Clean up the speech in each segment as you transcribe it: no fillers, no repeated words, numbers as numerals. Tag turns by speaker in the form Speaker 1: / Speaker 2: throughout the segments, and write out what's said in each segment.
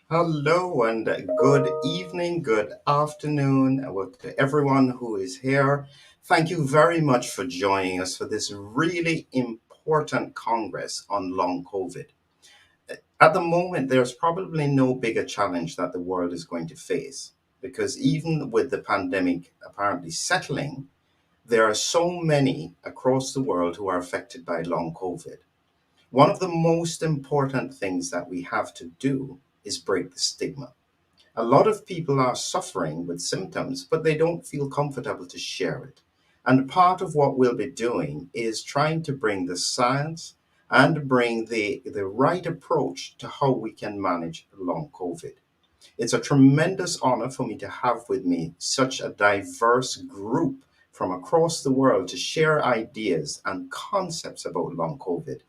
Speaker 1: Hello and good evening, good afternoon to everyone who is here. Thank you very much for joining us for this really important Congress on long COVID. At the moment, there's probably no bigger challenge that the world is going to face because even with the pandemic apparently settling, there are so many across the world who are affected by long COVID. One of the most important things that we have to do is break the stigma. A lot of people are suffering with symptoms, but they don't feel comfortable to share it. And part of what we'll be doing is trying to bring the science and bring the right approach to how we can manage long COVID. It's a tremendous honor for me to have with me such a diverse group from across the world to share ideas and concepts about long COVID.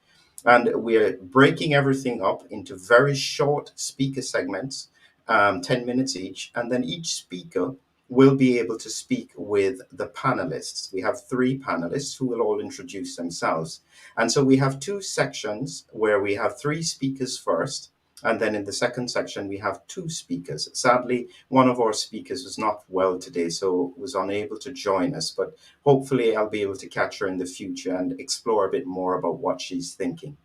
Speaker 1: And we're breaking everything up into very short speaker segments, 10 minutes each. And then each speaker will be able to speak with the panelists. We have three panelists who will all introduce themselves. And so we have two sections where we have three speakers first. And then in the second section, we have two speakers. Sadly, one of our speakers was not well today, so was unable to join us. But hopefully, I'll be able to catch her in the future and explore a bit more about what she's thinking.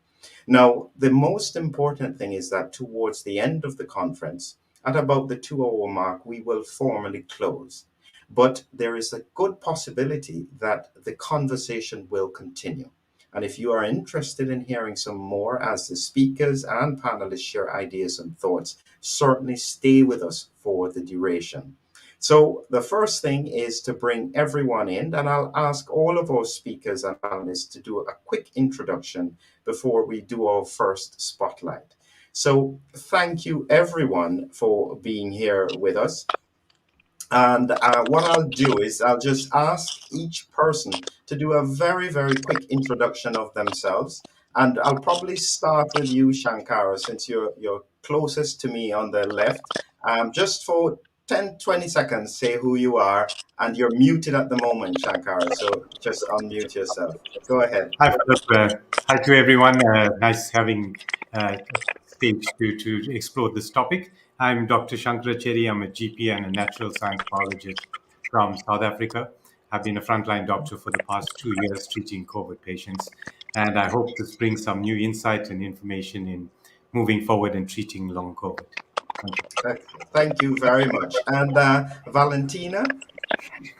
Speaker 1: Now, the most important thing is that towards the end of the conference, at about the 2 hour mark, we will formally close. But there is a good possibility that the conversation will continue. And if you are interested in hearing some more as the speakers and panelists share ideas and thoughts, certainly stay with us for the duration. So the first thing is to bring everyone in, and I'll ask all of our speakers and panelists to do a quick introduction before we do our first spotlight. So thank you everyone for being here with us. And what I'll do is I'll just ask each person to do a very, very quick introduction of themselves. And I'll probably start with you, Shankara, since you're closest to me on the left. Just for 10, 20 seconds, say who you are. And you're muted at the moment, Shankara. So just unmute yourself. Go ahead.
Speaker 2: Hi, Philip. Hi to everyone. Nice having stage to explore this topic. I'm Dr. Shankara Chetty. I'm a GP and a natural science biologist from South Africa. I've been a frontline doctor for the past 2 years treating COVID patients, and I hope this brings some new insight and information in moving forward in treating long COVID. Thank you.
Speaker 1: Thank you very much. And Valentina?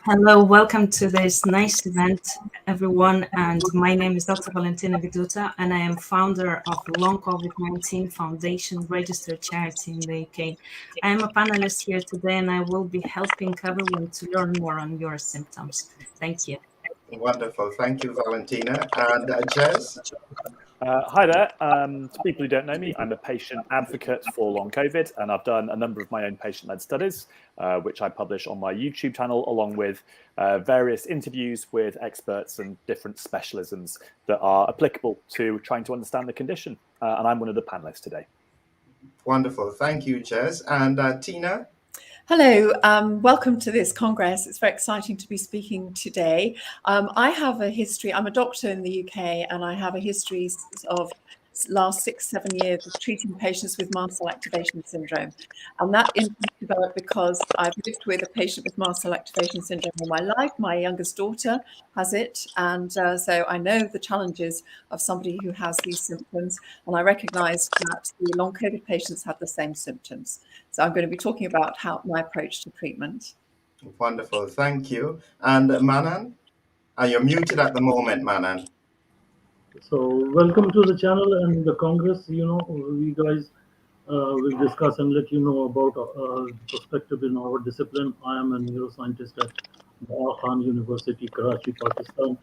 Speaker 3: Hello, welcome to this nice event, everyone. And my name is Dr. Valentina Viduto, and I am founder of Long COVID-19 Foundation, registered charity in the UK. I am a panelist here today, and I will be helping everyone to learn more on your symptoms. Thank you.
Speaker 1: Wonderful. Thank you, Valentina. And Gez?
Speaker 4: Hi there. To people who don't know me, I'm a patient advocate for long COVID, and I've done a number of my own patient-led studies, which I publish on my YouTube channel, along with various interviews with experts and different specialisms that are applicable to trying to understand the condition. And I'm one of the panelists today.
Speaker 1: Wonderful. Thank you, Gez. And Tina?
Speaker 5: Hello, welcome to this Congress. It's very exciting to be speaking today. I have a history, I'm a doctor in the UK, and I have a history of last 6-7 years of treating patients with mast cell activation syndrome. And that interest developed because I've lived with a patient with mast cell activation syndrome all my life. My youngest daughter has it. And so I know the challenges of somebody who has these symptoms. And I recognise that the long COVID patients have the same symptoms. So I'm going to be talking about my approach to treatment.
Speaker 1: Wonderful. Thank you. And Mannan? You're muted at the moment, Mannan.
Speaker 6: So welcome to the channel and the Congress. We guys will discuss and let you know about perspective in our discipline. I am a neuroscientist at Khan University, Karachi, Pakistan.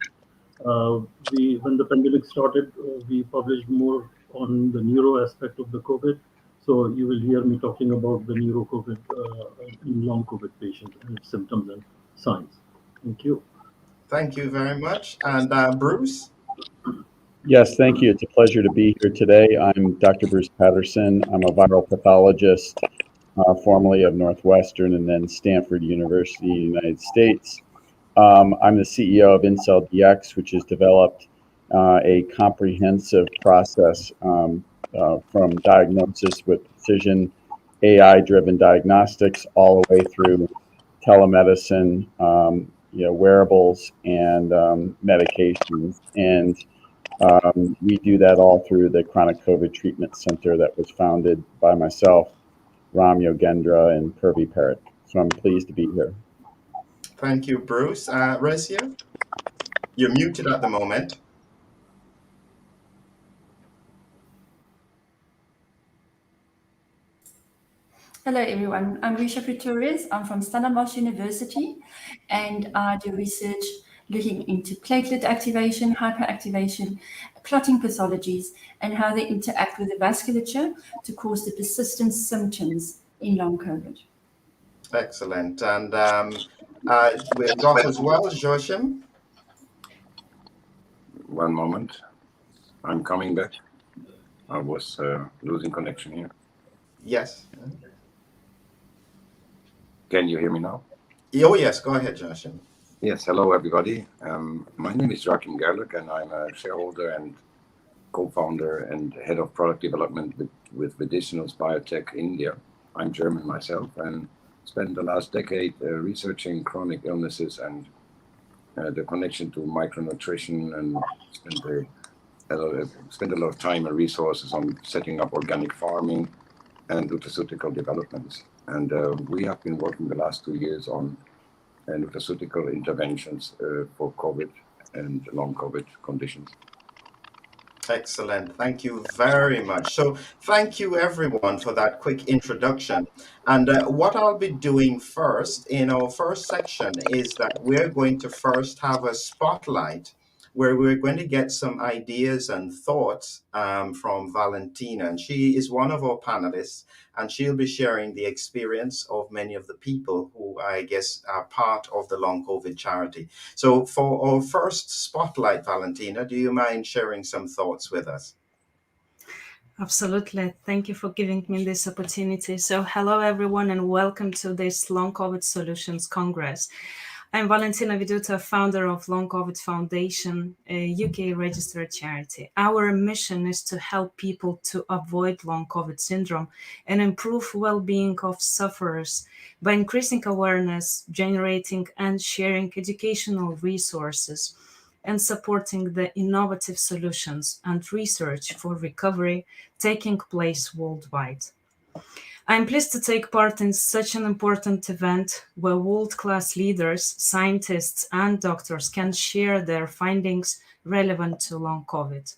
Speaker 6: When the pandemic started, we published more on the neuro aspect of the COVID. So you will hear me talking about the neuro COVID in long COVID patients and its symptoms and signs. Thank you.
Speaker 1: Thank you very much. And Bruce?
Speaker 7: Yes, thank you. It's a pleasure to be here today. I'm Dr. Bruce Patterson. I'm a viral pathologist, formerly of Northwestern and then Stanford University, United States. I'm the CEO of IncellDx, which has developed a comprehensive process from diagnosis with precision AI-driven diagnostics all the way through telemedicine, wearables, and medications. And we do that all through the Chronic COVID Treatment Center that was founded by myself, Ram Yogendra, and Purvi Parekh. So I'm pleased to be here.
Speaker 1: Thank you, Bruce. Resia, you're muted at the moment.
Speaker 8: Hello, everyone. I'm Resia Pretorius. I'm from Stellenbosch University, and I do research looking into platelet activation, hyperactivation, clotting pathologies, and how they interact with the vasculature to cause the persistent symptoms in long COVID.
Speaker 1: Excellent. And we've got as well Joachim.
Speaker 9: One moment. I'm coming back. I was losing connection here.
Speaker 1: Yes.
Speaker 9: Can you hear me now?
Speaker 1: Oh, yes. Go ahead, Joachim.
Speaker 9: Yes. Hello, everybody. My name is Joachim Gerlach, and I'm a shareholder and co-founder and head of product development with Vedicinals Biotech India. I'm German myself and spent the last decade researching chronic illnesses and the connection to micronutrition, and spent a lot of time and resources on setting up organic farming and nutraceutical developments. And we have been working the last 2 years on nutraceutical interventions for COVID and long COVID conditions.
Speaker 1: Excellent. Thank you very much. So thank you, everyone, for that quick introduction. And what I'll be doing first in our first section is that we're going to first have a spotlight where we're going to get some ideas and thoughts from Valentina. And she is one of our panelists, and she'll be sharing the experience of many of the people who I guess are part of the Long COVID charity. So for our first spotlight, Valentina, do you mind sharing some thoughts with us?
Speaker 3: Absolutely. Thank you for giving me this opportunity. So hello, everyone, and welcome to this Long COVID Solutions Congress. I'm Valentina Viduto, founder of Long COVID Foundation, a UK registered charity. Our mission is to help people to avoid long COVID syndrome and improve well-being of sufferers by increasing awareness, generating and sharing educational resources, and supporting the innovative solutions and research for recovery taking place worldwide. I'm pleased to take part in such an important event where world-class leaders, scientists, and doctors can share their findings relevant to long COVID.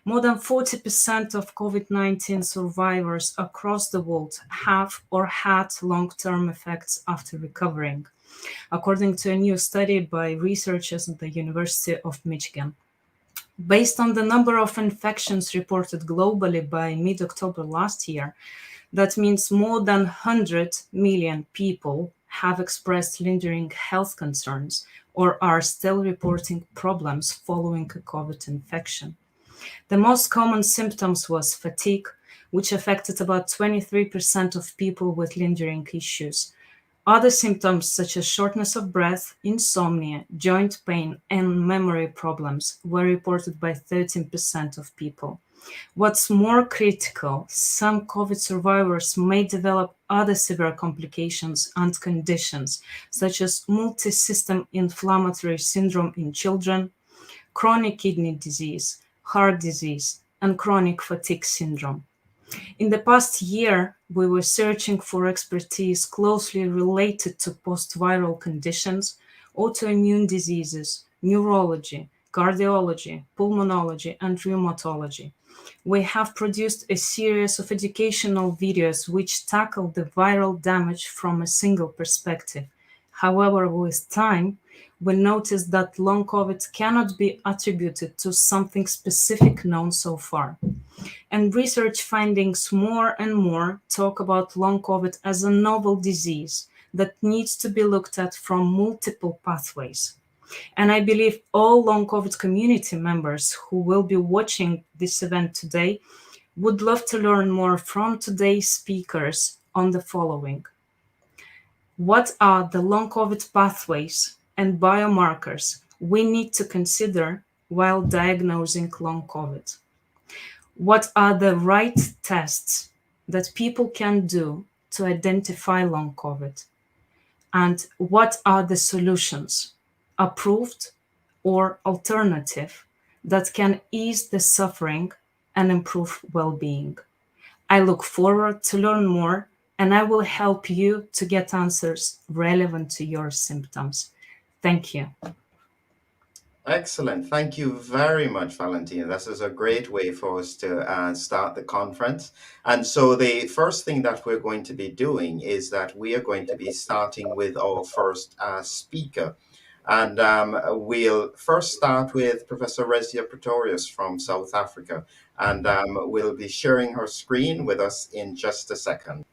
Speaker 3: More than 40% of COVID-19 survivors across the world have or had long-term effects after recovering, according to a new study by researchers at the University of Michigan. Based on the number of infections reported globally by mid-October last year, that means more than 100 million people have expressed lingering health concerns or are still reporting problems following a COVID infection. The most common symptoms was fatigue, which affected about 23% of people with lingering issues. Other symptoms such as shortness of breath, insomnia, joint pain, and memory problems were reported by 13% of people. What's more critical, some COVID survivors may develop other severe complications and conditions, such as multi-system inflammatory syndrome in children, chronic kidney disease, heart disease, and chronic fatigue syndrome. In the past year, we were searching for expertise closely related to post-viral conditions, autoimmune diseases, neurology, cardiology, pulmonology, and rheumatology. We have produced a series of educational videos which tackle the viral damage from a single perspective. However, with time, we noticed that long COVID cannot be attributed to something specific known so far. And research findings more and more talk about long COVID as a novel disease that needs to be looked at from multiple pathways. And I believe all long COVID community members who will be watching this event today would love to learn more from today's speakers on the following. What are the long COVID pathways and biomarkers we need to consider while diagnosing long COVID? What are the right tests that people can do to identify long COVID? And what are the solutions, approved or alternative, that can ease the suffering and improve well-being? I look forward to learn more, and I will help you to get answers relevant to your symptoms. Thank you.
Speaker 1: Excellent. Thank you very much, Valentina. This is a great way for us to start the conference. And so the first thing that we're going to be doing is that we are going to be starting with our first speaker. And we'll first start with Professor Resia Pretorius from South Africa. And we'll be sharing her screen with us in just a second.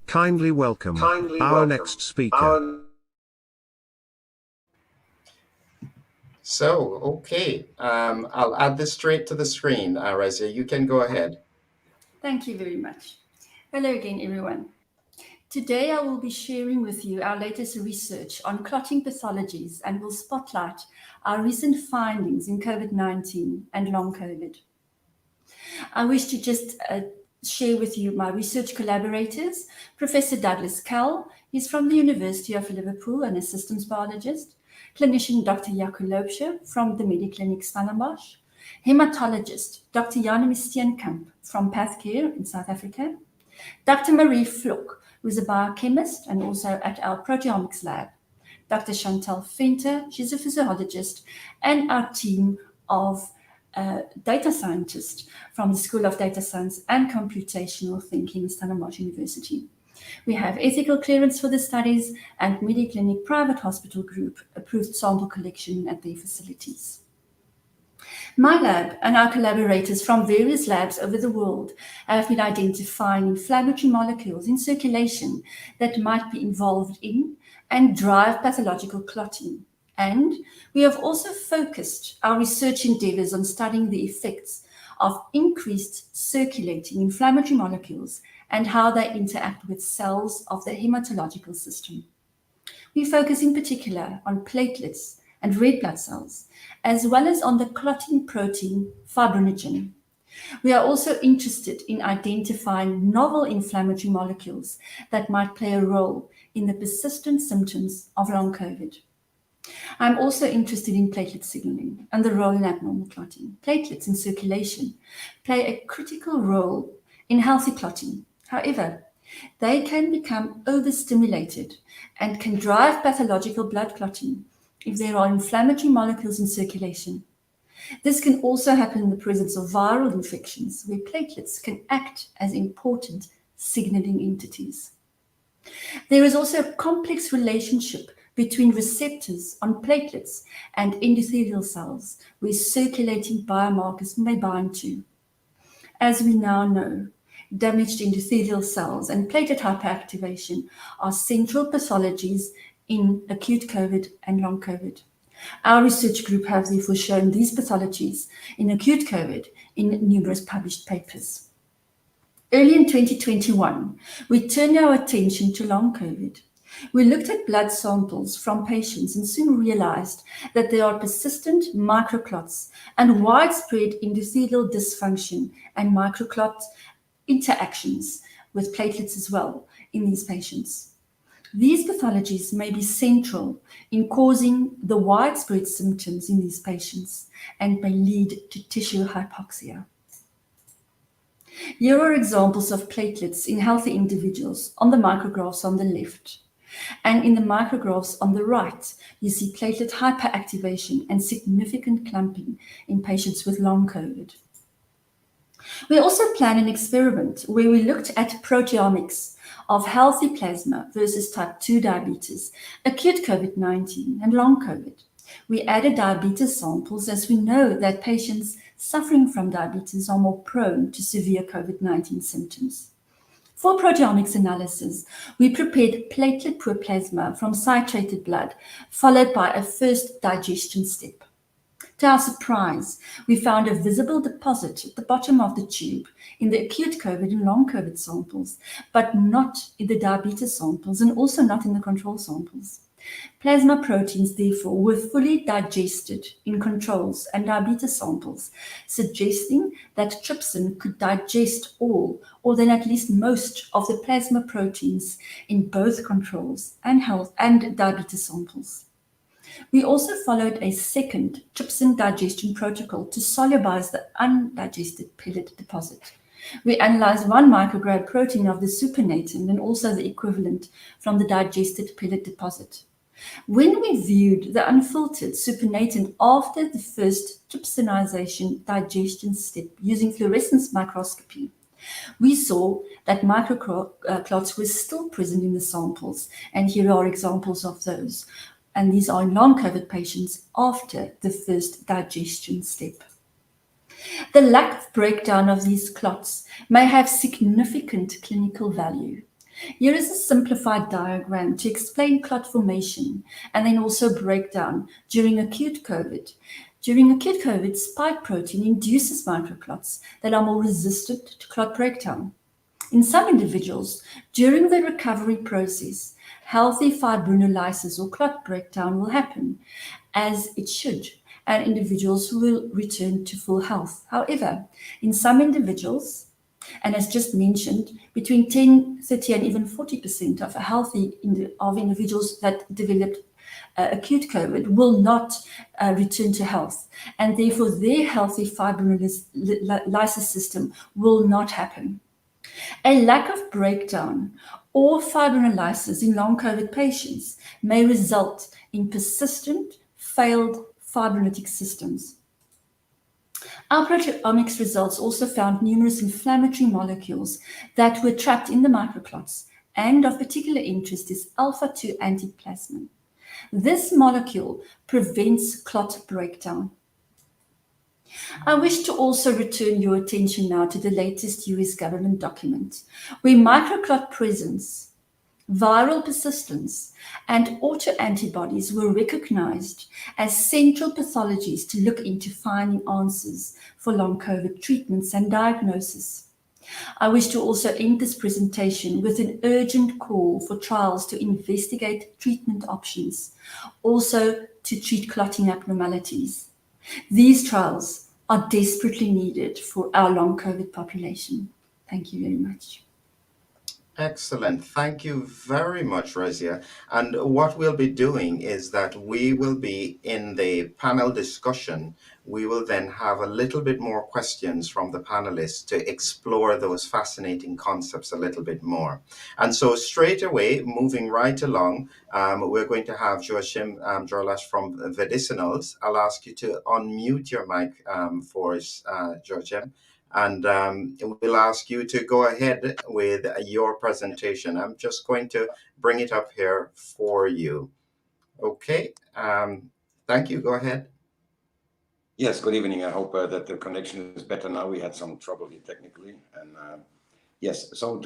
Speaker 10: Kindly welcome our next speaker.
Speaker 1: So, okay, I'll add this straight to the screen. Resia, you can go ahead.
Speaker 8: Thank you very much. Hello again, everyone. Today I will be sharing with you our latest research on clotting pathologies and will spotlight our recent findings in COVID-19 and long COVID. I wish to just share with you my research collaborators, Professor Douglas Kell. He's from the University of Liverpool and a systems biologist. Clinician Dr. Jaco from the Mediclinic Stellenbosch. Hematologist Dr. Joachim Steenkamp from Pathcare in South Africa. Dr. Marie Vlok, who is a biochemist and also at our proteomics lab. Dr. Chantal Venter, she's a physiologist, and our team of data scientists from the School of Data Science and Computational Thinking at Stellenbosch University. We have ethical clearance for the studies and Mediclinic private hospital group approved sample collection at their facilities. My lab and our collaborators from various labs over the world have been identifying inflammatory molecules in circulation that might be involved in and drive pathological clotting. And we have also focused our research endeavors on studying the effects of increased circulating inflammatory molecules and how they interact with cells of the hematological system. We focus in particular on platelets and red blood cells, as well as on the clotting protein fibrinogen. We are also interested in identifying novel inflammatory molecules that might play a role in the persistent symptoms of long COVID. I'm also interested in platelet signaling and the role in abnormal clotting. Platelets in circulation play a critical role in healthy clotting. However, they can become overstimulated and can drive pathological blood clotting if there are inflammatory molecules in circulation. This can also happen in the presence of viral infections, where platelets can act as important signaling entities. There is also a complex relationship between receptors on platelets and endothelial cells, where circulating biomarkers may bind to. As we now know, damaged endothelial cells and platelet hyperactivation are central pathologies in acute COVID and long COVID. Our research group has therefore shown these pathologies in acute COVID in numerous published papers. Early in 2021, we turned our attention to long COVID. We looked at blood samples from patients and soon realized that there are persistent microclots and widespread endothelial dysfunction and microclot interactions with platelets as well in these patients. These pathologies may be central in causing the widespread symptoms in these patients and may lead to tissue hypoxia. Here are examples of platelets in healthy individuals on the micrographs on the left. And in the micrographs on the right, you see platelet hyperactivation and significant clumping in patients with long COVID. We also planned an experiment where we looked at proteomics of healthy plasma versus type 2 diabetes, acute COVID-19 and long COVID. We added diabetes samples as we know that patients suffering from diabetes are more prone to severe COVID-19 symptoms. For proteomics analysis, we prepared platelet-poor plasma from citrated blood, followed by a first digestion step. To our surprise, we found a visible deposit at the bottom of the tube in the acute COVID and long COVID samples, but not in the diabetes samples and also not in the control samples. Plasma proteins, therefore, were fully digested in controls and diabetes samples, suggesting that trypsin could digest all, or then at least most, of the plasma proteins in both controls and health and diabetes samples. We also followed a second trypsin digestion protocol to solubilize the undigested pellet deposit. We analyzed 1 microgram protein of the supernatant and also the equivalent from the digested pellet deposit. When we viewed the unfiltered supernatant after the first trypsinization digestion step using fluorescence microscopy, we saw that microclots were still present in the samples, and here are examples of those. And these are in long COVID patients after the first digestion step. The lack of breakdown of these clots may have significant clinical value. Here is a simplified diagram to explain clot formation and then also breakdown during acute COVID. During acute COVID, spike protein induces microclots that are more resistant to clot breakdown. In some individuals, during the recovery process, healthy fibrinolysis or clot breakdown will happen, as it should, and individuals will return to full health. However, in some individuals, and as just mentioned, between 10, 30, and even 40% of individuals that developed acute COVID will not return to health, and therefore their healthy fibrinolysis system will not happen. A lack of breakdown or fibrinolysis in long COVID patients may result in persistent, failed fibrinolytic systems. Our proteomics results also found numerous inflammatory molecules that were trapped in the microclots, and of particular interest is alpha-2 antiplasmin. This molecule prevents clot breakdown. I wish to also return your attention now to the latest US government document, where microclot presence, viral persistence, and autoantibodies were recognized as central pathologies to look into finding answers for long COVID treatments and diagnosis. I wish to also end this presentation with an urgent call for trials to investigate treatment options, also to treat clotting abnormalities. These trials are desperately needed for our long COVID population. Thank you very much.
Speaker 1: Excellent. Thank you very much, Resia. And what we'll be doing is that we will be in the panel discussion. We will then have a little bit more questions from the panelists to explore those fascinating concepts a little bit more. And so straight away, moving right along, we're going to have Joachim Gerlach from Vedicinals. I'll ask you to unmute your mic for us, Joachim. And we'll ask you to go ahead with your presentation. I'm just going to bring it up here for you. Okay, thank you. Go ahead.
Speaker 9: Yes, good evening. I hope that the connection is better now. We had some trouble here technically. And yes, so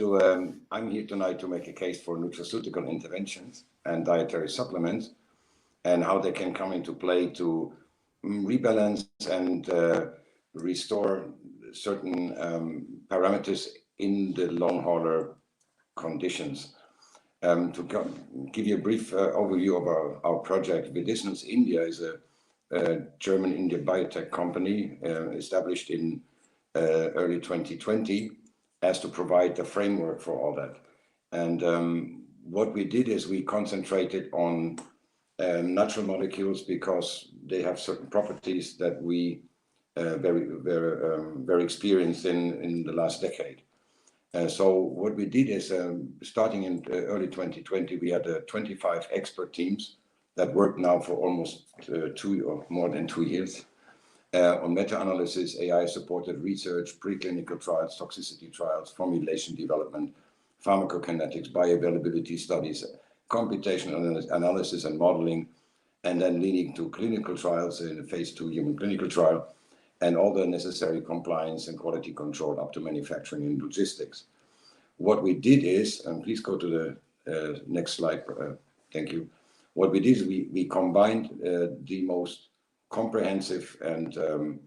Speaker 9: I'm here tonight to make a case for nutraceutical interventions and dietary supplements and how they can come into play to rebalance and restore certain parameters in the long hauler conditions. To give you a brief overview of our project, Vedicinals India is a German India biotech company established in early 2020 as to provide the framework for all that. And what we did is we concentrated on natural molecules because they have certain properties that we very experienced in the last decade. So what we did is, starting in early 2020, we had 25 expert teams that worked now for almost 2 or more than 2 years on meta-analysis, AI-supported research, preclinical trials, toxicity trials, formulation development, pharmacokinetics, bioavailability studies, computational analysis and modeling, and then leading to clinical trials in a phase 2 human clinical trial, and all the necessary compliance and quality control up to manufacturing and logistics. What we did is, and please go to the next slide, thank you. What we did is we combined the most comprehensive and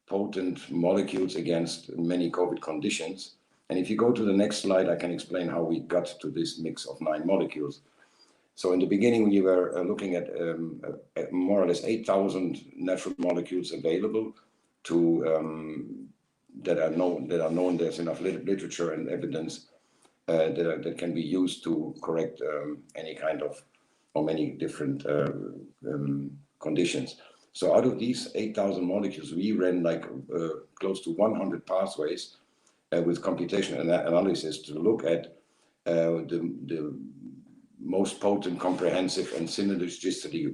Speaker 9: potent molecules against many COVID conditions. And if you go to the next slide, I can explain how we got to this mix of 9 molecules. So in the beginning, we were looking at more or less 8,000 natural molecules available to that are known. There's enough literature and evidence that can be used to correct any kind of or many different conditions. So out of these 8,000 molecules, we ran like close to 100 pathways with computational analysis to look at the most potent, comprehensive, and synergistically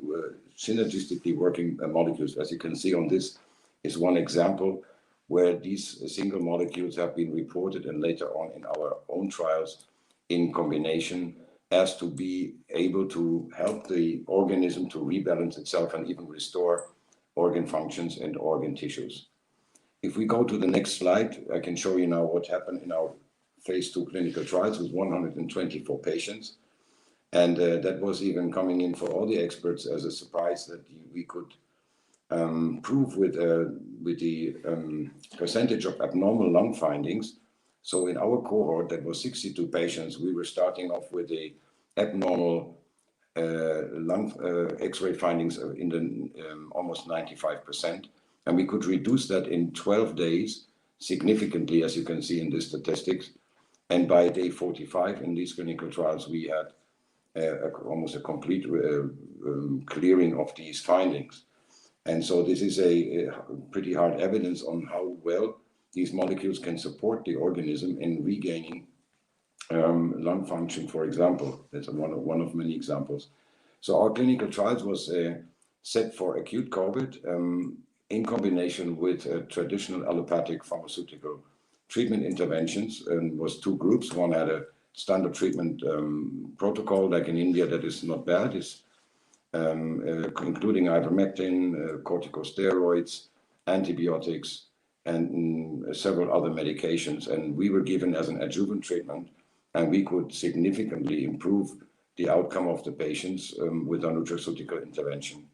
Speaker 9: working molecules. As you can see on this is one example where these single molecules have been reported and later on in our own trials in combination as to be able to help the organism to rebalance itself and even restore organ functions and organ tissues. If we go to the next slide, I can show you now what happened in our phase 2 clinical trials with 124 patients. And that was even coming in for all the experts as a surprise that we could prove with the percentage of abnormal lung findings. So in our cohort, that was 62 patients, we were starting off with the abnormal lung X-ray findings in the almost 95%. And we could reduce that in 12 days significantly, as you can see in the statistics. And by day 45 in these clinical trials, we had almost a complete clearing of these findings. And so this is a pretty hard evidence on how well these molecules can support the organism in regaining lung function, for example. That's one of many examples. So our clinical trials was set for acute COVID in combination with traditional allopathic pharmaceutical treatment interventions, and was 2 groups. One had a standard treatment protocol, like in India, that is not bad, is including ivermectin, corticosteroids, antibiotics, and several other medications. And we were given as an adjuvant treatment, and we could significantly improve the outcome of the patients with our nutraceutical intervention.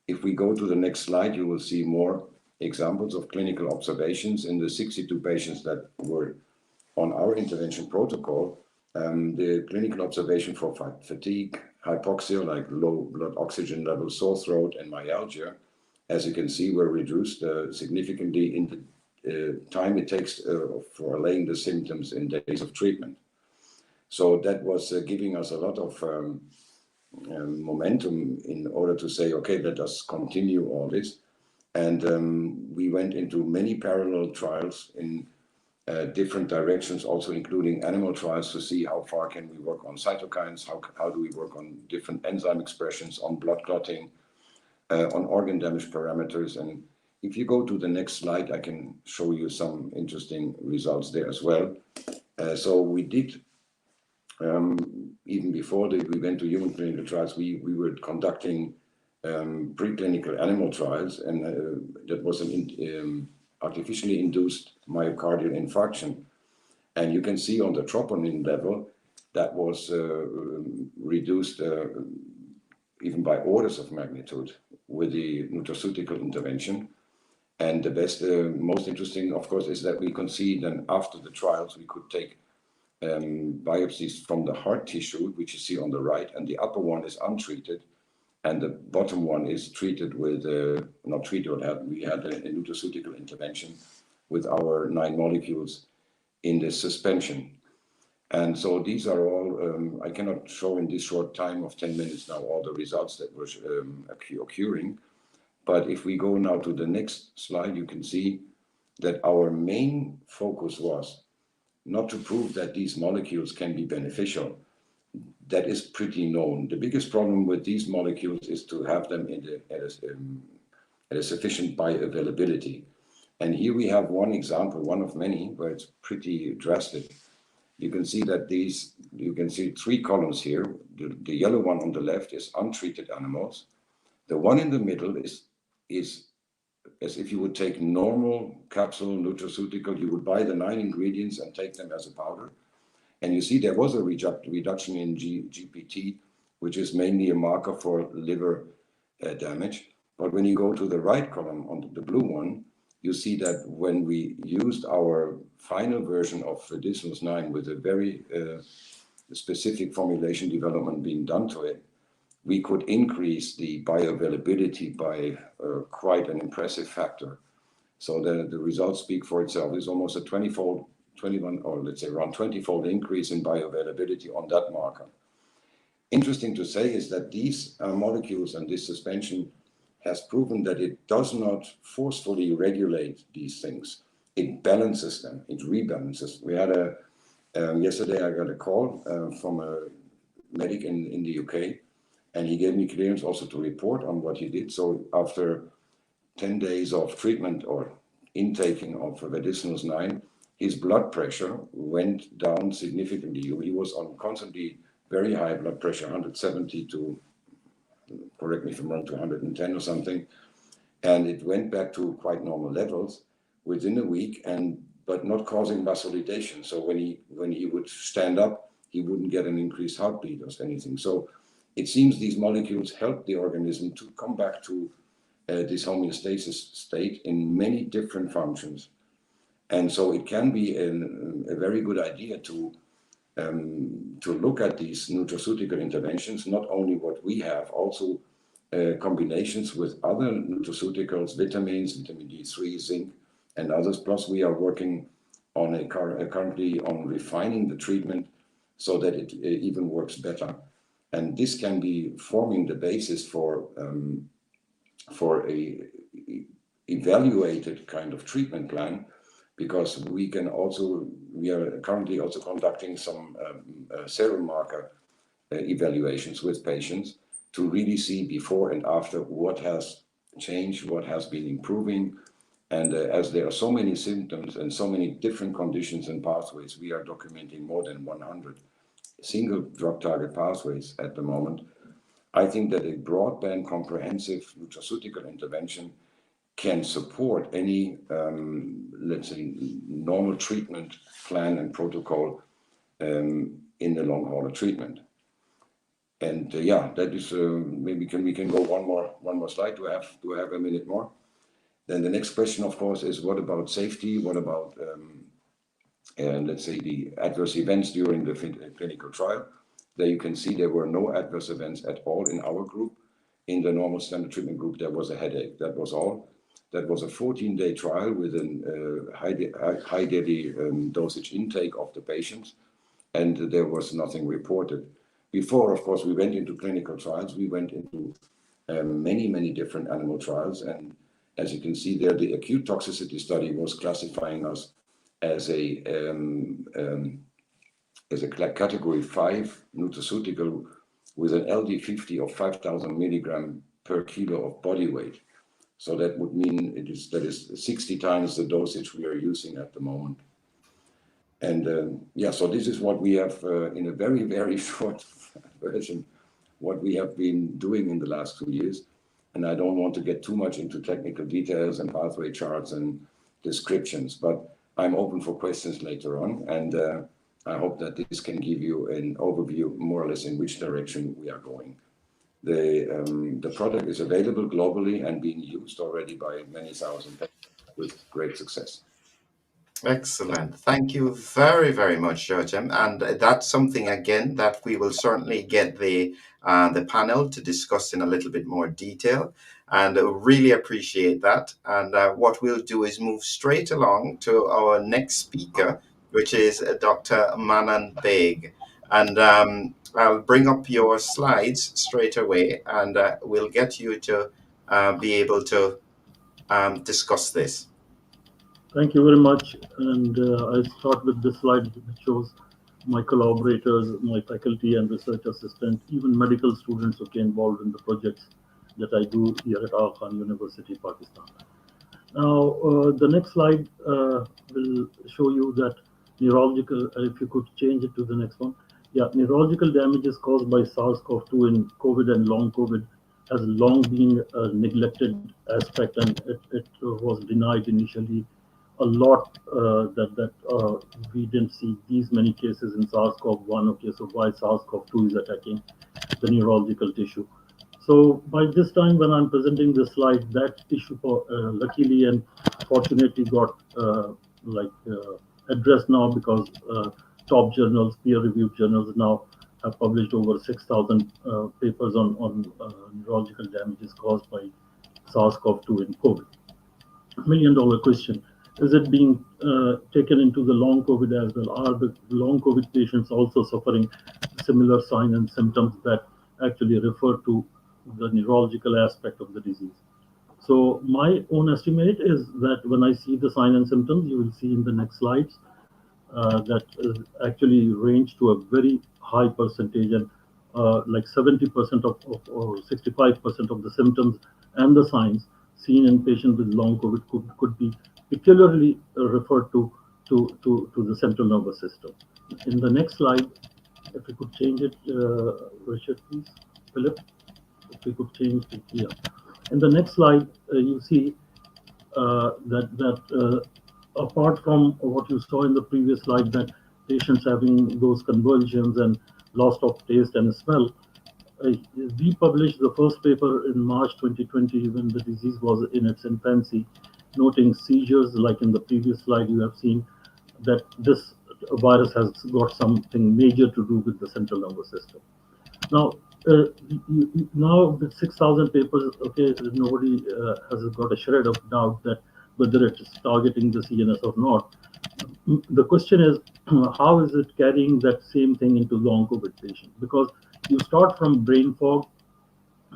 Speaker 9: If we go to the next slide, you will see more examples of clinical observations in the 62 patients that were on our intervention protocol. The clinical observation for fatigue, hypoxia, like low blood oxygen level, sore throat, and myalgia, as you can see, were reduced significantly in the time it takes for allaying the symptoms in days of treatment. So that was giving us a lot of momentum in order to say, okay, let us continue all this. And we went into many parallel trials in different directions, also including animal trials, to see how far can we work on cytokines, how do we work on different enzyme expressions, on blood clotting, on organ damage parameters. And if you go to the next slide, I can show you some interesting results there as well. So we did, even before we went to human clinical trials, we were conducting preclinical animal trials, and that was an artificially induced myocardial infarction. And you can see on the troponin level that was reduced even by orders of magnitude with the nutraceutical intervention. And the best, most interesting, of course, is that we can see then after the trials, we could take biopsies from the heart tissue, which you see on the right, and the upper one is untreated, and the bottom one is treated with, not treated, we had a nutraceutical intervention with our 9 molecules in the suspension. And so these are all, I cannot show in this short time of 10 minutes now all the results that were occurring. But if we go now to the next slide, you can see that our main focus was not to prove that these molecules can be beneficial. That is pretty known. The biggest problem with these molecules is to have them at a sufficient bioavailability. And here we have one example, one of many, where it's pretty drastic. You can see that you can see 3 columns here. The yellow one on the left is untreated animals. The one in the middle is as if you would take normal capsule nutraceutical, you would buy the 9 ingredients and take them as a powder. And you see there was a reduction in GPT, which is mainly a marker for liver damage. But when you go to the right column, on the blue one, you see that when we used our final version of Vedicinals 9 with a very the specific formulation development being done to it, we could increase the bioavailability by quite an impressive factor. So the results speak for itself. There's almost a 20-fold, 21, or let's say around 20-fold increase in bioavailability on that marker. Interesting to say is that these molecules and this suspension has proven that it does not forcefully regulate these things. It balances them, it rebalances. We had yesterday I got a call from a medic in the UK, and he gave me clearance also to report on what he did. So after 10 days of treatment or intaking of Vedicinals 9, his blood pressure went down significantly. He was on constantly very high blood pressure, 170 to, correct me if I'm wrong, to 110 or something. And it went back to quite normal levels within a week, but not causing vasodilation. So when he would stand up, he wouldn't get an increased heartbeat or anything. So it seems these molecules help the organism to come back to this homeostasis state in many different functions. And so it can be a very good idea to look at these nutraceutical interventions, not only what we have, also combinations with other nutraceuticals, vitamins, vitamin D3, zinc, and others. Plus, we are working on currently on refining the treatment so that it even works better. And this can be forming the basis for a evaluated kind of treatment plan, because we are currently also conducting some serum marker evaluations with patients to really see before and after what has changed, what has been improving. And as there are so many symptoms and so many different conditions and pathways, we are documenting more than 100 single drug target pathways at the moment. I think that a broadband comprehensive nutraceutical intervention can support any, let's say, normal treatment plan and protocol in the long hauler treatment. And that is maybe we can go one more slide. Do I have a minute more? Then the next question, of course, is what about safety? What about let's say the adverse events during the clinical trial? There you can see there were no adverse events at all in our group. In the normal standard treatment group, there was a headache. That was all. That was a 14-day trial with a high daily dosage intake of the patients, and there was nothing reported. Before, of course, we went into clinical trials. We went into many different animal trials, and as you can see there, the acute toxicity study was classifying us as a category 5 nutraceutical with an LD50 of 5,000 milligram per kilo of body weight. So that would mean that is 60 times the dosage we are using at the moment. And so this is what we have in a very short version, what we have been doing in the last 2 years. And I don't want to get too much into technical details and pathway charts and descriptions, but I'm open for questions later on. And I hope that this can give you an overview more or less in which direction we are going. The product is available globally and being used already by many thousand patients with great success.
Speaker 1: Excellent. Thank you very much, Joachim. And that's something, again, that we will certainly get the panel to discuss in a little bit more detail. And really appreciate that. And what we'll do is move straight along to our next speaker, which is Dr. Mannan Baig. And I'll bring up your slides straight away, and we'll get you to be able to discuss this.
Speaker 6: Thank you very much. And I start with this slide which shows my collaborators, my faculty and research assistant, even medical students who get involved in the projects that I do here at Aga Khan University, Pakistan. Now, the next slide will show you that neurological, if you could change it to the next one. Yeah, neurological damages caused by SARS-CoV-2 in COVID and long COVID has long been a neglected aspect, and it was denied initially a lot that we didn't see these many cases in SARS-CoV-1. Okay, so why SARS-CoV-2 is attacking the neurological tissue? So by this time when I'm presenting this slide, that issue luckily and fortunately got addressed now, because top journals, peer-reviewed journals now have published over 6,000 papers on neurological damages caused by SARS-CoV-2 in COVID. $1 million question: is it being taken into the long COVID as well? Are the long COVID patients also suffering similar signs and symptoms that actually refer to the neurological aspect of the disease? So my own estimate is that when I see the signs and symptoms, you will see in the next slides that actually range to a very high percentage, and like 70% or 65% of the symptoms and the signs seen in patients with long COVID could be peculiarly referred to the central nervous system. In the next slide, if we could change it, Richard, please, Philip, if we could change it here. In the next slide, you see that apart from what you saw in the previous slide, that patients having those convulsions and loss of taste and smell, we published the first paper in March 2020 when the disease was in its infancy, noting seizures. Like in the previous slide, you have seen that this virus has got something major to do with the central nervous system. Now, now with 6,000 papers, okay, nobody has got a shred of doubt that whether it is targeting the CNS or not. The question is, how is it carrying that same thing into long COVID patients? Because you start from brain fog,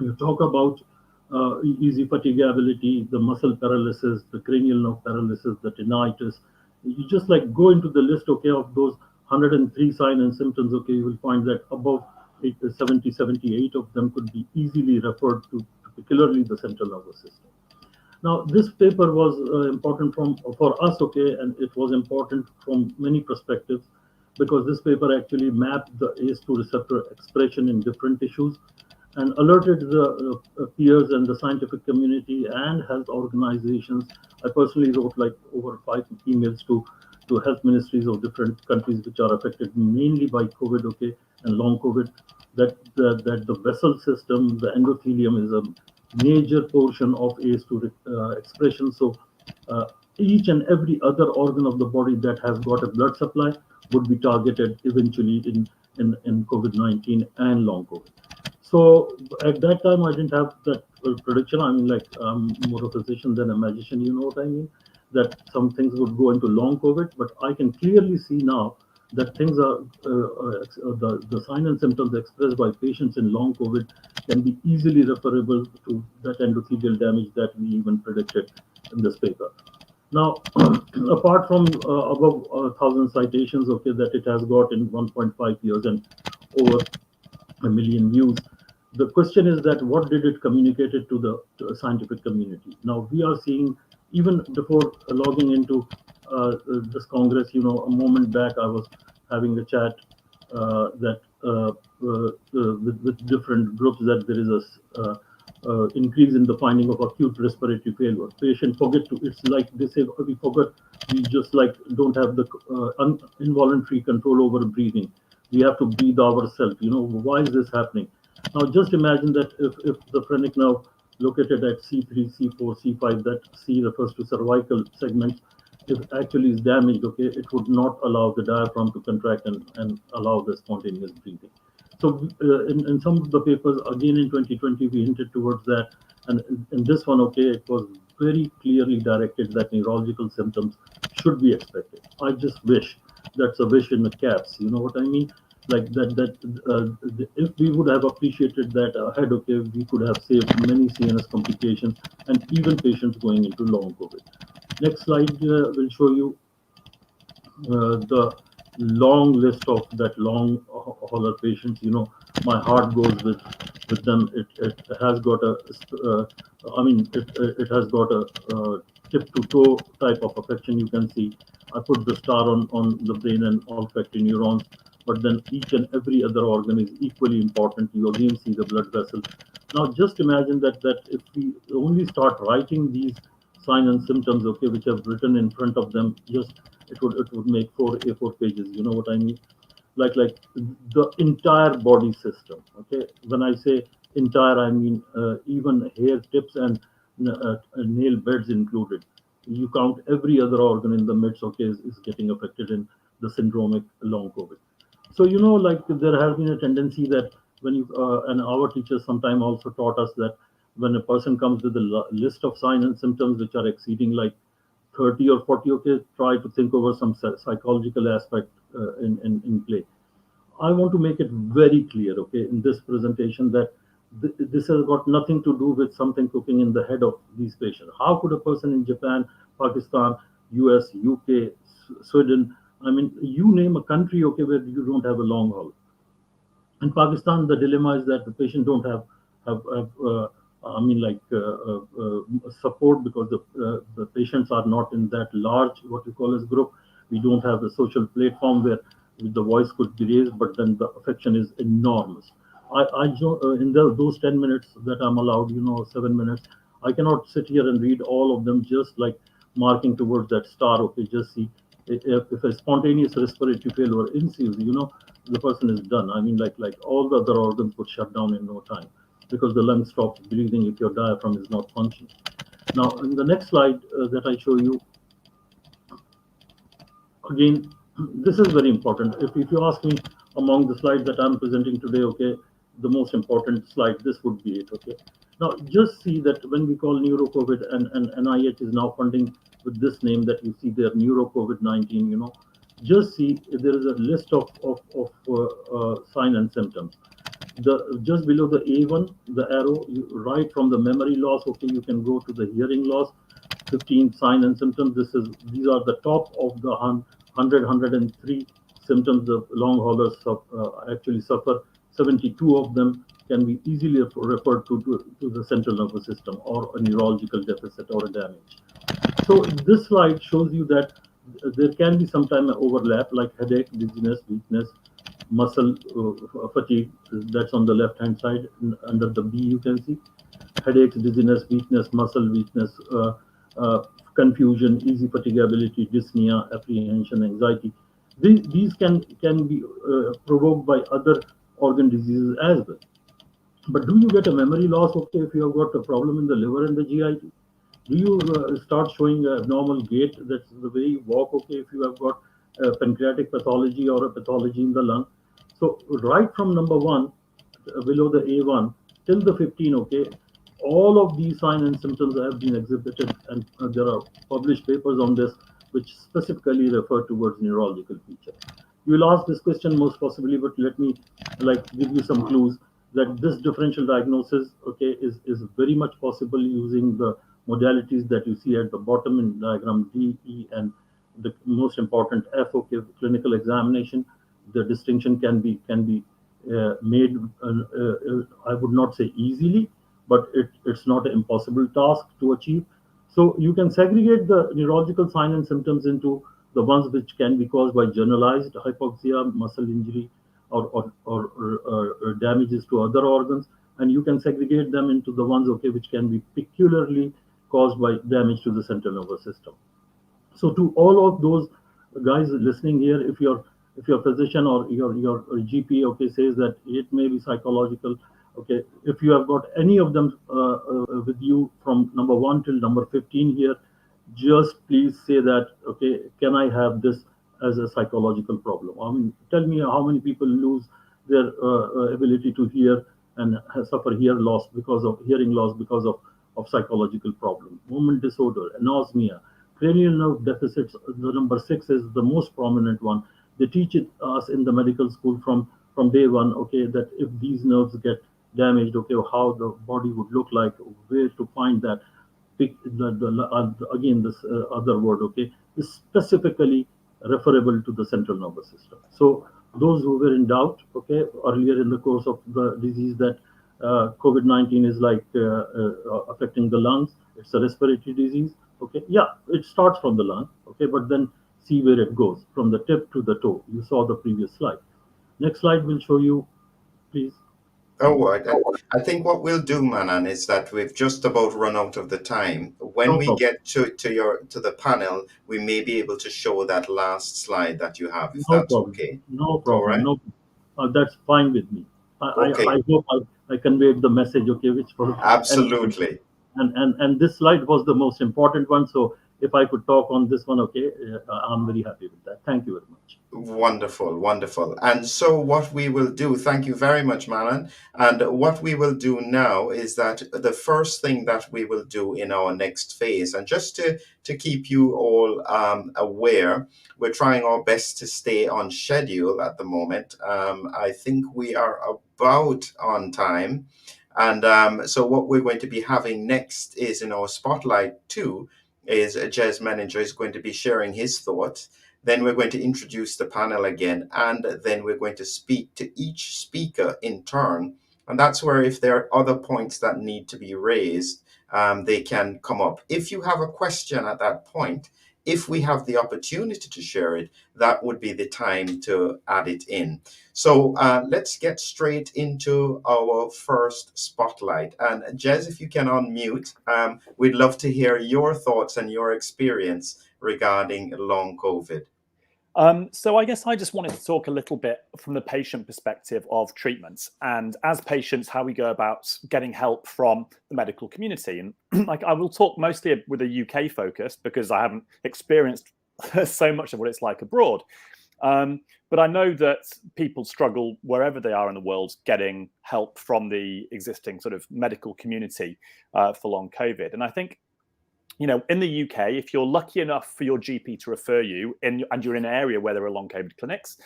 Speaker 6: you talk about easy fatigability, the muscle paralysis, the cranial nerve paralysis, the tinnitus. You just like go into the list, okay, of those 103 signs and symptoms, okay, you will find that above 70, 78 of them could be easily referred to, particularly the central nervous system. Now, this paper was important for us, okay, and it was important from many perspectives, because this paper actually mapped the ACE2 receptor expression in different tissues and alerted the peers and the scientific community and health organizations. I personally wrote like over 5 emails to health ministries of different countries which are affected mainly by COVID, okay, and long COVID, that the vessel system, the endothelium, is a major portion of ACE2 expression. So each and every other organ of the body that has got a blood supply would be targeted eventually in COVID-19 and long COVID. So at that time, I didn't have that prediction. I mean, like, I'm more of a physician than a magician, you know what I mean? That some things would go into long COVID, but I can clearly see now that things are, the signs and symptoms expressed by patients in long COVID can be easily referable to that endothelial damage that we even predicted in this paper. Now, apart from above 1,000 citations, okay, that it has got in 1.5 years and over 1 million views, the question is that what did it communicate to the scientific community? Now, we are seeing, even before logging into this Congress, you know, a moment back, I was having a chat with different groups that there is a increase in the finding of acute respiratory failure. Patient forget to, it's like they say, we forget, we just like don't have the involuntary control over breathing. We have to breathe ourselves. You know, why is this happening? Now, just imagine that if the phrenic nerve located at C3, C4, C5, that C refers to cervical segments, if actually is damaged, okay, it would not allow the diaphragm to contract and allow the spontaneous breathing. So in some of the papers, again in 2020, we hinted towards that. And in this one, okay, it was very clearly directed that neurological symptoms should be expected. I just wish, that's a wish in the caps, you know what I mean? Like if we would have appreciated that ahead, okay, we could have saved many CNS complications and even patients going into long COVID. Next slide will show you the long list of that long hauler patients. You know, my heart goes with them. It has got a, I mean, it has got a tip to toe type of affection. You can see I put the star on the brain and olfactory neurons, but then each and every other organ is equally important. You again see the blood vessel. Now, just imagine that if we only start writing these signs and symptoms, okay, which I've written in front of them, just it would make 4 A4 pages. You know what I mean? Like the entire body system. Okay, when I say entire, I mean even hair tips and nail beds included. You count every other organ in the midst, okay, is getting affected in the syndromic long COVID. So, like there has been a tendency that when you, and our teachers sometimes also taught us that when a person comes with a list of signs and symptoms which are exceeding like 30 or 40, okay, try to think over some psychological aspect in play. I want to make it very clear, okay, in this presentation that this has got nothing to do with something cooking in the head of these patients. How could a person in Japan, Pakistan, US, UK, Sweden, I mean, you name a country, okay, where you don't have a long haul. In Pakistan, the dilemma is that the patient don't have support because the patients are not in that large, what you call as group. We don't have a social platform where the voice could be raised, but then the affection is enormous. In those 10 minutes that I'm allowed, 7 minutes, I cannot sit here and read all of them just like marking towards that star. Okay, just see if a spontaneous respiratory failure ensues, the person is done. I mean, like all the other organs would shut down in no time because the lung stops breathing if your diaphragm is not functioning. Now, in the next slide that I show you, again, this is very important. If you ask me among the slides that I'm presenting today, okay, the most important slide, this would be it, okay. Now, just see that when we call neuro-COVID and NIH is now funding with this name that you see there, neuro-COVID-19, just see if there is a list of signs and symptoms. Just below the A1, the arrow, right from the memory loss, okay, you can go to the hearing loss, 15 signs and symptoms. These are the top of the 103 symptoms of long haulers actually suffer. 72 of them can be easily referred to the central nervous system or a neurological deficit or a damage. So this slide shows you that there can be sometimes an overlap like headache, dizziness, weakness, muscle fatigue. That's on the left hand side. Under the B you can see headaches, dizziness, weakness, muscle weakness, confusion, easy fatigability, dyspnea, apprehension, anxiety. These can be provoked by other organ diseases as well. But do you get a memory loss, okay, if you have got a problem in the liver and the GIT? Do you start showing a abnormal gait? That's the way you walk, okay, if you have got a pancreatic pathology or a pathology in the lung. So right from number 1, below the A1, till the 15, okay, all of these signs and symptoms have been exhibited, and there are published papers on this which specifically refer towards neurological feature. You will ask this question most possibly, but let me give you some clues that this differential diagnosis, okay, is very much possible using the modalities that you see at the bottom in diagram D, E, and the most important F, okay, clinical examination. The distinction can be made, I would not say easily, but it's not an impossible task to achieve. So you can segregate the neurological signs and symptoms into the ones which can be caused by generalized hypoxia, muscle injury, or damages to other organs, and you can segregate them into the ones, okay, which can be peculiarly caused by damage to the central nervous system. So to all of those guys listening here, if your physician or your GP, okay, says that it may be psychological, okay, if you have got any of them with you from number 1 till number 15 here, just please say that, okay, can I have this as a psychological problem? I mean, tell me how many people lose their ability to hear and suffer hearing loss because of psychological problem, movement disorder, anosmia, cranial nerve deficits. The number 6 is the most prominent one. They teach it us in the medical school from day one, okay, that if these nerves get damaged, okay, how the body would look like, where to find that. Again, this other word, okay, is specifically referable to the central nervous system. So those who were in doubt, okay, earlier in the course of the disease that COVID-19 is affecting the lungs, it's a respiratory disease, okay, yeah, it starts from the lung, okay, but then see where it goes from the tip to the toe. You saw the previous slide. Next slide will show you, please.
Speaker 1: Oh, I think what we'll do, Mannan, is that we've just about run out of the time. When we get to the panel, we may be able to show that last slide that you have, if that's okay.
Speaker 6: No problem.
Speaker 1: All right?
Speaker 6: No, that's fine with me.
Speaker 1: Okay.
Speaker 6: I hope I conveyed the message, okay, which was
Speaker 1: absolutely.
Speaker 6: And this slide was the most important one. So if I could talk on this one, okay, I'm very happy with that. Thank you very much.
Speaker 1: Wonderful, wonderful. And so what we will do, thank you very much, Mannan. And what we will do now is that the first thing that we will do in our next phase, and just to keep you all aware, we're trying our best to stay on schedule at the moment. I think we are about on time. And so what we're going to be having next is in our Spotlight 2 is Gez Medinger is going to be sharing his thoughts. Then we're going to introduce the panel again, and then we're going to speak to each speaker in turn. And that's where if there are other points that need to be raised, they can come up. If you have a question at that point, if we have the opportunity to share it, that would be the time to add it in. So let's get straight into our first spotlight. And Gez, if you can unmute, we'd love to hear your thoughts and your experience regarding long COVID.
Speaker 4: So I guess I just wanted to talk a little bit from the patient perspective of treatments, and as patients, how we go about getting help from the medical community. And like I will talk mostly with a UK focus because I haven't experienced so much of what it's like abroad. But I know that people struggle wherever they are in the world getting help from the existing sort of medical community for long COVID. And I think, you know, in the UK, if you're lucky enough for your GP to refer you and you're in an area where there are long COVID clinics,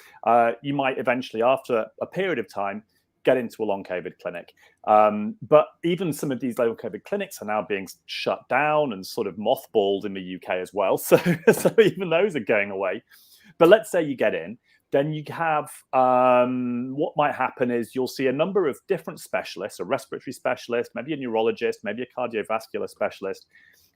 Speaker 4: you might eventually, after a period of time, get into a long COVID clinic. But even some of these long COVID clinics are now being shut down and sort of mothballed in the UK as well. So even those are going away. But let's say you get in, then you have what might happen is you'll see a number of different specialists, a respiratory specialist, maybe a neurologist, maybe a cardiovascular specialist.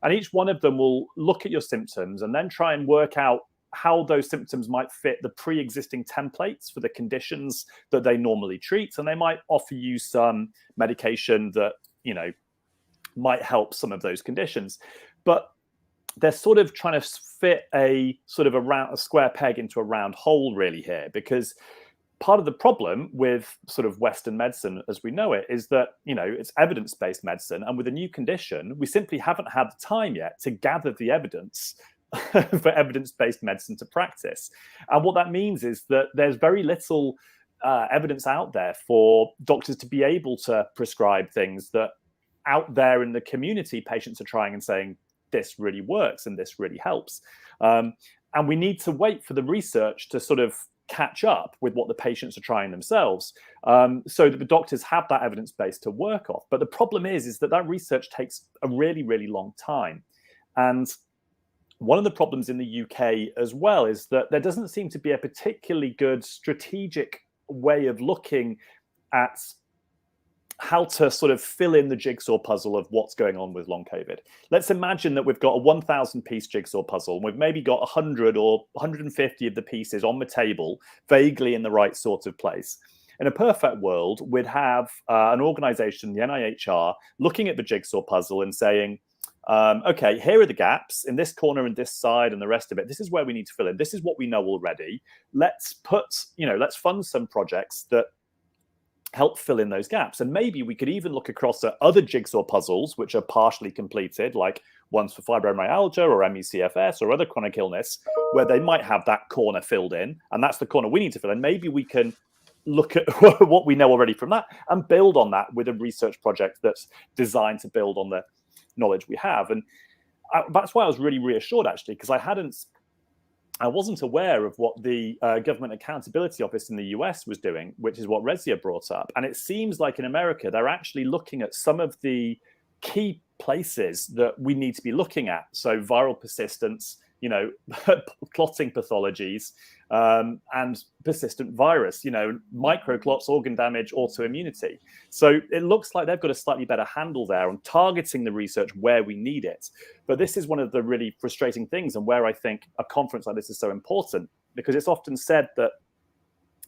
Speaker 4: And each one of them will look at your symptoms and then try and work out how those symptoms might fit the pre-existing templates for the conditions that they normally treat. And they might offer you some medication that, you know, might help some of those conditions. But they're sort of trying to fit a sort of a square peg into a round hole really here, because part of the problem with sort of Western medicine as we know it is that, you know, it's evidence-based medicine. And with a new condition, we simply haven't had the time yet to gather the evidence for evidence-based medicine to practice. And what that means is that there's very little evidence out there for doctors to be able to prescribe things that out there in the community, patients are trying and saying, this really works and this really helps. And we need to wait for the research to sort of catch up with what the patients are trying themselves, so that the doctors have that evidence base to work off. But the problem is that research takes a really, really long time. And one of the problems in the UK as well is that there doesn't seem to be a particularly good strategic way of looking at how to sort of fill in the jigsaw puzzle of what's going on with long COVID. Let's imagine that we've got a 1,000-piece jigsaw puzzle, and we've maybe got 100 or 150 of the pieces on the table, vaguely in the right sort of place. In a perfect world, we'd have an organization, the NIHR, looking at the jigsaw puzzle and saying, okay, here are the gaps in this corner and this side and the rest of it. This is where we need to fill in. This is what we know already. Let's fund some projects that help fill in those gaps. And maybe we could even look across at other jigsaw puzzles, which are partially completed, like ones for fibromyalgia or ME/CFS or other chronic illness, where they might have that corner filled in. And that's the corner we need to fill in. Maybe we can look at what we know already from that and build on that with a research project that's designed to build on the knowledge we have. And that's why I was really reassured, actually, because I wasn't aware of what the Government Accountability Office in the US was doing, which is what Resia brought up. And it seems like in America, they're actually looking at some of the key places that we need to be looking at. So viral persistence, you know, clotting pathologies, and persistent virus, you know, microclots, organ damage, autoimmunity. So it looks like they've got a slightly better handle there on targeting the research where we need it. But this is one of the really frustrating things, and where I think a conference like this is so important, because it's often said that,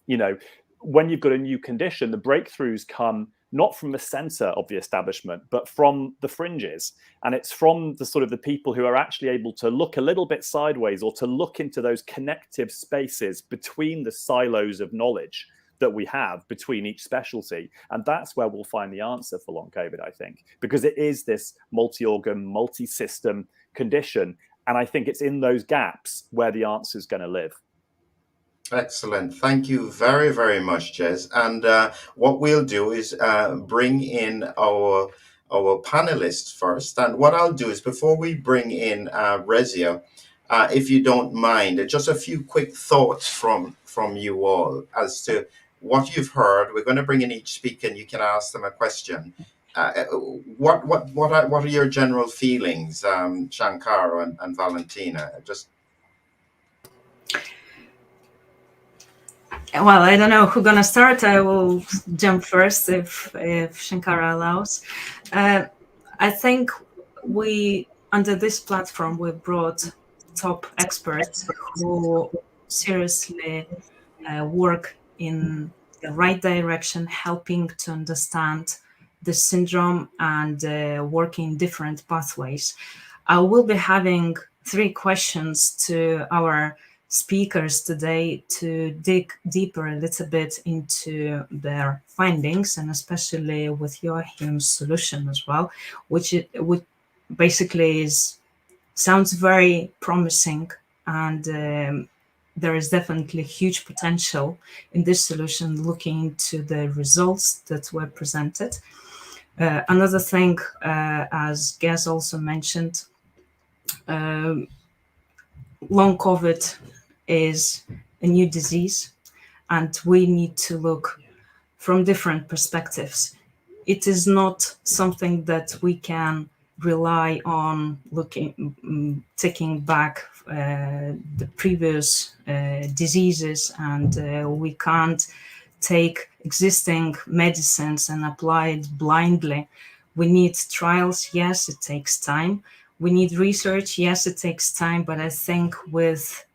Speaker 4: you know, when you've got a new condition, the breakthroughs come not from the center of the establishment, but from the fringes. And it's from the sort of the people who are actually able to look a little bit sideways, or to look into those connective spaces between the silos of knowledge that we have between each specialty. And that's where we'll find the answer for long COVID, I think, because it is this multi-organ, multi-system condition. And I think it's in those gaps where the answer is going to live.
Speaker 1: Excellent. Thank you very, very much, Gez. And what we'll do is bring in our panelists first. And what I'll do is, before we bring in Resia, if you don't mind, just a few quick thoughts from you all as to what you've heard. We're going to bring in each speaker, and you can ask them a question. What are your general feelings, Shankara and Valentina? Just.
Speaker 3: Well, I don't know who's gonna start. I will jump first if Shankara allows. I think we, under this platform, we brought top experts who seriously work in the right direction, helping to understand the syndrome and work in different pathways. I will be having 3 questions to our speakers today to dig deeper a little bit into their findings, and especially with Joachim's solution as well, which basically sounds very promising, and there is definitely huge potential in this solution looking into the results that were presented. Another thing, as Gez also mentioned, long COVID is a new disease, and we need to look from different perspectives. It is not something that we can rely on taking back the previous diseases, and we can't take existing medicines and apply it blindly. We need trials. Yes, it takes time. We need research. Yes, it takes time. But I think with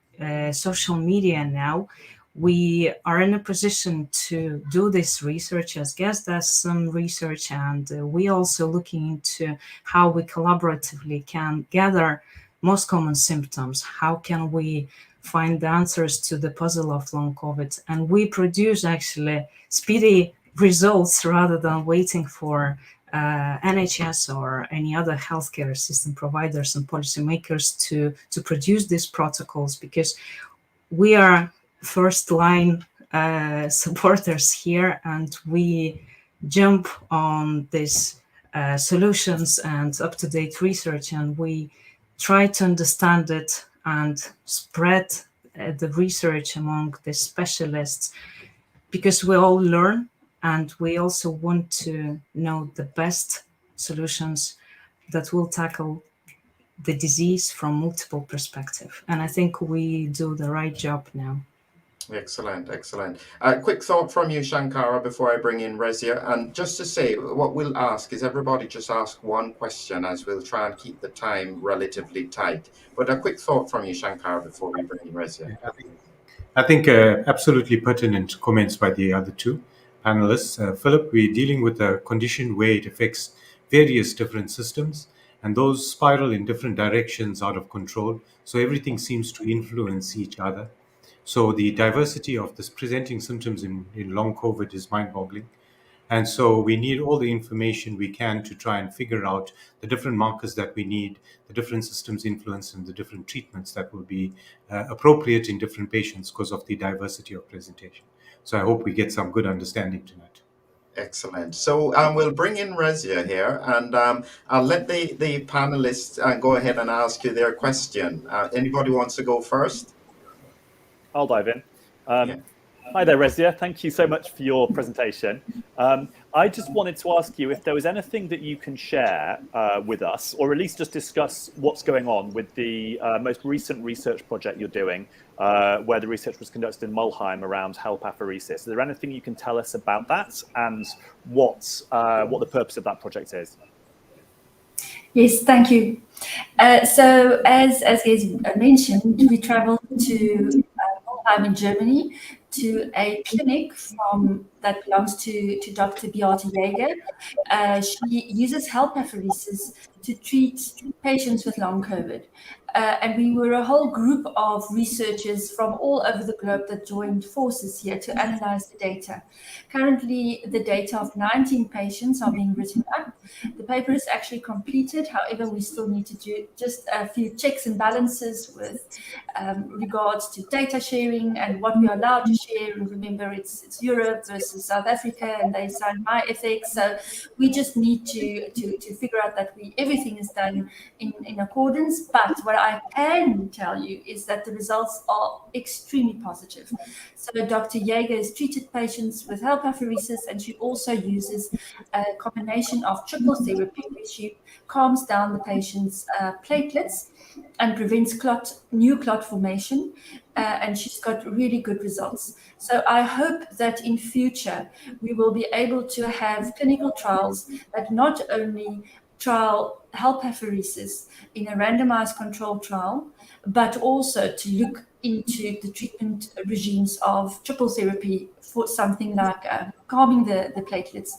Speaker 3: social media now, we are in a position to do this research, as Gez does some research, and we also looking into how we collaboratively can gather most common symptoms. How can we find the answers to the puzzle of long COVID? And we produce actually speedy results rather than waiting for NHS or any other healthcare system providers and policymakers to produce these protocols, because we are first line supporters here, and we jump on these solutions and up-to-date research, and we try to understand it and spread the research among the specialists, because we all learn, and we also want to know the best solutions that will tackle the disease from multiple perspectives. And I think we do the right job now.
Speaker 1: Excellent, excellent. Quick thought from you, Shankara, before I bring in Resia. And just to say, what we'll ask is everybody just ask one question, as we'll try and keep the time relatively tight. But a quick thought from you, Shankara, before we bring in Resia.
Speaker 2: I think absolutely pertinent comments by the other 2 panelists. Philip, we're dealing with a condition where it affects various different systems, and those spiral in different directions out of control. So everything seems to influence each other. So the diversity of this presenting symptoms in long COVID is mind-boggling. And so we need all the information we can to try and figure out the different markers that we need, the different systems influence, and the different treatments that will be appropriate in different patients because of the diversity of presentation. So I hope we get some good understanding tonight.
Speaker 1: Excellent. So we'll bring in Resia here, and I'll let the panelists go ahead and ask you their question. Anybody wants to go first?
Speaker 4: I'll dive in. Hi there, Resia. Thank you so much for your presentation. I just wanted to ask you if there was anything that you can share with us, or at least just discuss what's going on with the most recent research project you're doing, where the research was conducted in Mulheim around helpapheresis. Is there anything you can tell us about that, and what the purpose of that project is?
Speaker 8: Yes, thank you. So as Gez mentioned, we traveled to Mulheim in Germany to a clinic from that belongs to Dr. Beate Jaeger. She uses apheresis to treat patients with long COVID. And we were a whole group of researchers from all over the globe that joined forces here to analyze the data. Currently, the data of 19 patients are being written up. The paper is actually completed. However, we still need to do just a few checks and balances with regards to data sharing and what we are allowed to share. And remember, it's Europe versus South Africa, and they signed my ethics. So we just need to figure out that everything is done in accordance. But what I can tell you is that the results are extremely positive. So Dr. Jaeger has treated patients with apheresis, and she also uses a combination of triple therapy, where she calms down the patient's platelets and prevents new clot formation, and she's got really good results. So I hope that in future we will be able to have clinical trials that not only trial apheresis in a randomized controlled trial, but also to look into the treatment regimes of triple therapy for something like calming the platelets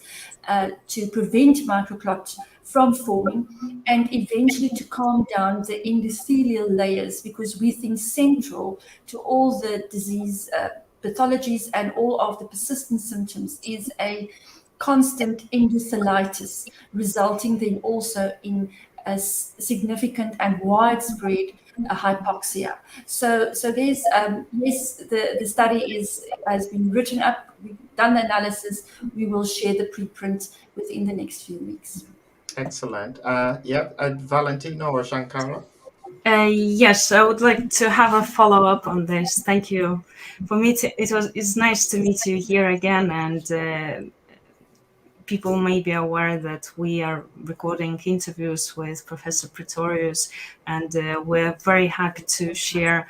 Speaker 8: to prevent microclot from forming, and eventually to calm down the endothelial layers, because we think central to all the disease pathologies and all of the persistent symptoms is a constant endothelitis, resulting then also in a significant and widespread hypoxia. So there's yes, the study has been written up. We've done the analysis. We will share the preprint within the next few weeks.
Speaker 1: Excellent. Valentina or Shankara?
Speaker 3: Yes, I would like to have a follow-up on this. Thank you. For me, it's nice to meet you here again, and people may be aware that we are recording interviews with Professor Pretorius, and we're very happy to share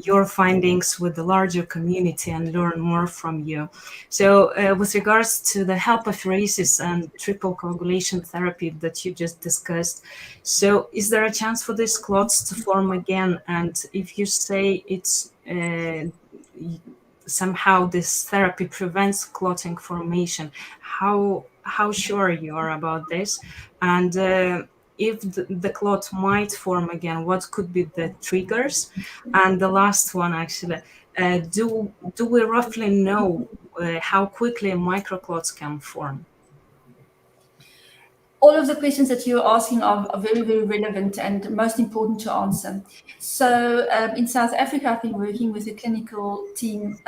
Speaker 3: your findings with the larger community and learn more from you. So with regards to the apheresis and triple coagulation therapy that you just discussed, so is there a chance for these clots to form again? And if you say it's somehow this therapy prevents clotting formation, how sure you are about this? And if the clot might form again, what could be the triggers? And the last one, actually, do we roughly know how quickly microclots can form?
Speaker 8: All of the questions that you're asking are very, very relevant and most important to answer. So in South Africa, I've been working with a clinical team,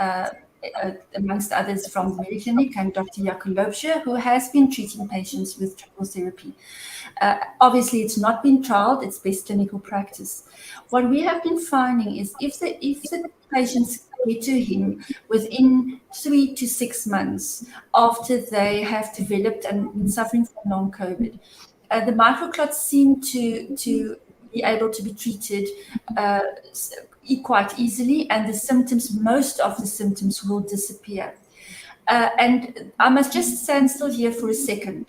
Speaker 8: amongst others from the Mediclinic, and Dr. Joachim, who has been treating patients with triple therapy. Obviously, it's not been trialed, it's best clinical practice. What we have been finding is if the patients get to him within 3 to 6 months after they have developed and been suffering from long COVID, the microclots seem to be able to be treated quite easily, and most of the symptoms will disappear. And I must just stand still here for a second.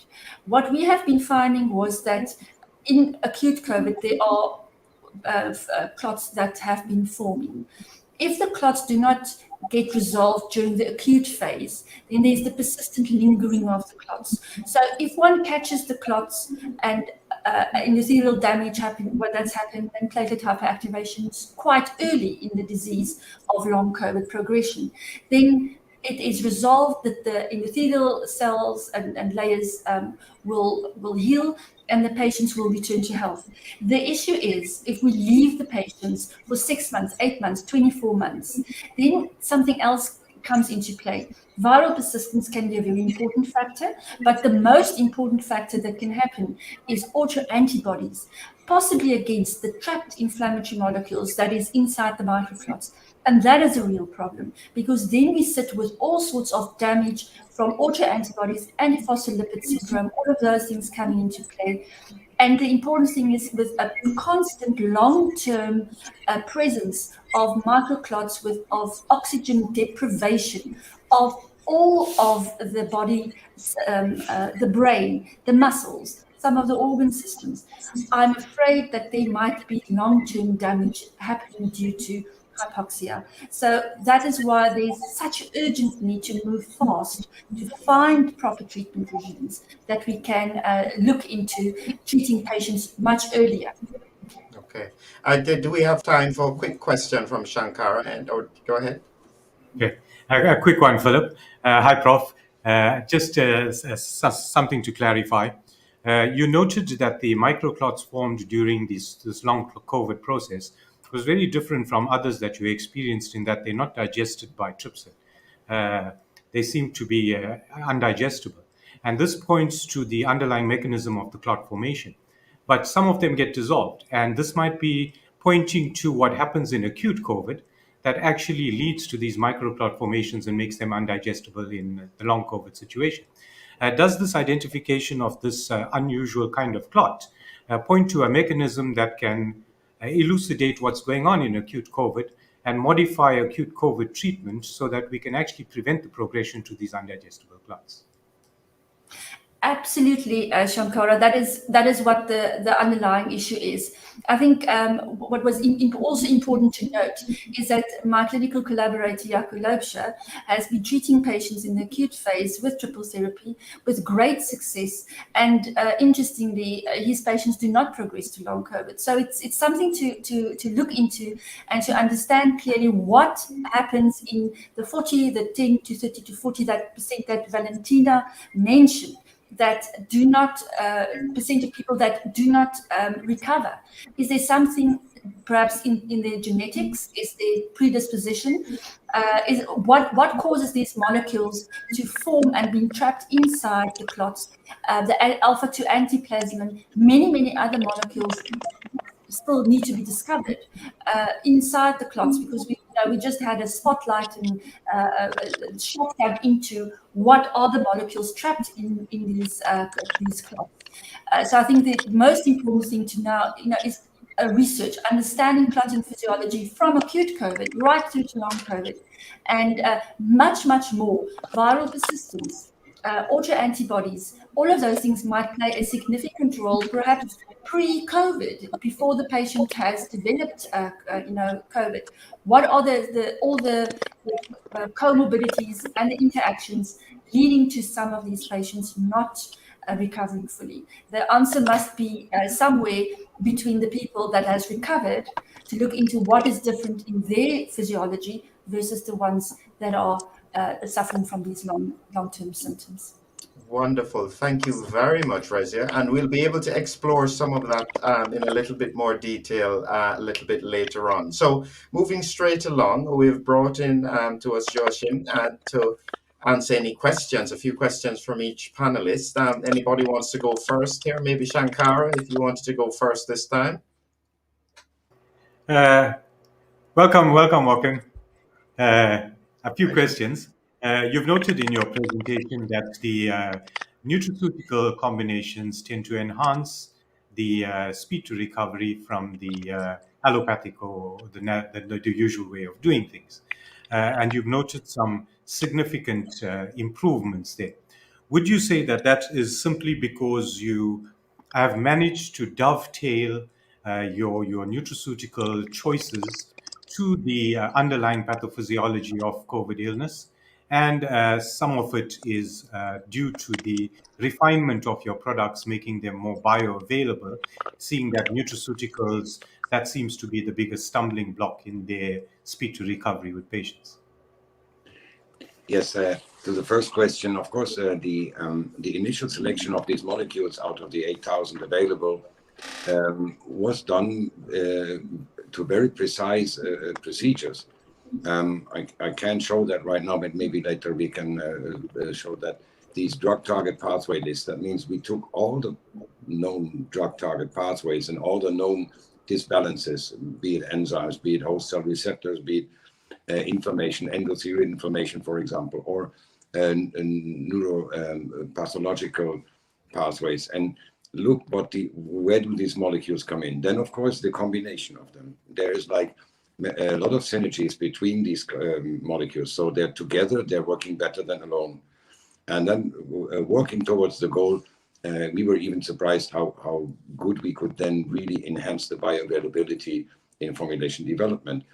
Speaker 8: What we have been finding was that in acute COVID, there are clots that have been forming. If the clots do not get resolved during the acute phase, then there's the persistent lingering of the clots. So if one catches the clots and endothelial damage happened, that's happened, and platelet hyperactivation quite early in the disease of long COVID progression, then it is resolved that the endothelial cells and layers will heal, and the patients will return to health. The issue is if we leave the patients for 6 months, 8 months, 24 months, then something else comes into play. Viral persistence can be a very important factor, but the most important factor that can happen is autoantibodies, possibly against the trapped inflammatory molecules that is inside the microclots. And that is a real problem, because then we sit with all sorts of damage from autoantibodies, antiphospholipid syndrome, all of those things coming into play. And the important thing is with a constant long-term presence of microclots of oxygen deprivation of all of the body, the brain, the muscles, some of the organ systems. I'm afraid that there might be long-term damage happening due to hypoxia. So that is why there's such urgent need to move fast to find proper treatment regimes that we can look into treating patients much earlier.
Speaker 1: Okay. Do we have time for a quick question from Shankara? Or go ahead.
Speaker 2: Okay, a quick one, Philip. Hi, Prof. Just something to clarify. You noted that the microclots formed during this long COVID process was very different from others that you experienced in that they're not digested by trypsin. They seem to be undigestible. And this points to the underlying mechanism of the clot formation. But some of them get dissolved. And this might be pointing to what happens in acute COVID that actually leads to these microclot formations and makes them undigestible in the long COVID situation. Does this identification of this unusual kind of clot point to a mechanism that can elucidate what's going on in acute COVID and modify acute COVID treatment so that we can actually prevent the progression to these undigestible clots?
Speaker 8: Absolutely, Shankara. That is what the underlying issue is. I think what was also important to note is that my clinical collaborator Joachim has been treating patients in the acute phase with triple therapy with great success, and interestingly, his patients do not progress to long COVID. So it's something to look into and to understand clearly what happens in the 40, the 10 to 30 to 40% that Valentina mentioned. That do not percent of people that do not recover. Is there something perhaps in their genetics? Is there predisposition? Is what causes these molecules to form and being trapped inside the clots? The alpha-2 antiplasmin, many other molecules still need to be discovered inside the clots, because we just had a spotlight and a short dive into what are the molecules trapped in these clots. So I think the most important thing to know, is research, understanding clotting physiology from acute COVID right through to long COVID, and much more viral persistence, autoantibodies. All of those things might play a significant role, perhaps pre-COVID, before the patient has developed, COVID. What are all the comorbidities and the interactions leading to some of these patients not recovering fully? The answer must be somewhere between the people that has recovered to look into what is different in their physiology versus the ones that are suffering from these long-term symptoms.
Speaker 1: Wonderful. Thank you very much, Resia. And we'll be able to explore some of that in a little bit more detail a little bit later on. So moving straight along, we've brought in to us Joachim to answer any questions, a few questions from each panelist. Anybody wants to go first here? Maybe Shankara, if you wanted to go first this time.
Speaker 2: Welcome, Joachim. A few questions. You've noted in your presentation that the nutraceutical combinations tend to enhance the speed to recovery from the allopathic or the usual way of doing things. And you've noted some significant improvements there. Would you say that that is simply because you have managed to dovetail your nutraceutical choices to the underlying pathophysiology of COVID illness, and some of it is due to the refinement of your products, making them more bioavailable, seeing that nutraceuticals, that seems to be the biggest stumbling block in their speed to recovery with patients?
Speaker 9: Yes, to the first question, of course, the initial selection of these molecules out of the 8,000 available was done to very precise procedures. I can't show that right now, but maybe later we can show that these drug target pathway lists. That means we took all the known drug target pathways and all the known disbalances, be it enzymes, be it host cell receptors, be it inflammation, endothelial inflammation, for example, or neuropathological pathways, and look where do these molecules come in. Then, of course, the combination of them. There is like a lot of synergies between these molecules. So they're together, they're working better than alone. And then working towards the goal, we were even surprised how good we could then really enhance the bioavailability in formulation development.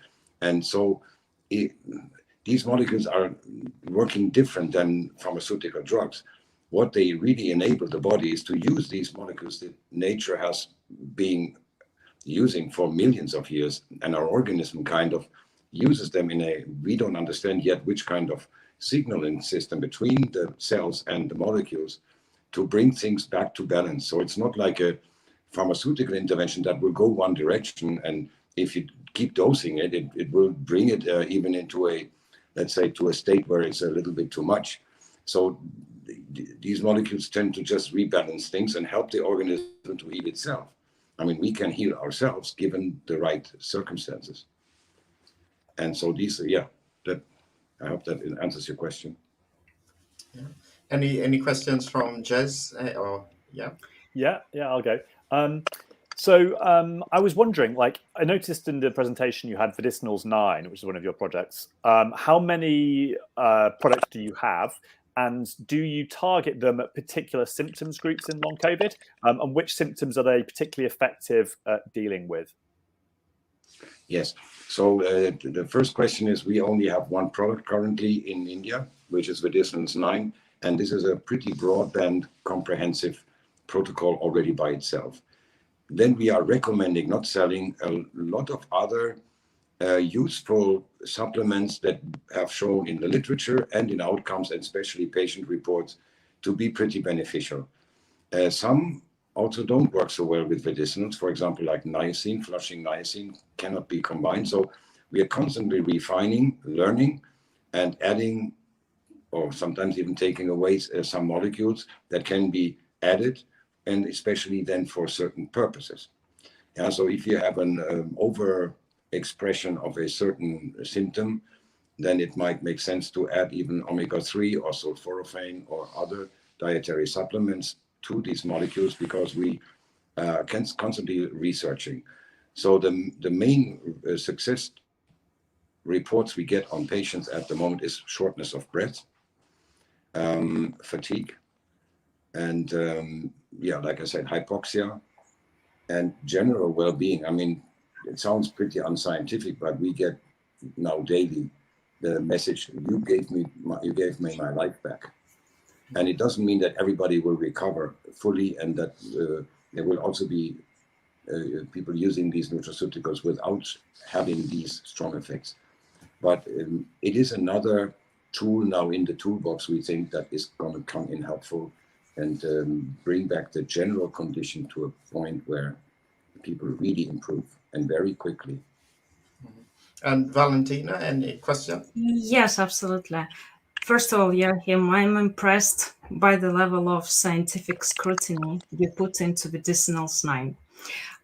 Speaker 9: And so these molecules are working different than pharmaceutical drugs. What they really enable the body is to use these molecules that nature has been using for millions of years, and our organism kind of uses them in a, we don't understand yet which kind of signaling system between the cells and the molecules to bring things back to balance. So it's not like a pharmaceutical intervention that will go one direction, and if you keep dosing it, it will bring it even into a, let's say, to a state where it's a little bit too much. So these molecules tend to just rebalance things and help the organism to heal itself. I mean, we can heal ourselves given the right circumstances. And so these, yeah, that, I hope that answers your question.
Speaker 1: Yeah. Any questions from Gez?
Speaker 4: Yeah, I'll go. I was wondering, like, I noticed in the presentation you had Vedicinals 9, which is one of your projects. How many products do you have? And do you target them at particular symptoms groups in long COVID? And which symptoms are they particularly effective at dealing with?
Speaker 9: Yes. So the first question is, we only have one product currently in India, which is Vedicinals 9. And this is a pretty broadband, comprehensive protocol already by itself. Then we are recommending, not selling, a lot of other useful supplements that have shown in the literature and in outcomes, and especially patient reports, to be pretty beneficial. Some also don't work so well with Vedicinals. For example, like niacin, flushing niacin cannot be combined. So we are constantly refining, learning, and adding, or sometimes even taking away some molecules that can be added, and especially then for certain purposes. Yeah, so if you have an over expression of a certain symptom, then it might make sense to add even omega-3 or sulforaphane or other dietary supplements to these molecules, because we can constantly researching. So the main success reports we get on patients at the moment is shortness of breath, fatigue, and like I said, hypoxia, and general well-being. I mean, it sounds pretty unscientific, but we get now daily the message, you gave me my life back. And it doesn't mean that everybody will recover fully, and that there will also be people using these nutraceuticals without having these strong effects. But it is another tool now in the toolbox, we think, that is going to come in helpful and bring back the general condition to a point where people really improve, and very quickly.
Speaker 1: And Valentina, any question?
Speaker 3: Yes, absolutely. First of all, Joachim, I'm impressed by the level of scientific scrutiny you put into Vedicinals 9.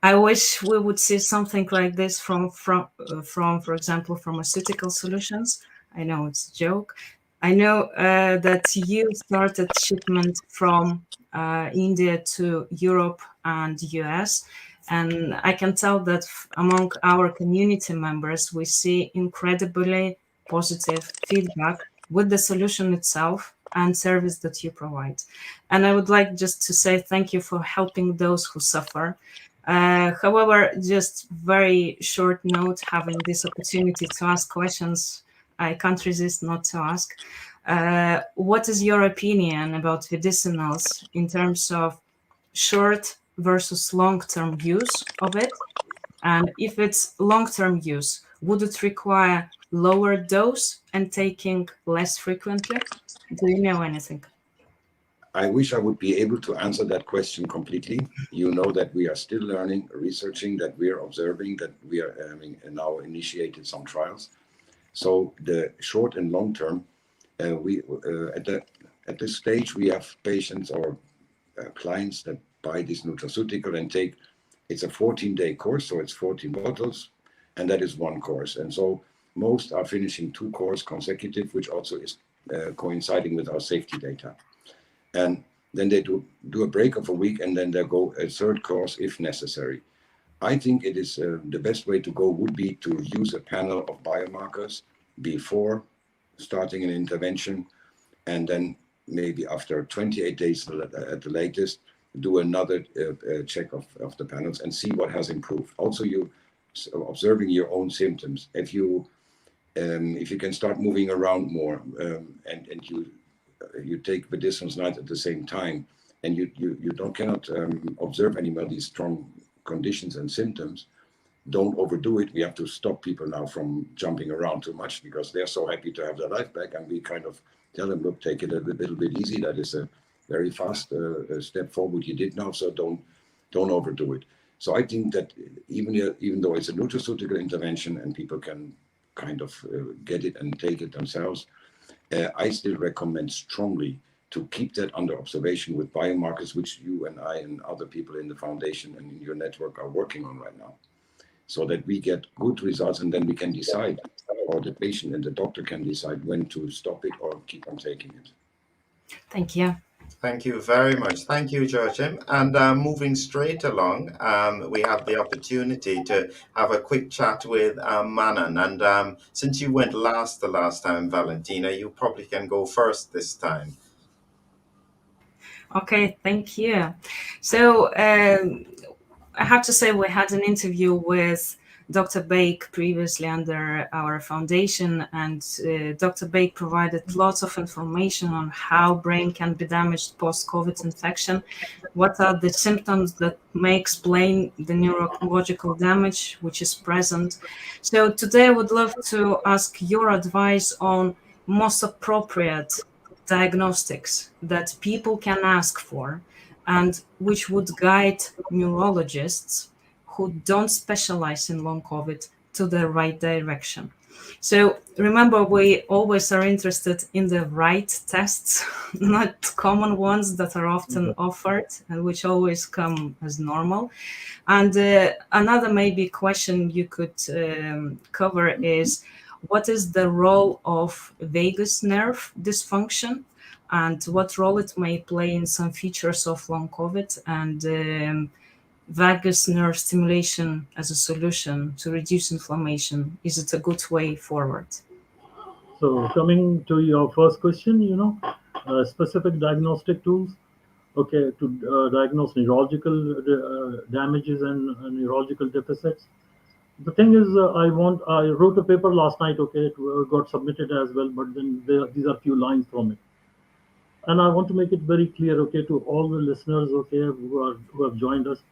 Speaker 3: I wish we would see something like this from for example, pharmaceutical solutions. I know it's a joke. I know that you started shipment from India to Europe and US, and I can tell that among our community members, we see incredibly positive feedback with the solution itself and service that you provide. And I would like just to say thank you for helping those who suffer. However, just very short note, having this opportunity to ask questions, I can't resist not to ask. What is your opinion about Vedicinals in terms of short versus long-term use of it? And if it's long-term use, would it require lower dose and taking less frequently? Do you know anything?
Speaker 9: I wish I would be able to answer that question completely. You know that we are still learning, researching, that we are observing, that we are having now initiated some trials. So the short and long term, at this stage, we have patients or clients that buy this nutraceutical and take, it's a 14-day course, so it's 14 bottles, and that is one course. And so most are finishing 2 courses consecutive, which also is coinciding with our safety data. And then they do a break of a week, and then they go a 3rd course if necessary. I think it is the best way to go would be to use a panel of biomarkers before starting an intervention, and then maybe after 28 days at the latest, do another check of the panels and see what has improved. Also, you observing your own symptoms. If you can start moving around more, and you take medicinals night at the same time, and you cannot observe any of these strong conditions and symptoms, don't overdo it. We have to stop people now from jumping around too much, because they're so happy to have their life back, and we kind of tell them, look, take it a little bit easy. That is a very fast step forward you did now, so don't overdo it. So I think that even though it's a nutraceutical intervention and people can kind of get it and take it themselves, I still recommend strongly to keep that under observation with biomarkers, which you and I and other people in the foundation and in your network are working on right now, so that we get good results, and then we can decide, or the patient and the doctor can decide when to stop it or keep on taking it.
Speaker 3: Thank you.
Speaker 1: Thank you very much. Thank you, Joachim. And moving straight along, we have the opportunity to have a quick chat with Mannan. And since you went last the last time, Valentina, you probably can go first this time.
Speaker 3: Okay, thank you. So I have to say we had an interview with Dr. Baig previously under our foundation, and Dr. Baig provided lots of information on how brain can be damaged post-COVID infection, what are the symptoms that may explain the neurological damage which is present. So today I would love to ask your advice on most appropriate diagnostics that people can ask for, and which would guide neurologists who don't specialize in long COVID to the right direction. So remember, we always are interested in the right tests, not common ones that are often offered and which always come as normal. And another maybe question you could cover is, what is the role of vagus nerve dysfunction, and what role it may play in some features of long COVID, and vagus nerve stimulation as a solution to reduce inflammation? Is it a good way forward?
Speaker 6: So coming to your first question, specific diagnostic tools, okay, to diagnose neurological damages and neurological deficits. The thing is, I wrote a paper last night, okay, it got submitted as well, but then these are few lines from it. And I want to make it very clear, okay, to all the listeners, okay, who have joined us,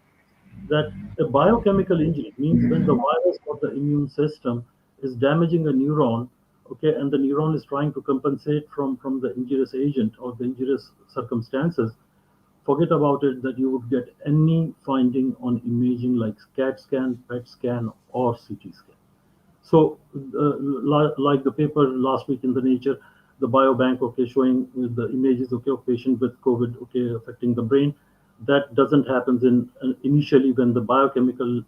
Speaker 6: that a biochemical injury means when the virus or the immune system is damaging a neuron, okay, and the neuron is trying to compensate from the injurious agent or the injurious circumstances. Forget about it that you would get any finding on imaging like CAT scan, PET scan, or CT scan. So, like the paper last week in the Nature, the biobank, okay, showing the images, okay, of patient with COVID, okay, affecting the brain. That doesn't happen initially when the biochemical,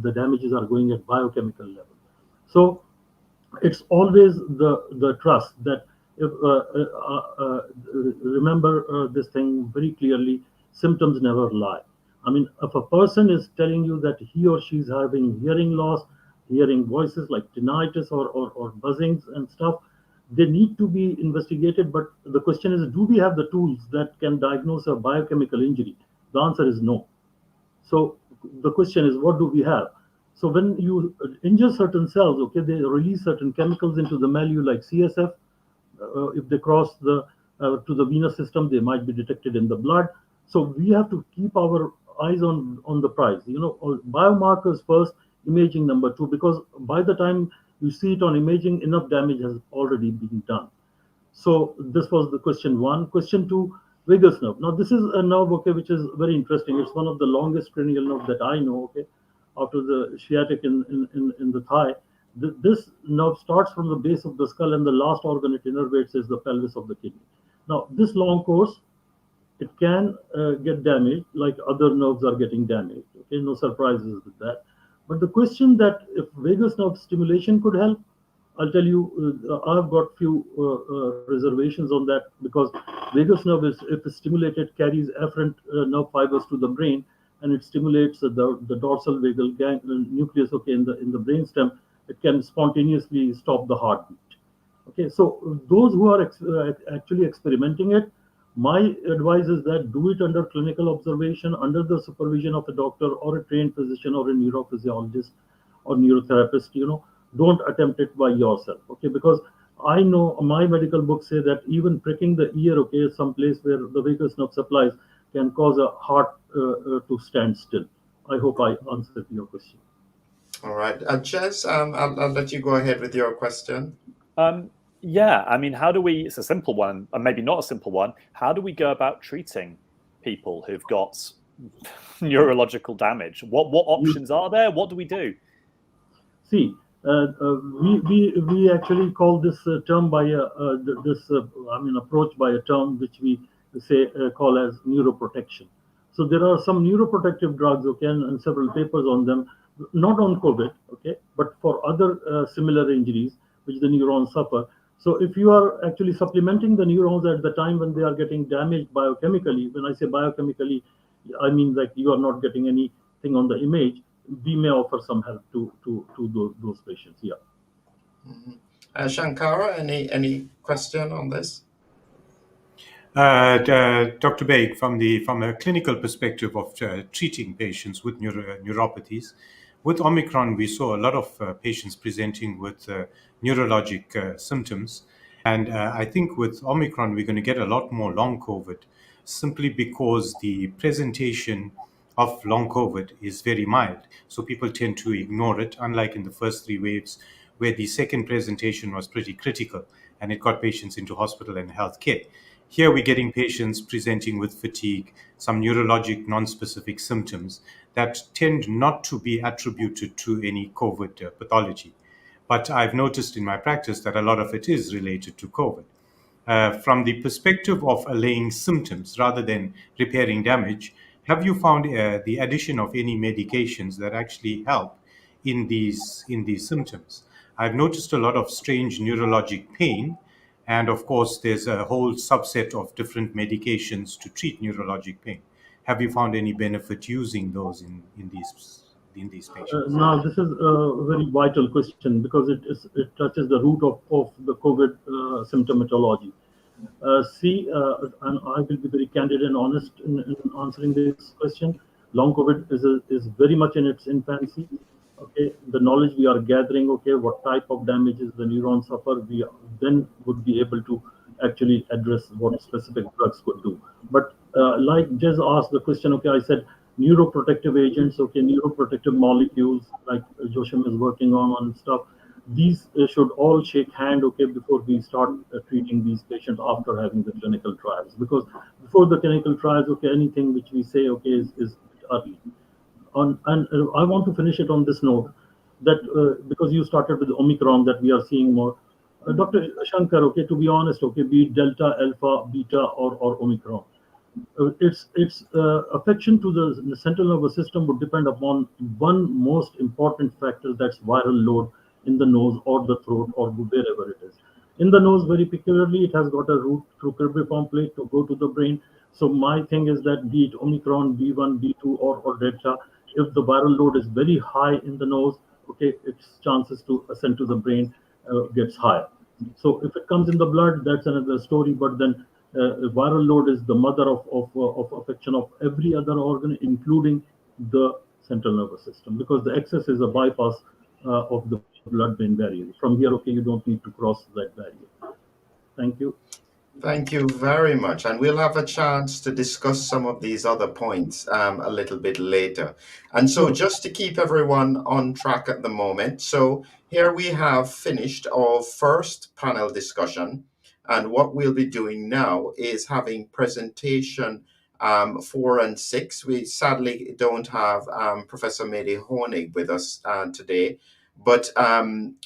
Speaker 6: the damages are going at biochemical level. So it's always the trust that, if remember this thing very clearly, symptoms never lie. I mean, if a person is telling you that he or she is having hearing loss, hearing voices like tinnitus or buzzings and stuff, they need to be investigated. But the question is, do we have the tools that can diagnose a biochemical injury? The answer is no. So the question is, what do we have? So when you injure certain cells, okay, they release certain chemicals into the milieu like CSF. If they cross to the venous system, they might be detected in the blood. So we have to keep our eyes on the prize. Biomarkers first, imaging number two, because by the time you see it on imaging, enough damage has already been done. So this was the question one. Question two, vagus nerve. Now this is a nerve, okay, which is very interesting. It's one of the longest cranial nerve that I know, okay, after the sciatic in the thigh. This nerve starts from the base of the skull, and the last organ it innervates is the pelvis of the kidney. Now this long course, it can get damaged like other nerves are getting damaged. Okay, no surprises with that. But the question that if vagus nerve stimulation could help, I'll tell you, I've got few reservations on that, because vagus nerve, if it's stimulated, carries afferent nerve fibers to the brain, and it stimulates the dorsal vagal nucleus, okay, in the brainstem. It can spontaneously stop the heartbeat. Okay, so those who are actually experimenting it, my advice is that do it under clinical observation, under the supervision of a doctor or a trained physician or a neurophysiologist. or neurotherapist, don't attempt it by yourself, okay? Because I know my medical books say that even pricking the ear, okay, someplace where the vagus nerve supplies, can cause a heart to stand still. I hope I answered your question.
Speaker 1: All right. Gez, I'll let you go ahead with your question.
Speaker 4: Yeah, I mean, how do we, it's a simple one, and maybe not a simple one, how do we go about treating people who've got neurological damage? What options are there? What do we do?
Speaker 6: See, we actually call this term by approach by a term which we say call as neuroprotection. So there are some neuroprotective drugs, okay, and several papers on them, not on COVID, okay, but for other similar injuries which the neurons suffer. So if you are actually supplementing the neurons at the time when they are getting damaged biochemically, when I say biochemically, I mean like you are not getting anything on the image, we may offer some help to those patients. Yeah.
Speaker 1: Mm-hmm. Shankara, any question on this?
Speaker 2: Dr. Baig, from a clinical perspective of treating patients with neuropathies, with Omicron, we saw a lot of patients presenting with neurologic symptoms. And I think with Omicron, we're going to get a lot more long COVID simply because the presentation of long COVID is very mild. So people tend to ignore it, unlike in the first three waves, where the second presentation was pretty critical and it got patients into hospital and healthcare. Here we're getting patients presenting with fatigue, some neurologic non-specific symptoms that tend not to be attributed to any COVID pathology. But I've noticed in my practice that a lot of it is related to COVID. From the perspective of allaying symptoms rather than repairing damage, have you found the addition of any medications that actually help in these symptoms? I've noticed a lot of strange neurologic pain, and of course, there's a whole subset of different medications to treat neurologic pain. Have you found any benefit using those in these patients?
Speaker 6: Now, this is a very vital question because it touches the root of the COVID symptomatology. And I will be very candid and honest in answering this question. Long COVID is very much in its infancy. Okay, the knowledge we are gathering, okay, what type of damages the neurons suffer, we then would be able to actually address what specific drugs could do. But like Jez asked the question, okay, I said neuroprotective agents, okay, neuroprotective molecules like Joachim is working on and stuff. These should all shake hand, okay, before we start treating these patients after having the clinical trials. Because before the clinical trials, okay, anything which we say, okay, is early. And I want to finish it on this note that because you started with Omicron, that we are seeing more. Dr. Shankar, okay, to be honest, okay, be it Delta, Alpha, Beta, or Omicron, its affection to the central nervous system would depend upon one most important factor, that's viral load in the nose or the throat or wherever it is. In the nose, very peculiarly, it has got a route through cribriform plate to go to the brain. So my thing is that be it Omicron, B1, B2, or Delta, if the viral load is very high in the nose, okay, its chances to ascend to the brain gets higher. So if it comes in the blood, that's another story. But then viral load is the mother of affection of every other organ, including the central nervous system, because the excess is a bypass of the blood-brain barrier. From here, okay, you don't need to cross that barrier. Thank you.
Speaker 1: Thank you very much. And we'll have a chance to discuss some of these other points a little bit later. And so just to keep everyone on track at the moment, so here we have finished our first panel discussion. And what we'll be doing now is having presentation 4 and 6. We sadly don't have Professor Mehdi Honig with us today. But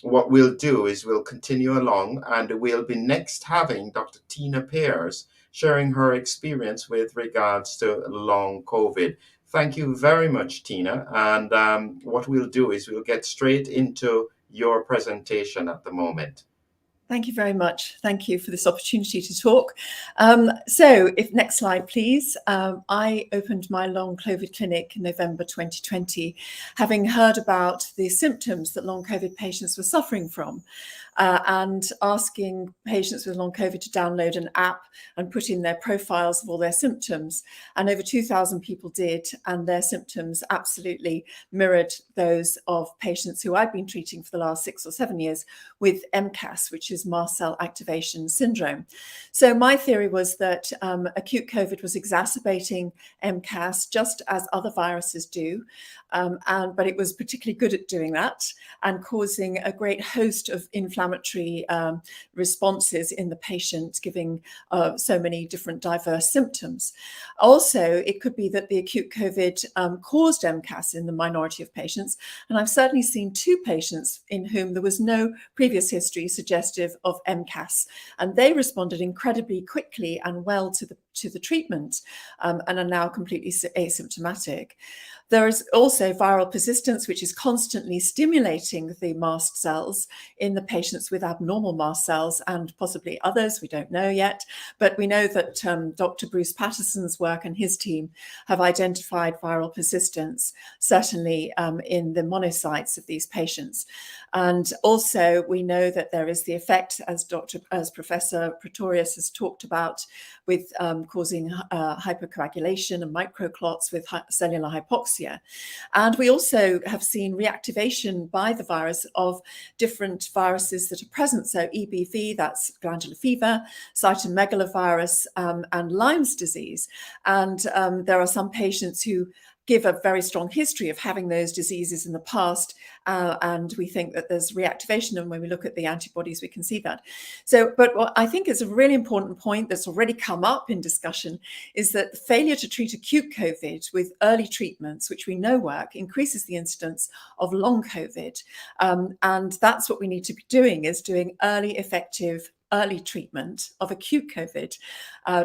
Speaker 1: what we'll do is we'll continue along, and we'll be next having Dr. Tina Pears sharing her experience with regards to long COVID. Thank you very much, Tina. And what we'll do is we'll get straight into your presentation at the moment.
Speaker 5: Thank you very much. Thank you for this opportunity to talk. Next slide, please. I opened my long COVID clinic in November 2020, having heard about the symptoms that long COVID patients were suffering from, and asking patients with long COVID to download an app and put in their profiles of all their symptoms. And over 2,000 people did, and their symptoms absolutely mirrored those of patients who I've been treating for the last 6 or 7 years with MCAS, which is mast cell activation syndrome. So my theory was that acute COVID was exacerbating MCAS just as other viruses do, but it was particularly good at doing that and causing a great host of inflammatory responses in the patient, giving so many different diverse symptoms. Also, it could be that the acute COVID caused MCAS in the minority of patients, and I've certainly seen 2 patients in whom there was no previous history suggestive of MCAS, and they responded incredibly quickly and well to the treatment, and are now completely asymptomatic. There is also viral persistence, which is constantly stimulating the mast cells in the patients with abnormal mast cells and possibly others, we don't know yet. But we know that Dr. Bruce Patterson's work and his team have identified viral persistence, certainly in the monocytes of these patients. And also we know that there is the effect, as Professor Pretorius has talked about, with causing hypercoagulation and microclots with cellular hypoxia. And we also have seen reactivation by the virus of different viruses that are present. So EBV, that's glandular fever, cytomegalovirus, and Lyme's disease. And there are some patients who give a very strong history of having those diseases in the past, and we think that there's reactivation, and when we look at the antibodies we can see that. But what I think is a really important point that's already come up in discussion is that the failure to treat acute COVID with early treatments, which we know work, increases the incidence of long COVID, and that's what we need to be doing, is doing effective early treatment of acute COVID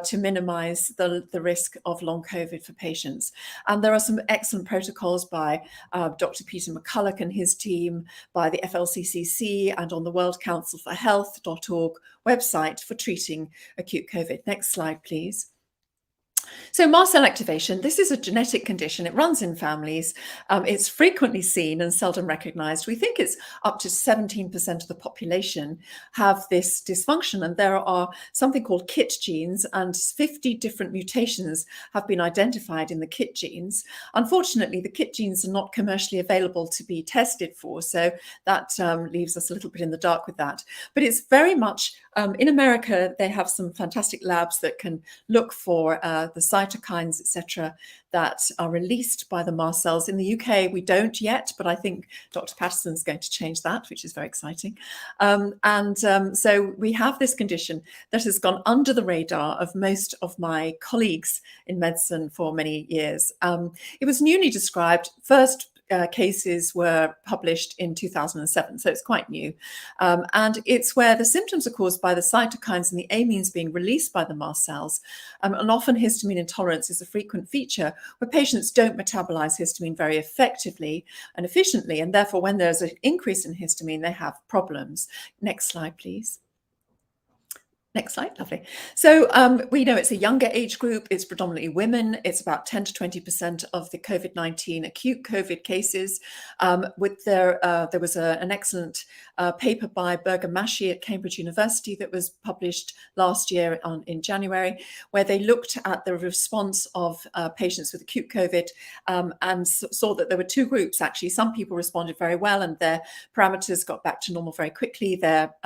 Speaker 5: to minimize the risk of long COVID for patients. And there are some excellent protocols by Dr. Peter McCulloch and his team, by the FLCCC, and on the World Council for Health.org website for treating acute COVID. Next slide, please. So mast cell activation, this is a genetic condition. It runs in families. It's frequently seen and seldom recognized. We think it's up to 17% of the population have this dysfunction, and there are something called KIT genes, and 50 different mutations have been identified in the KIT genes. Unfortunately, the KIT genes are not commercially available to be tested for, so that leaves us a little bit in the dark with that. But it's very much, in America, they have some fantastic labs that can look for the cytokines, etc., that are released by the mast cells. In the UK, we don't yet, but I think Dr. Patterson's going to change that, which is very exciting. So we have this condition that has gone under the radar of most of my colleagues in medicine for many years. It was newly described. First cases were published in 2007, so it's quite new. And it's where the symptoms are caused by the cytokines and the amines being released by the mast cells. And often histamine intolerance is a frequent feature where patients don't metabolize histamine very effectively and efficiently, and therefore when there's an increase in histamine, they have problems. Next slide, please. Next slide, lovely. So we know it's a younger age group, it's predominantly women, it's about 10 to 20% of the COVID-19 acute COVID cases. There was an excellent paper by Bergamashi at Cambridge University that was published last year in January, where they looked at the response of patients with acute COVID and saw that there were 2 groups actually. Some people responded very well and their parameters got back to normal very quickly, their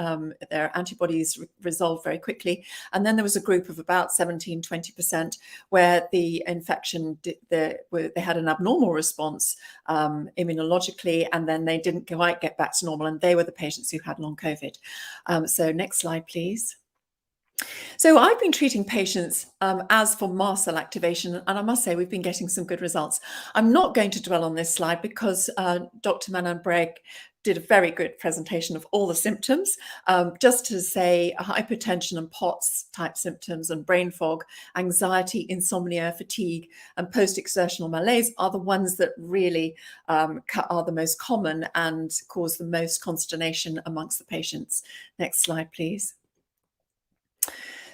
Speaker 5: antibodies resolved very quickly. And then there was a group of about 17-20% where the infection, they had an abnormal response immunologically, and then they didn't quite get back to normal, and they were the patients who had long COVID. So next slide, please. So I've been treating patients as for mast cell activation, and I must say we've been getting some good results. I'm not going to dwell on this slide because Dr. Mannan Baig did a very good presentation of all the symptoms, just to say hypertension and POTS type symptoms and brain fog, anxiety, insomnia, fatigue, and post-exertional malaise are the ones that really are the most common and cause the most consternation amongst the patients. Next slide, please.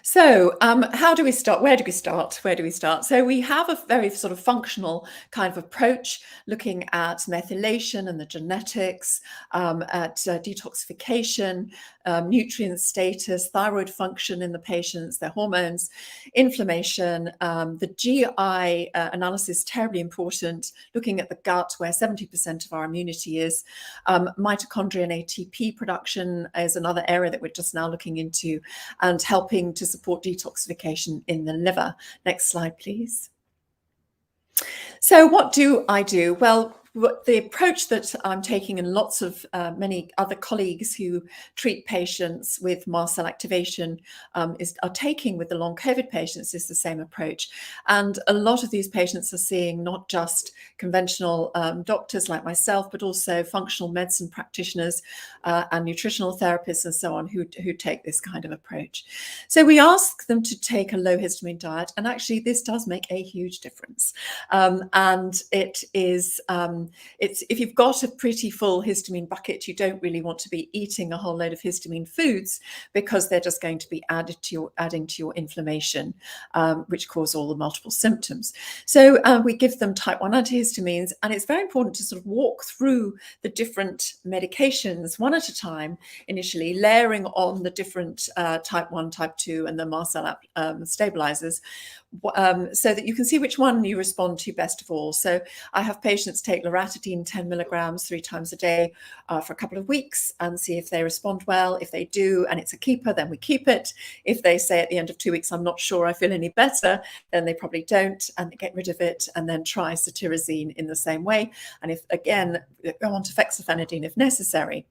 Speaker 5: So how do we start? Where do we start? Where do we start? So we have a very sort of functional kind of approach, looking at methylation and the genetics, at detoxification, nutrient status, thyroid function in the patients, their hormones, inflammation, the GI analysis, terribly important, looking at the gut where 70% of our immunity is. Mitochondria and ATP production is another area that we're just now looking into, and helping to support detoxification in the liver. Next slide, please. So what do I do? Well, the approach that I'm taking, and lots of many other colleagues who treat patients with mast cell activation are taking with the long COVID patients, is the same approach. And a lot of these patients are seeing not just conventional doctors like myself, but also functional medicine practitioners and nutritional therapists and so on who take this kind of approach. So we ask them to take a low histamine diet, and actually this does make a huge difference. And it is if you've got a pretty full histamine bucket, you don't really want to be eating a whole load of histamine foods, because they're just going to be adding to your inflammation, which cause all the multiple symptoms. So we give them type 1 antihistamines, and it's very important to sort of walk through the different medications one at a time, initially layering on the different type 1, type 2, and the mast cell stabilizers, so that you can see which one you respond to best of all. So I have patients take loratadine 10 milligrams 3 times a day for a couple of weeks and see if they respond well. If they do and it's a keeper, then we keep it. If they say at the end of 2 weeks, I'm not sure I feel any better, then they probably don't, and they get rid of it, and then try cetirizine in the same way. And if, again, go on to fexofenadine if necessary.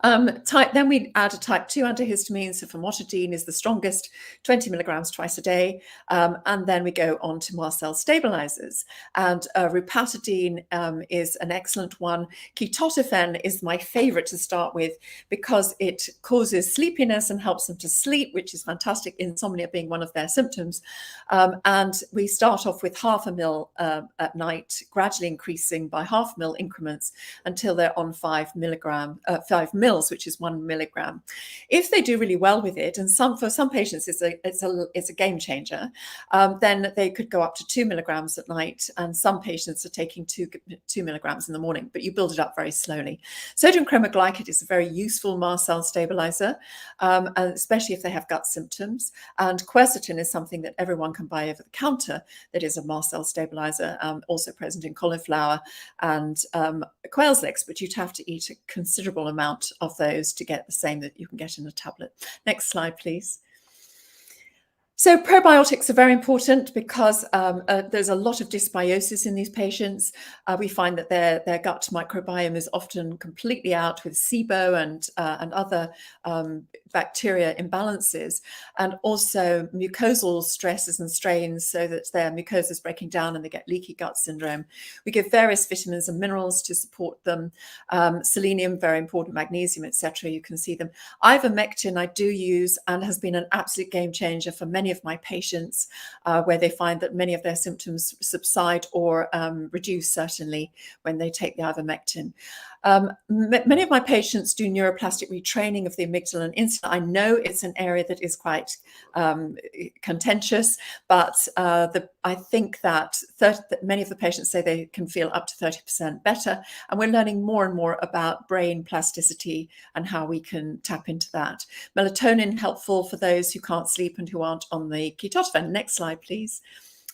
Speaker 5: Then we add a type 2 antihistamine. So famotidine is the strongest, 20 milligrams twice a day. And then we go on to mast cell stabilizers. And rupatadine is an excellent one. Ketotifen is my favorite to start with, because it causes sleepiness and helps them to sleep, which is fantastic, insomnia being one of their symptoms. And we start off with 0.5 ml at night, gradually increasing by 0.5 ml increments until they're on 5 mils, which is 1 milligram. If they do really well with it, and for some patients it's a game changer, then they could go up to 2 milligrams at night, and some patients are taking 2 milligrams in the morning, but you build it up very slowly. Sodium chromoglycate is a very useful mast cell stabilizer, and especially if they have gut symptoms. And quercetin is something that everyone can buy over the counter that is a mast cell stabilizer, also present in cauliflower and quail's legs, but you'd have to eat a considerable amount of those to get the same that you can get in a tablet. Next slide, please. So probiotics are very important because there's a lot of dysbiosis in these patients. We find that their gut microbiome is often completely out with SIBO and other bacteria imbalances, and also mucosal stresses and strains, so that their mucosa is breaking down and they get leaky gut syndrome. We give various vitamins and minerals to support them. Selenium, very important, magnesium, etc. You can see them. Ivermectin I do use, and has been an absolute game changer for many of my patients, where they find that many of their symptoms subside or reduce, certainly, when they take the ivermectin. Many of my patients do neuroplastic retraining of the amygdala and insula. I know it's an area that is quite contentious, but I think that many of the patients say they can feel up to 30% better, and we're learning more and more about brain plasticity and how we can tap into that. Melatonin, helpful for those who can't sleep and who aren't on the ketotifen. Next slide, please.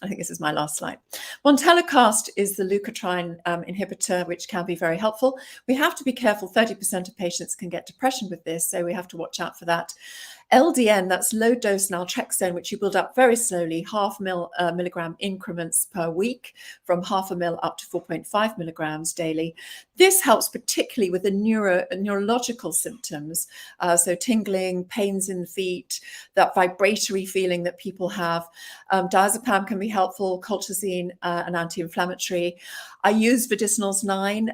Speaker 5: I think this is my last slide. Montelukast is the leukotriene inhibitor, which can be very helpful. We have to be careful. 30% of patients can get depression with this, so we have to watch out for that. LDN, that's low dose naltrexone, which you build up very slowly, milligram increments per week, from 0.5 ml up to 4.5 milligrams daily. This helps particularly with the neurological symptoms, so tingling, pains in the feet, that vibratory feeling that people have. Diazepam can be helpful, colchicine, an anti-inflammatory. I use Vedicinals 9,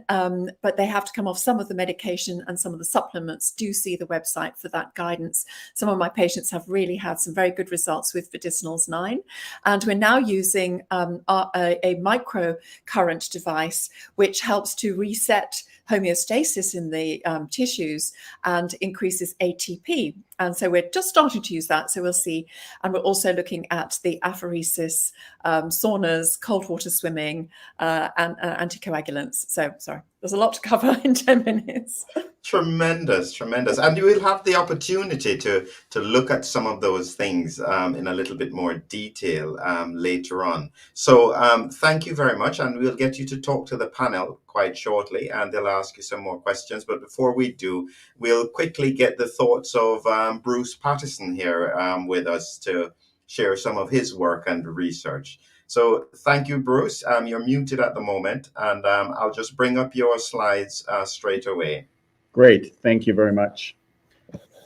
Speaker 5: but they have to come off some of the medication, and some of the supplements. Do see the website for that guidance. Some of my patients have really had some very good results with Vedicinals 9. And we're now using a microcurrent device, which helps to reset homeostasis in the tissues and increases ATP. And so we're just starting to use that. So we'll see. And we're also looking at the apheresis, saunas, cold water swimming, and anticoagulants. So sorry, there's a lot to cover in 10 minutes.
Speaker 1: Tremendous, tremendous. And you will have the opportunity to look at some of those things in a little bit more detail later on. So thank you very much. And we'll get you to talk to the panel quite shortly, and they'll ask you some more questions. But before we do, we'll quickly get the thoughts of Bruce Patterson here with us to share some of his work and research. So thank you, Bruce. You're muted at the moment, and I'll just bring up your slides straight away.
Speaker 7: Great. Thank you very much.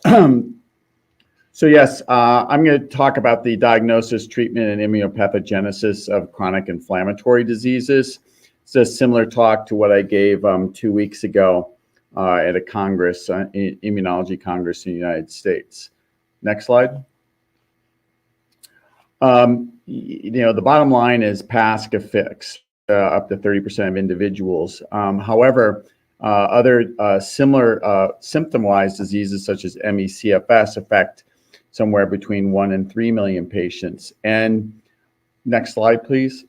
Speaker 7: So yes, I'm going to talk about the diagnosis, treatment, and immunopathogenesis of chronic inflammatory diseases. It's a similar talk to what I gave 2 weeks ago at a congress, immunology congress in the United States. Next slide. The bottom line is PASC affects up to 30% of individuals. However, other similar symptom-wise diseases such as ME/CFS affect somewhere between 1 and 3 million patients. And next slide, please.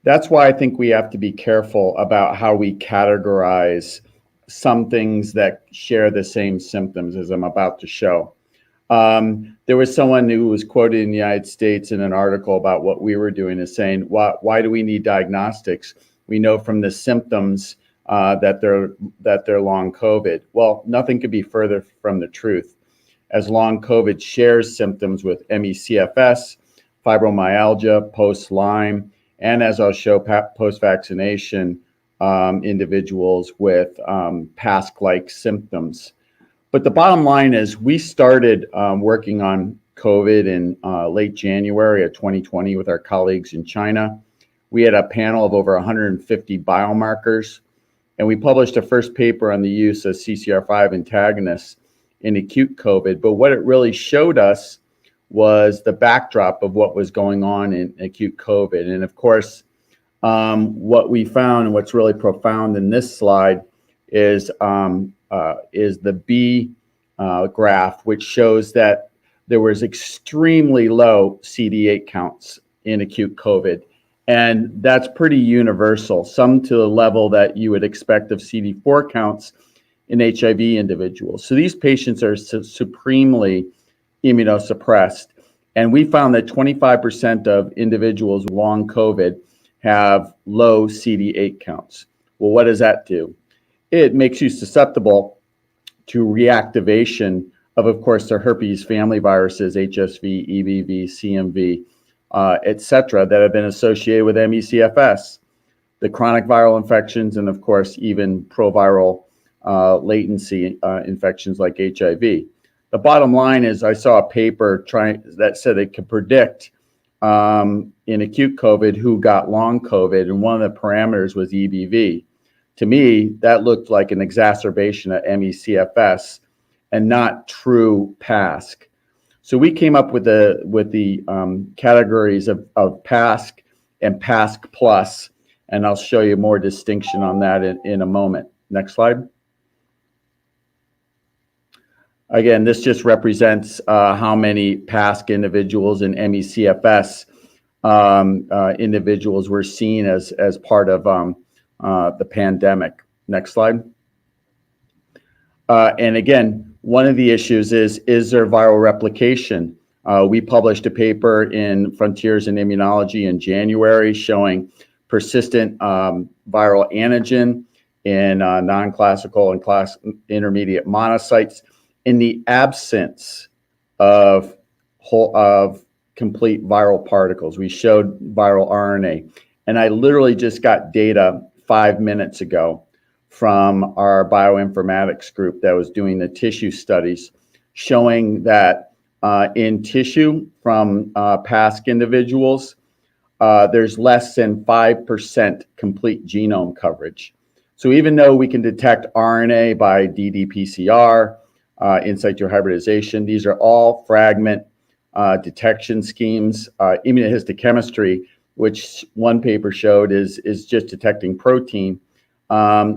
Speaker 7: That's why I think we have to be careful about how we categorize some things that share the same symptoms, as I'm about to show. There was someone who was quoted in the United States in an article about what we were doing, is saying, why do we need diagnostics? We know from the symptoms that they're long COVID. Well, nothing could be further from the truth, as long COVID shares symptoms with ME/CFS, fibromyalgia, post-Lyme, and as I'll show, post-vaccination individuals with PASC-like symptoms. But the bottom line is we started working on COVID in late January of 2020 with our colleagues in China. We had a panel of over 150 biomarkers, and we published a first paper on the use of CCR5 antagonists in acute COVID. But what it really showed us was the backdrop of what was going on in acute COVID. And of course, what we found, and what's really profound in this slide, is the B graph, which shows that there was extremely low CD8 counts in acute COVID. And that's pretty universal, some to the level that you would expect of CD4 counts in HIV individuals. So these patients are supremely immunosuppressed. And we found that 25% of individuals with long COVID have low CD8 counts. Well, what does that do? It makes you susceptible to reactivation of course, the herpes family viruses, HSV, EBV, CMV, et cetera, that have been associated with ME/CFS, the chronic viral infections, and of course, even proviral latency infections like HIV. The bottom line is I saw a paper that said it could predict in acute COVID who got long COVID, and one of the parameters was EBV. To me, that looked like an exacerbation of ME/CFS and not true PASC. So we came up with the categories of PASC and PASC plus, and I'll show you more distinction on that in a moment. Next slide. Again, this just represents how many PASC individuals and ME/CFS individuals were seen as part of the pandemic. Next slide. And again, one of the issues is there viral replication? We published a paper in Frontiers in Immunology in January showing persistent viral antigen in non-classical and intermediate monocytes in the absence of complete viral particles. We showed viral RNA. And I literally just got data 5 minutes ago from our bioinformatics group that was doing the tissue studies, showing that in tissue from PASC individuals, there's less than 5% complete genome coverage. So even though we can detect RNA by ddPCR, in situ hybridization, these are all fragment detection schemes. Immunohistochemistry, which one paper showed is just detecting protein,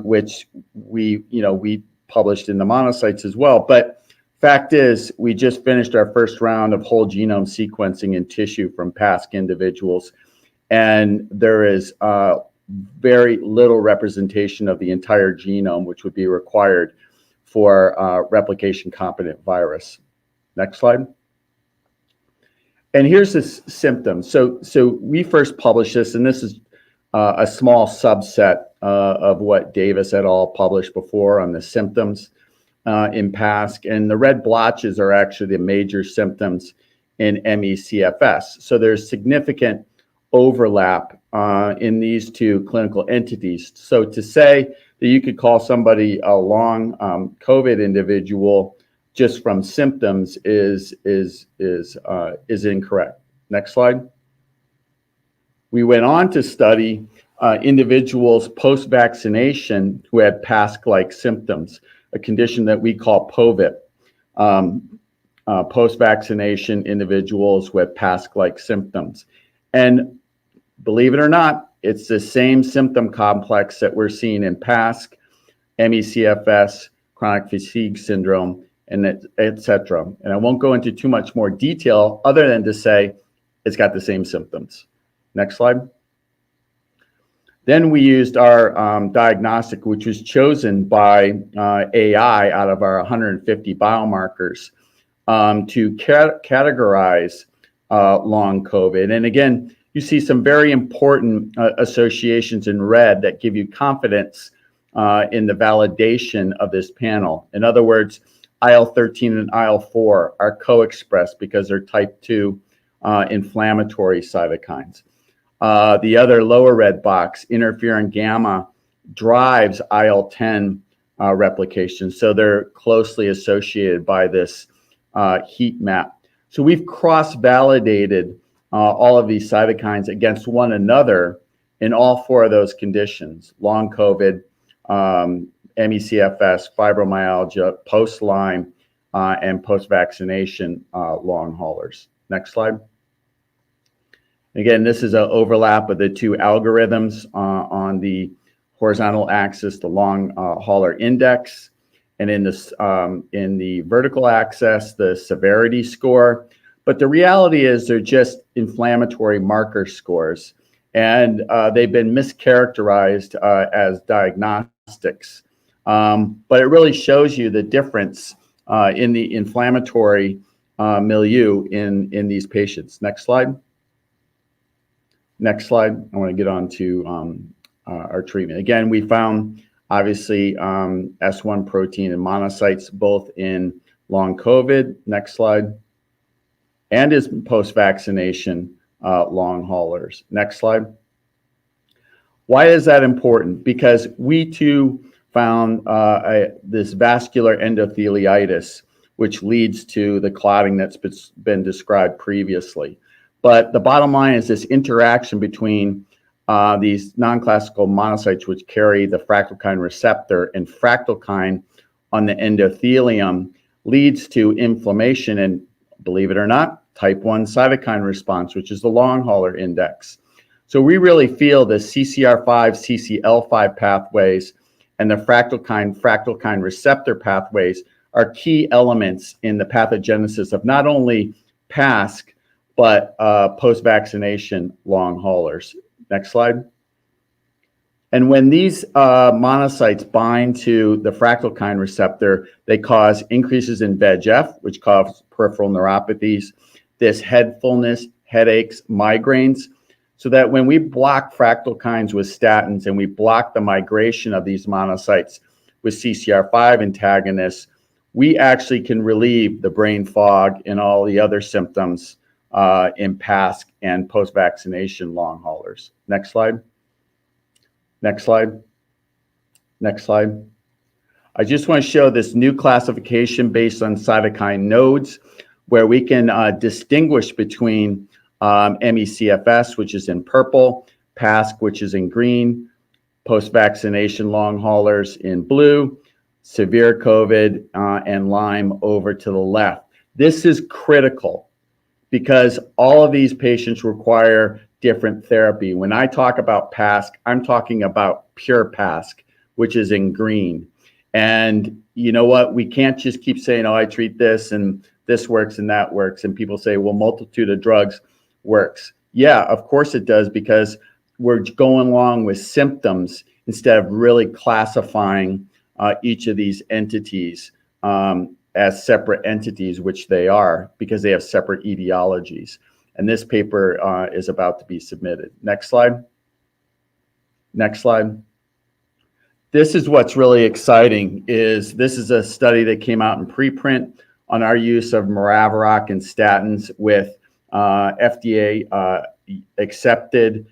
Speaker 7: which we published in the monocytes as well. But fact is, we just finished our first round of whole genome sequencing in tissue from PASC individuals, and there is very little representation of the entire genome, which would be required for replication competent virus. Next slide. And here's the symptoms. So we first published this, and this is a small subset of what Davis et al. Published before on the symptoms in PASC. And the red blotches are actually the major symptoms in ME/CFS. So there's significant overlap in these two clinical entities. So to say that you could call somebody a long COVID individual just from symptoms is incorrect. Next slide. We went on to study individuals post-vaccination who had PASC-like symptoms, a condition that we call POVIP. Post-vaccination individuals with PASC-like symptoms. And believe it or not, it's the same symptom complex that we're seeing in PASC, ME/CFS, chronic fatigue syndrome, and et cetera. And I won't go into too much more detail other than to say it's got the same symptoms. Next slide. Then we used our diagnostic, which was chosen by AI out of our 150 biomarkers to categorize long COVID. And again, you see some very important associations in red that give you confidence in the validation of this panel. In other words, IL-13 and IL-4 are co-expressed because they're type 2 inflammatory cytokines. The other lower red box, interferon gamma, drives IL-10 replication. So they're closely associated by this heat map. So we've cross-validated all of these cytokines against one another in all four of those conditions: long COVID, ME/CFS, fibromyalgia, post-Lyme, and post-vaccination long haulers. Next slide. Again, this is an overlap of the two algorithms on the horizontal axis, the long hauler index, and in the vertical axis, the severity score. But the reality is they're just inflammatory marker scores, and they've been mischaracterized as diagnostics. But it really shows you the difference in the inflammatory milieu in these patients. Next slide. Next slide. I want to get on to our treatment. Again, we found obviously S1 protein and monocytes both in long COVID. Next slide. And is post-vaccination long haulers. Next slide. Why is that important? Because we too found this vascular endotheliitis, which leads to the clotting that's been described previously. But the bottom line is this interaction between these non-classical monocytes, which carry the fractalkine receptor, and fractalkine on the endothelium leads to inflammation and, believe it or not, type 1 cytokine response, which is the long hauler index. So we really feel the CCR5, CCL5 pathways and the fractalkine receptor pathways are key elements in the pathogenesis of not only PASC, but post-vaccination long haulers. Next slide. And when these monocytes bind to the fractalkine receptor, they cause increases in VEGF, which cause peripheral neuropathies, this head fullness, headaches, migraines, so that when we block fractalkines with statins and we block the migration of these monocytes with CCR5 antagonists, we actually can relieve the brain fog and all the other symptoms in PASC and post-vaccination long haulers. Next slide. Next slide. Next slide. I just want to show this new classification based on cytokine nodes, where we can distinguish between ME/CFS, which is in purple, PASC, which is in green, post-vaccination long haulers in blue, severe COVID and Lyme over to the left. This is critical because all of these patients require different therapy. When I talk about PASC, I'm talking about pure PASC, which is in green. And you know what? We can't just keep saying, oh, I treat this and this works and that works. And people say, well, multitude of drugs works. Yeah, of course it does, because we're going along with symptoms instead of really classifying each of these entities as separate entities, which they are, because they have separate etiologies. And this paper is about to be submitted. Next slide. Next slide. This is what's really exciting. This is a study that came out in preprint on our use of Maraviroc and statins with FDA accepted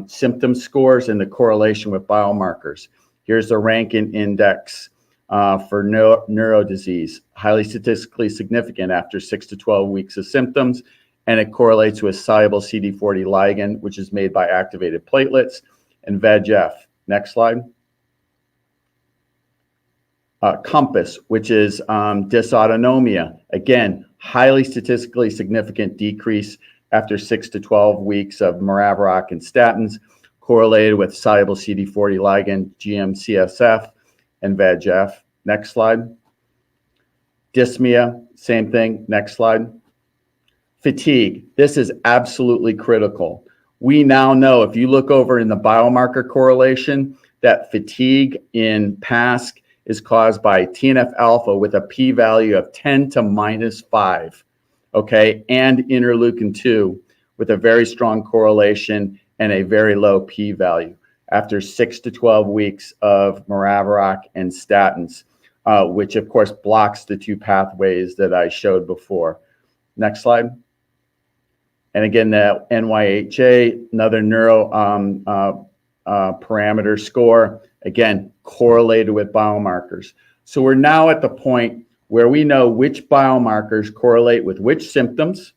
Speaker 7: symptom scores and the correlation with biomarkers. Here's the Rankin index for neurodisease, highly statistically significant after 6 to 12 weeks of symptoms, and it correlates with soluble CD40 ligand, which is made by activated platelets, and VEGF. Next slide. Compass, which is dysautonomia. Again, highly statistically significant decrease after 6 to 12 weeks of Maraviroc and statins, correlated with soluble CD40 ligand, GM-CSF, and VEGF. Next slide. Dyspnea, same thing. Next slide. Fatigue. This is absolutely critical. We now know, if you look over in the biomarker correlation, that fatigue in PASC is caused by TNF alpha with a p-value of 10 to -5, okay, and interleukin 2 with a very strong correlation and a very low p-value after 6 to 12 weeks of Maraviroc and statins, which of course blocks the two pathways that I showed before. Next slide. And again, the NYHA, another neuro parameter score, again, correlated with biomarkers. So we're now at the point where we know which biomarkers correlate with which symptoms.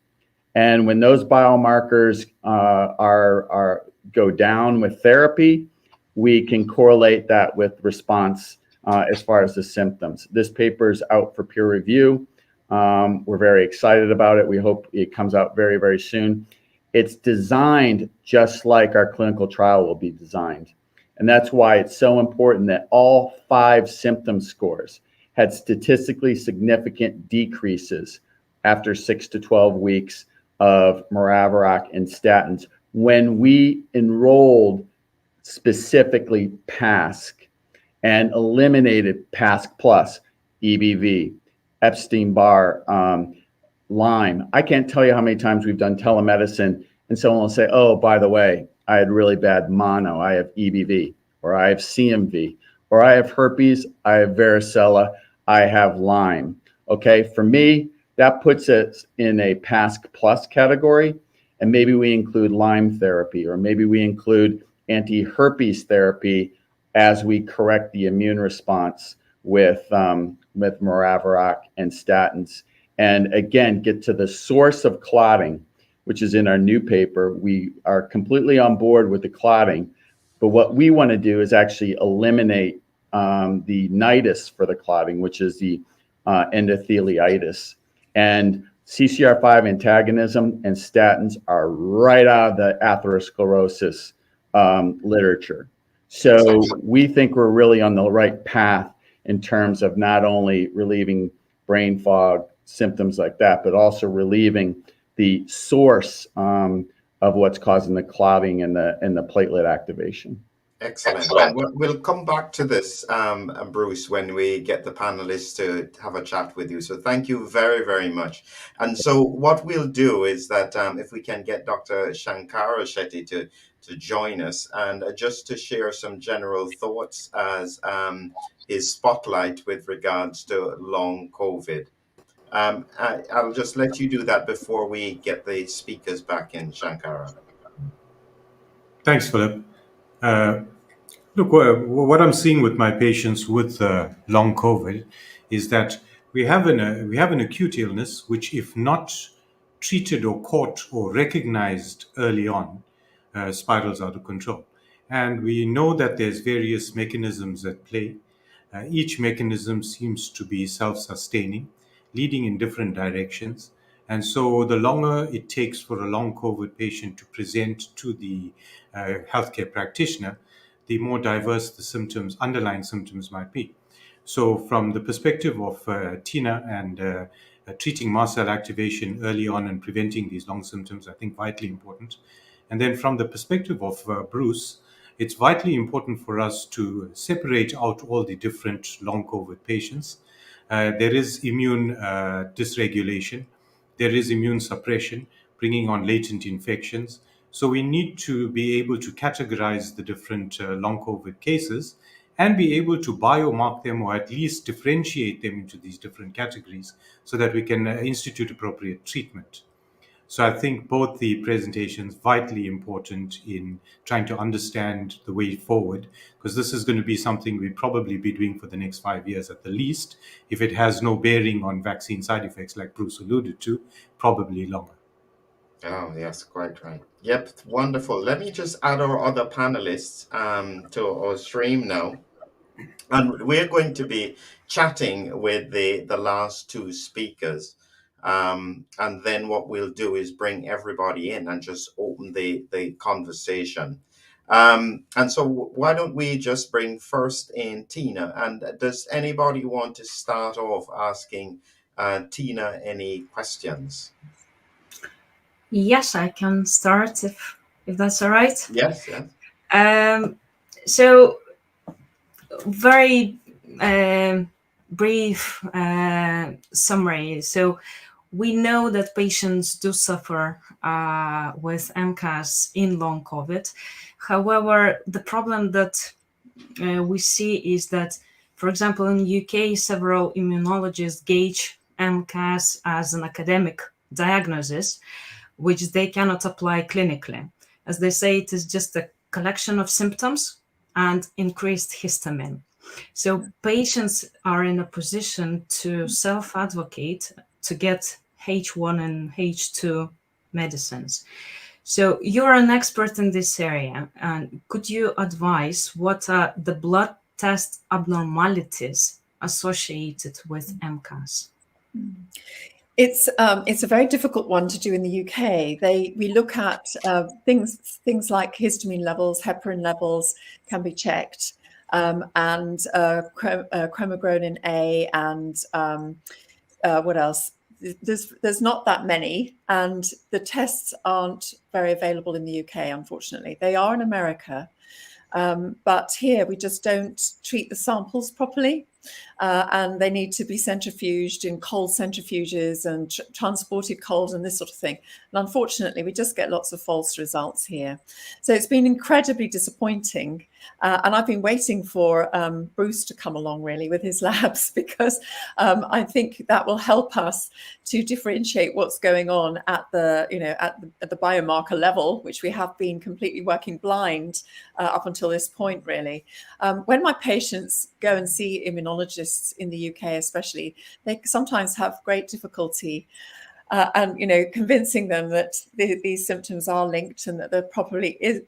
Speaker 7: And when those biomarkers go down with therapy, we can correlate that with response as far as the symptoms. This paper is out for peer review. We're very excited about it. We hope it comes out very, very soon. It's designed just like our clinical trial will be designed. And that's why it's so important that all 5 symptom scores had statistically significant decreases after 6 to 12 weeks of Maraviroc and statins when we enrolled specifically PASC and eliminated PASC plus, EBV, Epstein-Barr, Lyme. I can't tell you how many times we've done telemedicine and someone will say, oh, by the way, I had really bad mono, I have EBV, or I have CMV, or I have herpes, I have varicella, I have Lyme. Okay, for me, that puts us in a PASC plus category, and maybe we include Lyme therapy, or maybe we include anti-herpes therapy as we correct the immune response with Maraviroc and statins. And again, get to the source of clotting, which is in our new paper. We are completely on board with the clotting, but what we want to do is actually eliminate the nidus for the clotting, which is the endotheliitis. And CCR5 antagonism and statins are right out of the atherosclerosis literature. So we think we're really on the right path in terms of not only relieving brain fog, symptoms like that, but also relieving the source of what's causing the clotting and the platelet activation.
Speaker 1: Excellent. We'll come back to this, Bruce, when we get the panelists to have a chat with you. So thank you very, very much. And so what we'll do is that if we can get Dr. Shankara Chetty to to join us and just to share some general thoughts as his spotlight with regards to long COVID. I'll just let you do that before we get the speakers back in, Shankara.
Speaker 2: Thanks, Philip. Look, what I'm seeing with my patients with long COVID is that we have an acute illness which, if not treated or caught or recognized early on, spirals out of control. And we know that there's various mechanisms at play. Each mechanism seems to be self-sustaining, leading in different directions. And so the longer it takes for a long COVID patient to present to the healthcare practitioner, the more diverse the symptoms, underlying symptoms might be. So from the perspective of Tina and treating mast cell activation early on and preventing these long symptoms, I think vitally important. And then from the perspective of Bruce, it's vitally important for us to separate out all the different long COVID patients. There is immune dysregulation, there is immune suppression, bringing on latent infections. So we need to be able to categorize the different long COVID cases and be able to biomark them or at least differentiate them into these different categories so that we can institute appropriate treatment. So I think both the presentations vitally important in trying to understand the way forward, because this is going to be something we'll probably be doing for the next 5 years at the least. If it has no bearing on vaccine side effects, like Bruce alluded to, probably longer.
Speaker 1: Oh, yes, quite right. Yep, wonderful. Let me just add our other panelists to our stream now. And we're going to be chatting with the last two speakers. And then what we'll do is bring everybody in and just open the conversation. And so why don't we just bring first in Tina? And does anybody want to start off asking Tina any questions?
Speaker 3: Yes, I can start if that's all right.
Speaker 1: Yes, yes.
Speaker 3: So very brief summary. So we know that patients do suffer with MCAS in long COVID. However, the problem that we see is that, for example, in the UK, several immunologists gauge MCAS as an academic diagnosis, which they cannot apply clinically. As they say, it is just a collection of symptoms and increased histamine. So patients are in a position to self-advocate to get H1 and H2 medicines. So you're an expert in this area, and could you advise what are the blood test abnormalities associated with MCAS?
Speaker 5: It's a very difficult one to do in the UK. We look at things like histamine levels, heparin levels can be checked, and chromogranin A, and what else? There's not that many, and the tests aren't very available in the UK, unfortunately. They are in America, but here we just don't treat the samples properly. And they need to be centrifuged in cold centrifuges and transported cold and this sort of thing. And unfortunately, we just get lots of false results here. So it's been incredibly disappointing. And I've been waiting for Bruce to come along really with his labs, because I think that will help us to differentiate what's going on at the biomarker level, which we have been completely working blind up until this point, really. When my patients go and see immunologists in the UK, especially, they sometimes have great difficulty and convincing them that these symptoms are linked and that there possibly is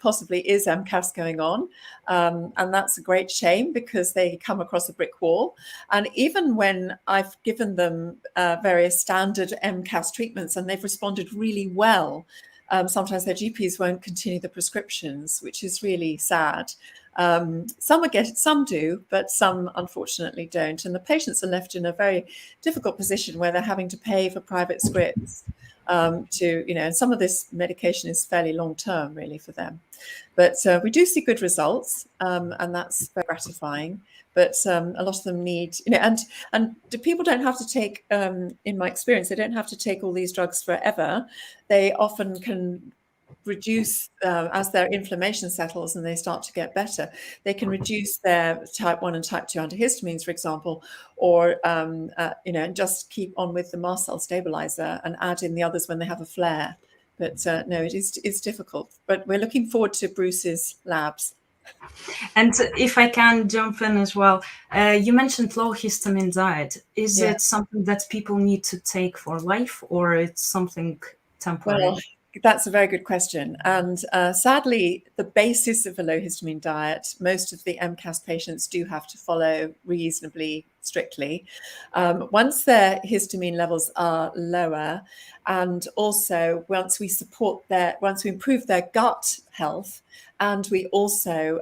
Speaker 5: MCAS going on, and that's a great shame, because they come across a brick wall. And even when I've given them various standard MCAS treatments and they've responded really well, sometimes their GPs won't continue the prescriptions, which is really sad. Some do, but some unfortunately don't. And the patients are left in a very difficult position where they're having to pay for private scripts and some of this medication is fairly long term really for them. But we do see good results, and that's very gratifying. But a lot of them need, and people don't have to take, in my experience, they don't have to take all these drugs forever. They often can reduce, as their inflammation settles and they start to get better, they can reduce their type 1 and type 2 antihistamines, for example, or, and just keep on with the mast cell stabilizer and add in the others when they have a flare. But no, it's difficult. But we're looking forward to Bruce's labs.
Speaker 3: And if I can jump in as well, you mentioned low histamine diet. Is it something that people need to take for life, or it's something temporary?
Speaker 5: Well, that's a very good question. And sadly, the basis of a low histamine diet, most of the MCAS patients do have to follow reasonably strictly. Once their histamine levels are lower, and also once we improve their gut health, and we also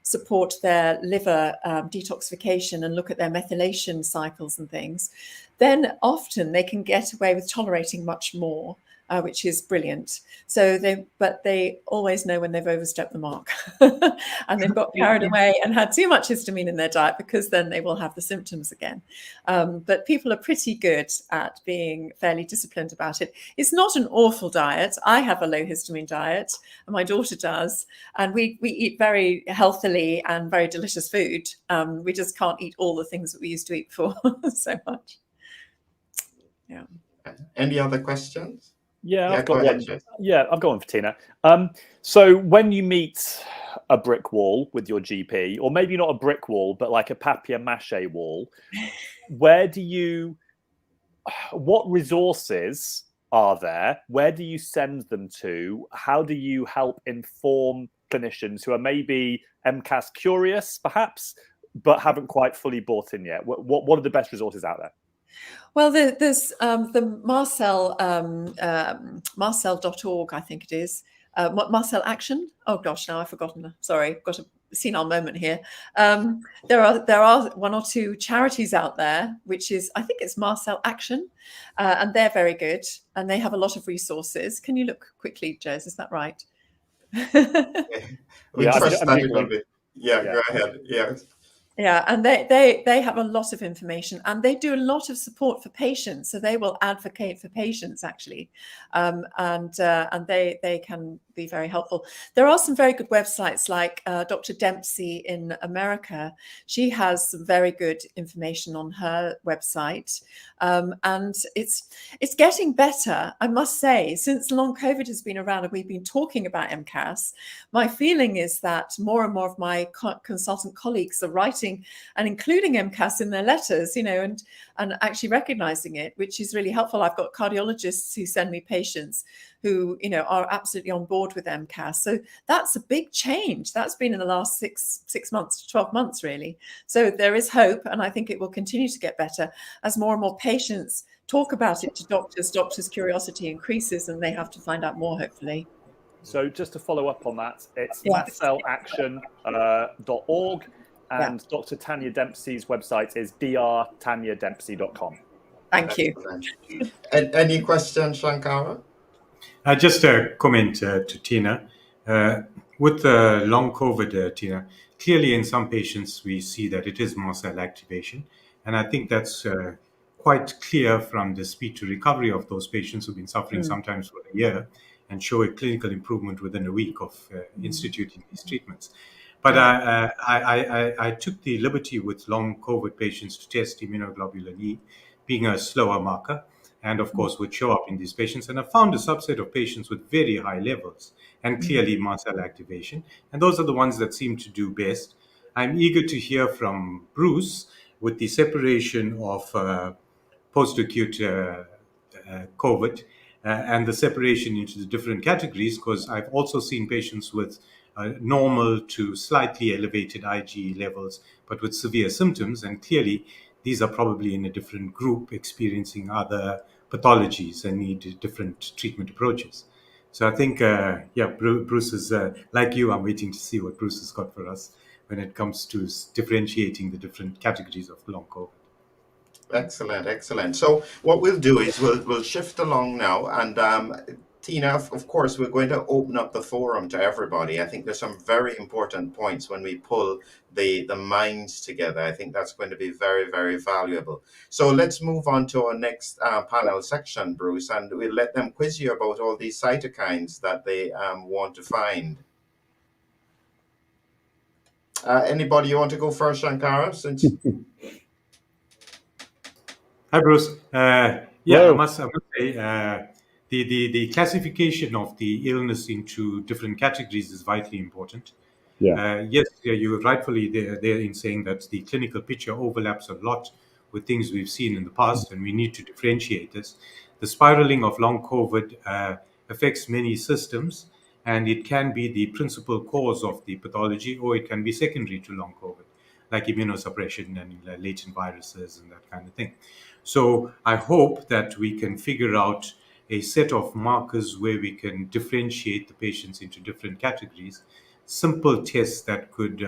Speaker 5: support their liver detoxification and look at their methylation cycles and things, then often they can get away with tolerating much more. Which is brilliant. But they always know when they've overstepped the mark and they've got carried away and had too much histamine in their diet, because then they will have the symptoms again. But people are pretty good at being fairly disciplined about it. It's not an awful diet. I have a low histamine diet, and my daughter does, and we eat very healthily and very delicious food. We just can't eat all the things that we used to eat before so much. Yeah.
Speaker 1: Any other questions?
Speaker 4: Yeah, I've
Speaker 1: go
Speaker 4: got
Speaker 1: ahead,
Speaker 4: one. Yeah, I've got one for Tina. So when you meet a brick wall with your GP, or maybe not a brick wall, but like a papier-mâché wall, what resources are there? Where do you send them to? How do you help inform clinicians who are maybe MCAS curious, perhaps, but haven't quite fully bought in yet? What are the best resources out there?
Speaker 5: Well, there's the Marcel.org, I think it is. Marcel Action. Oh gosh, now I've forgotten. Sorry, got a senile moment here. There are one or two charities out there, which is, I think it's Marcel Action, and they're very good, and they have a lot of resources. Can you look quickly, Gez? Is that right?
Speaker 1: We trust that it will be. Yeah, go ahead. Yes.
Speaker 5: Yeah, and they have a lot of information, and they do a lot of support for patients. So they will advocate for patients, actually, and they can be very helpful. There are some very good websites, like Dr. Dempsey in America. She has some very good information on her website, and it's getting better, I must say. Since long COVID has been around and we've been talking about MCAS, my feeling is that more and more of my consultant colleagues are writing and including MCAS in their letters, and actually recognizing it, which is really helpful. I've got cardiologists who send me patients who, are absolutely on board with MCAS. So that's a big change. That's been in the last 6 months to 12 months, really. So there is hope, and I think it will continue to get better as more and more patients talk about it to doctors. Doctors' curiosity increases, and they have to find out more, hopefully.
Speaker 4: So just to follow up on that, it's marcelaction.org. And Dr. Tanya Dempsey's website is drtanyadempsey.com.
Speaker 5: Thank you.
Speaker 1: And any questions, Shankara?
Speaker 2: Just a comment to Tina. With the long COVID, Tina, clearly in some patients we see that it is mast cell activation. And I think that's quite clear from the speed to recovery of those patients who've been suffering sometimes for a year and show a clinical improvement within a week of instituting these treatments. But I took the liberty with long COVID patients to test immunoglobulin E, being a slower marker, and of course would show up in these patients. And I found a subset of patients with very high levels and clearly mast cell activation. And those are the ones that seem to do best. I'm eager to hear from Bruce with the separation of post-acute COVID and the separation into the different categories, because I've also seen patients with normal to slightly elevated IgE levels, but with severe symptoms. And clearly, these are probably in a different group experiencing other pathologies and need different treatment approaches. So I think, Bruce is, like you, I'm waiting to see what Bruce has got for us when it comes to differentiating the different categories of long COVID.
Speaker 1: Excellent. So what we'll do is we'll shift along now, and Tina, of course, we're going to open up the forum to everybody. I think there's some very important points when we pull the minds together. I think that's going to be very, very valuable. So let's move on to our next panel section, Bruce, and we'll let them quiz you about all these cytokines that they want to find. Anybody you want to go first, Shankara? Since
Speaker 2: Hi, Bruce. Yeah,
Speaker 7: Hello.
Speaker 2: I must say, the classification of the illness into different categories is vitally important. Yes, you're rightfully there in saying that the clinical picture overlaps a lot with things we've seen in the past, and we need to differentiate this. The spiraling of long COVID affects many systems, and it can be the principal cause of the pathology, or it can be secondary to long COVID, like immunosuppression and latent viruses and that kind of thing. So I hope that we can figure out a set of markers where we can differentiate the patients into different categories, simple tests that could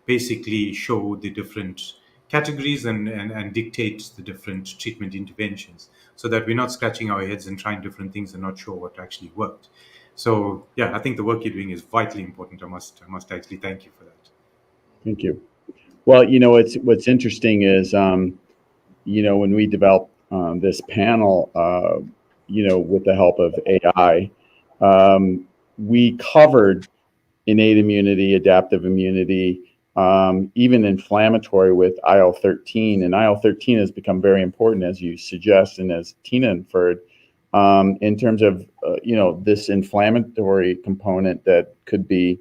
Speaker 2: basically show the different categories and dictate the different treatment interventions, so that we're not scratching our heads and trying different things and not sure what actually worked. So yeah, I think the work you're doing is vitally important. I must actually thank you for that.
Speaker 7: Thank you. Well, what's interesting is, when we developed this panel, with the help of AI, we covered innate immunity, adaptive immunity, even inflammatory with IL-13. And IL-13 has become very important, as you suggest, and as Tina inferred, in terms of, this inflammatory component that could be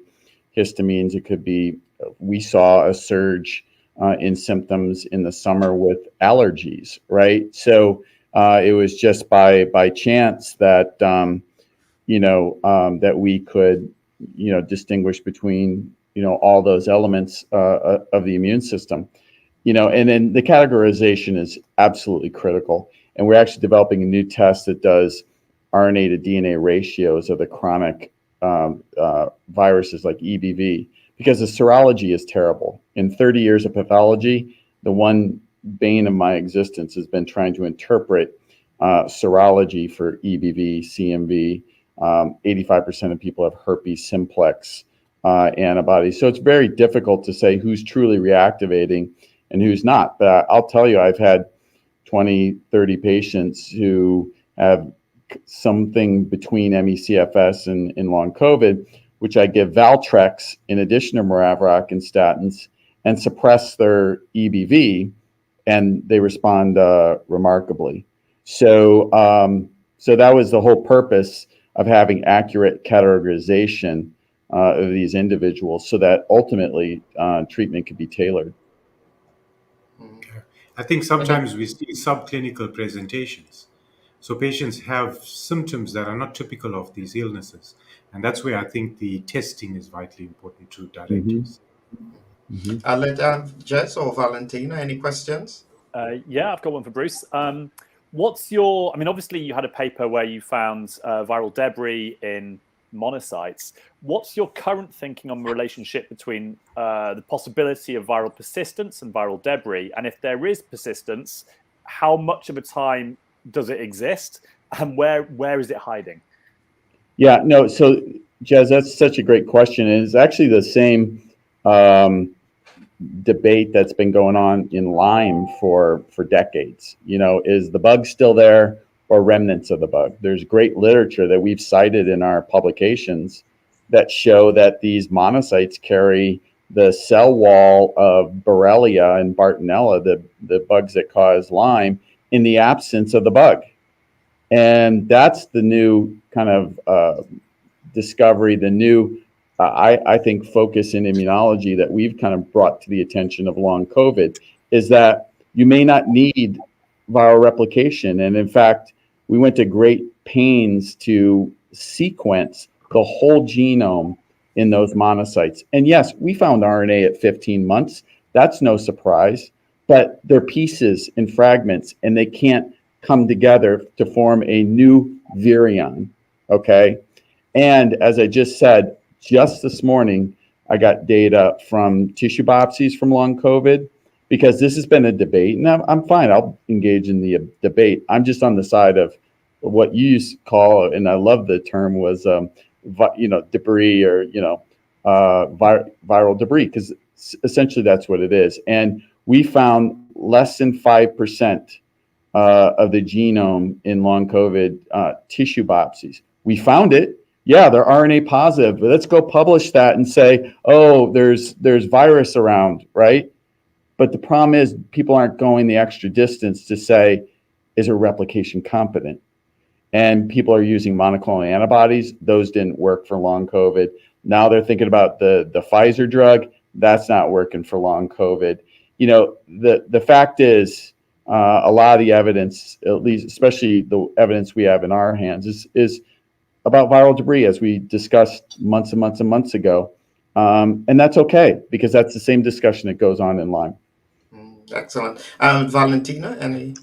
Speaker 7: histamines. It could be, we saw a surge in symptoms in the summer with allergies, right? So it was just by chance that, that we could, distinguish between, all those elements of the immune system, and then the categorization is absolutely critical. And we're actually developing a new test that does RNA to DNA ratios of the chronic viruses like EBV, because the serology is terrible. In 30 years of pathology, the one bane of my existence has been trying to interpret serology for EBV, CMV. 85% of people have herpes simplex antibodies. So it's very difficult to say who's truly reactivating and who's not. But I'll tell you, I've had 20, 30 patients who have something between ME/CFS and long COVID, which I give Valtrex in addition to Maraviroc and statins, and suppress their EBV, and they respond remarkably. So, so that was the whole purpose of having accurate categorization of these individuals, so that ultimately treatment could be tailored.
Speaker 2: I think sometimes we see subclinical presentations. So patients have symptoms that are not typical of these illnesses. And that's where I think the testing is vitally important to direct us.
Speaker 1: I'll let Gez or Valentina, any questions?
Speaker 4: Yeah, I've got one for Bruce. What's your, obviously you had a paper where you found viral debris in monocytes. What's your current thinking on the relationship between the possibility of viral persistence and viral debris? And if there is persistence, how much of a time does it exist, and where is it hiding?
Speaker 7: Yeah, no, so Gez, that's such a great question. And it's actually the same debate that's been going on in Lyme for decades. Is the bug still there or remnants of the bug? There's great literature that we've cited in our publications that show that these monocytes carry the cell wall of Borrelia and Bartonella, the bugs that cause Lyme, in the absence of the bug. And that's the new kind of discovery, the new, I think, focus in immunology that we've kind of brought to the attention of long COVID, is that you may not need viral replication. And in fact, we went to great pains to sequence the whole genome in those monocytes. And yes, we found RNA at 15 months. That's no surprise, but they're pieces and fragments, and they can't come together to form a new virion, okay? And as I just said, just this morning, I got data from tissue biopsies from long COVID, because this has been a debate, and I'm fine. I'll engage in the debate. I'm just on the side of, what you used to call, and I love the term, was debris, or viral debris, because essentially that's what it is. And we found less than 5% of the genome in long COVID tissue biopsies. We found it. Yeah, they're RNA positive, but let's go publish that and say, oh, there's virus around, right? But the problem is people aren't going the extra distance to say, is it replication competent? And people are using monoclonal antibodies. Those didn't work for long COVID. Now they're thinking about the Pfizer drug. That's not working for long COVID. The fact is, a lot of the evidence, at least, especially the evidence we have in our hands, is about viral debris, as we discussed months and months and months ago. And that's okay, because that's the same discussion that goes on in Lyme.
Speaker 1: Excellent. Valentina, any?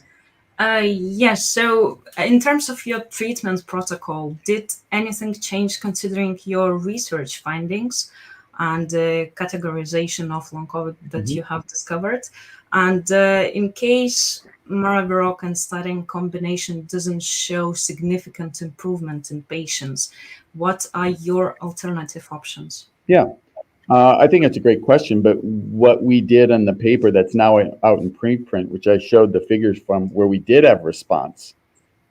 Speaker 3: Yes. So in terms of your treatment protocol, did anything change considering your research findings and categorization of long COVID that you have discovered? And in case Maraviroc and statin combination doesn't show significant improvement in patients, what are your alternative options?
Speaker 7: Yeah. I think that's a great question, but what we did on the paper that's now out in preprint, which I showed the figures from, where we did have response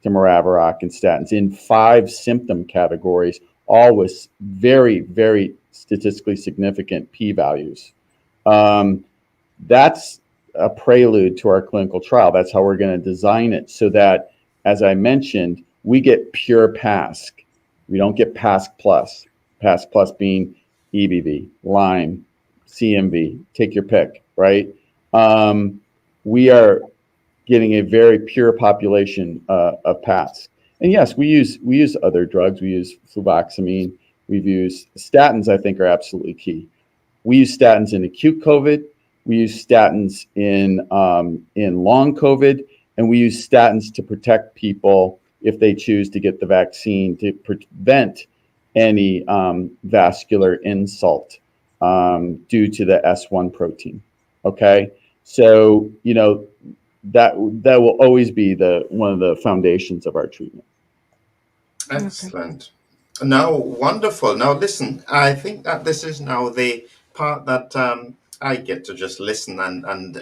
Speaker 7: to Maraviroc and statins in 5 symptom categories, all with very, very statistically significant p-values. That's a prelude to our clinical trial. That's how we're going to design it, so that, as I mentioned, we get pure PASC. We don't get PASC plus. PASC plus being EBV, Lyme, CMV, take your pick, right? We are getting a very pure population of PASC. And yes, we use other drugs. We use fluvoxamine. We've used statins, I think, are absolutely key. We use statins in acute COVID. We use statins in long COVID. And we use statins to protect people if they choose to get the vaccine, to prevent any vascular insult due to the S1 protein. Okay, so that will always be one of the foundations of our treatment.
Speaker 1: Excellent. Now, wonderful. Now, listen, I think that this is now the part that I get to just listen and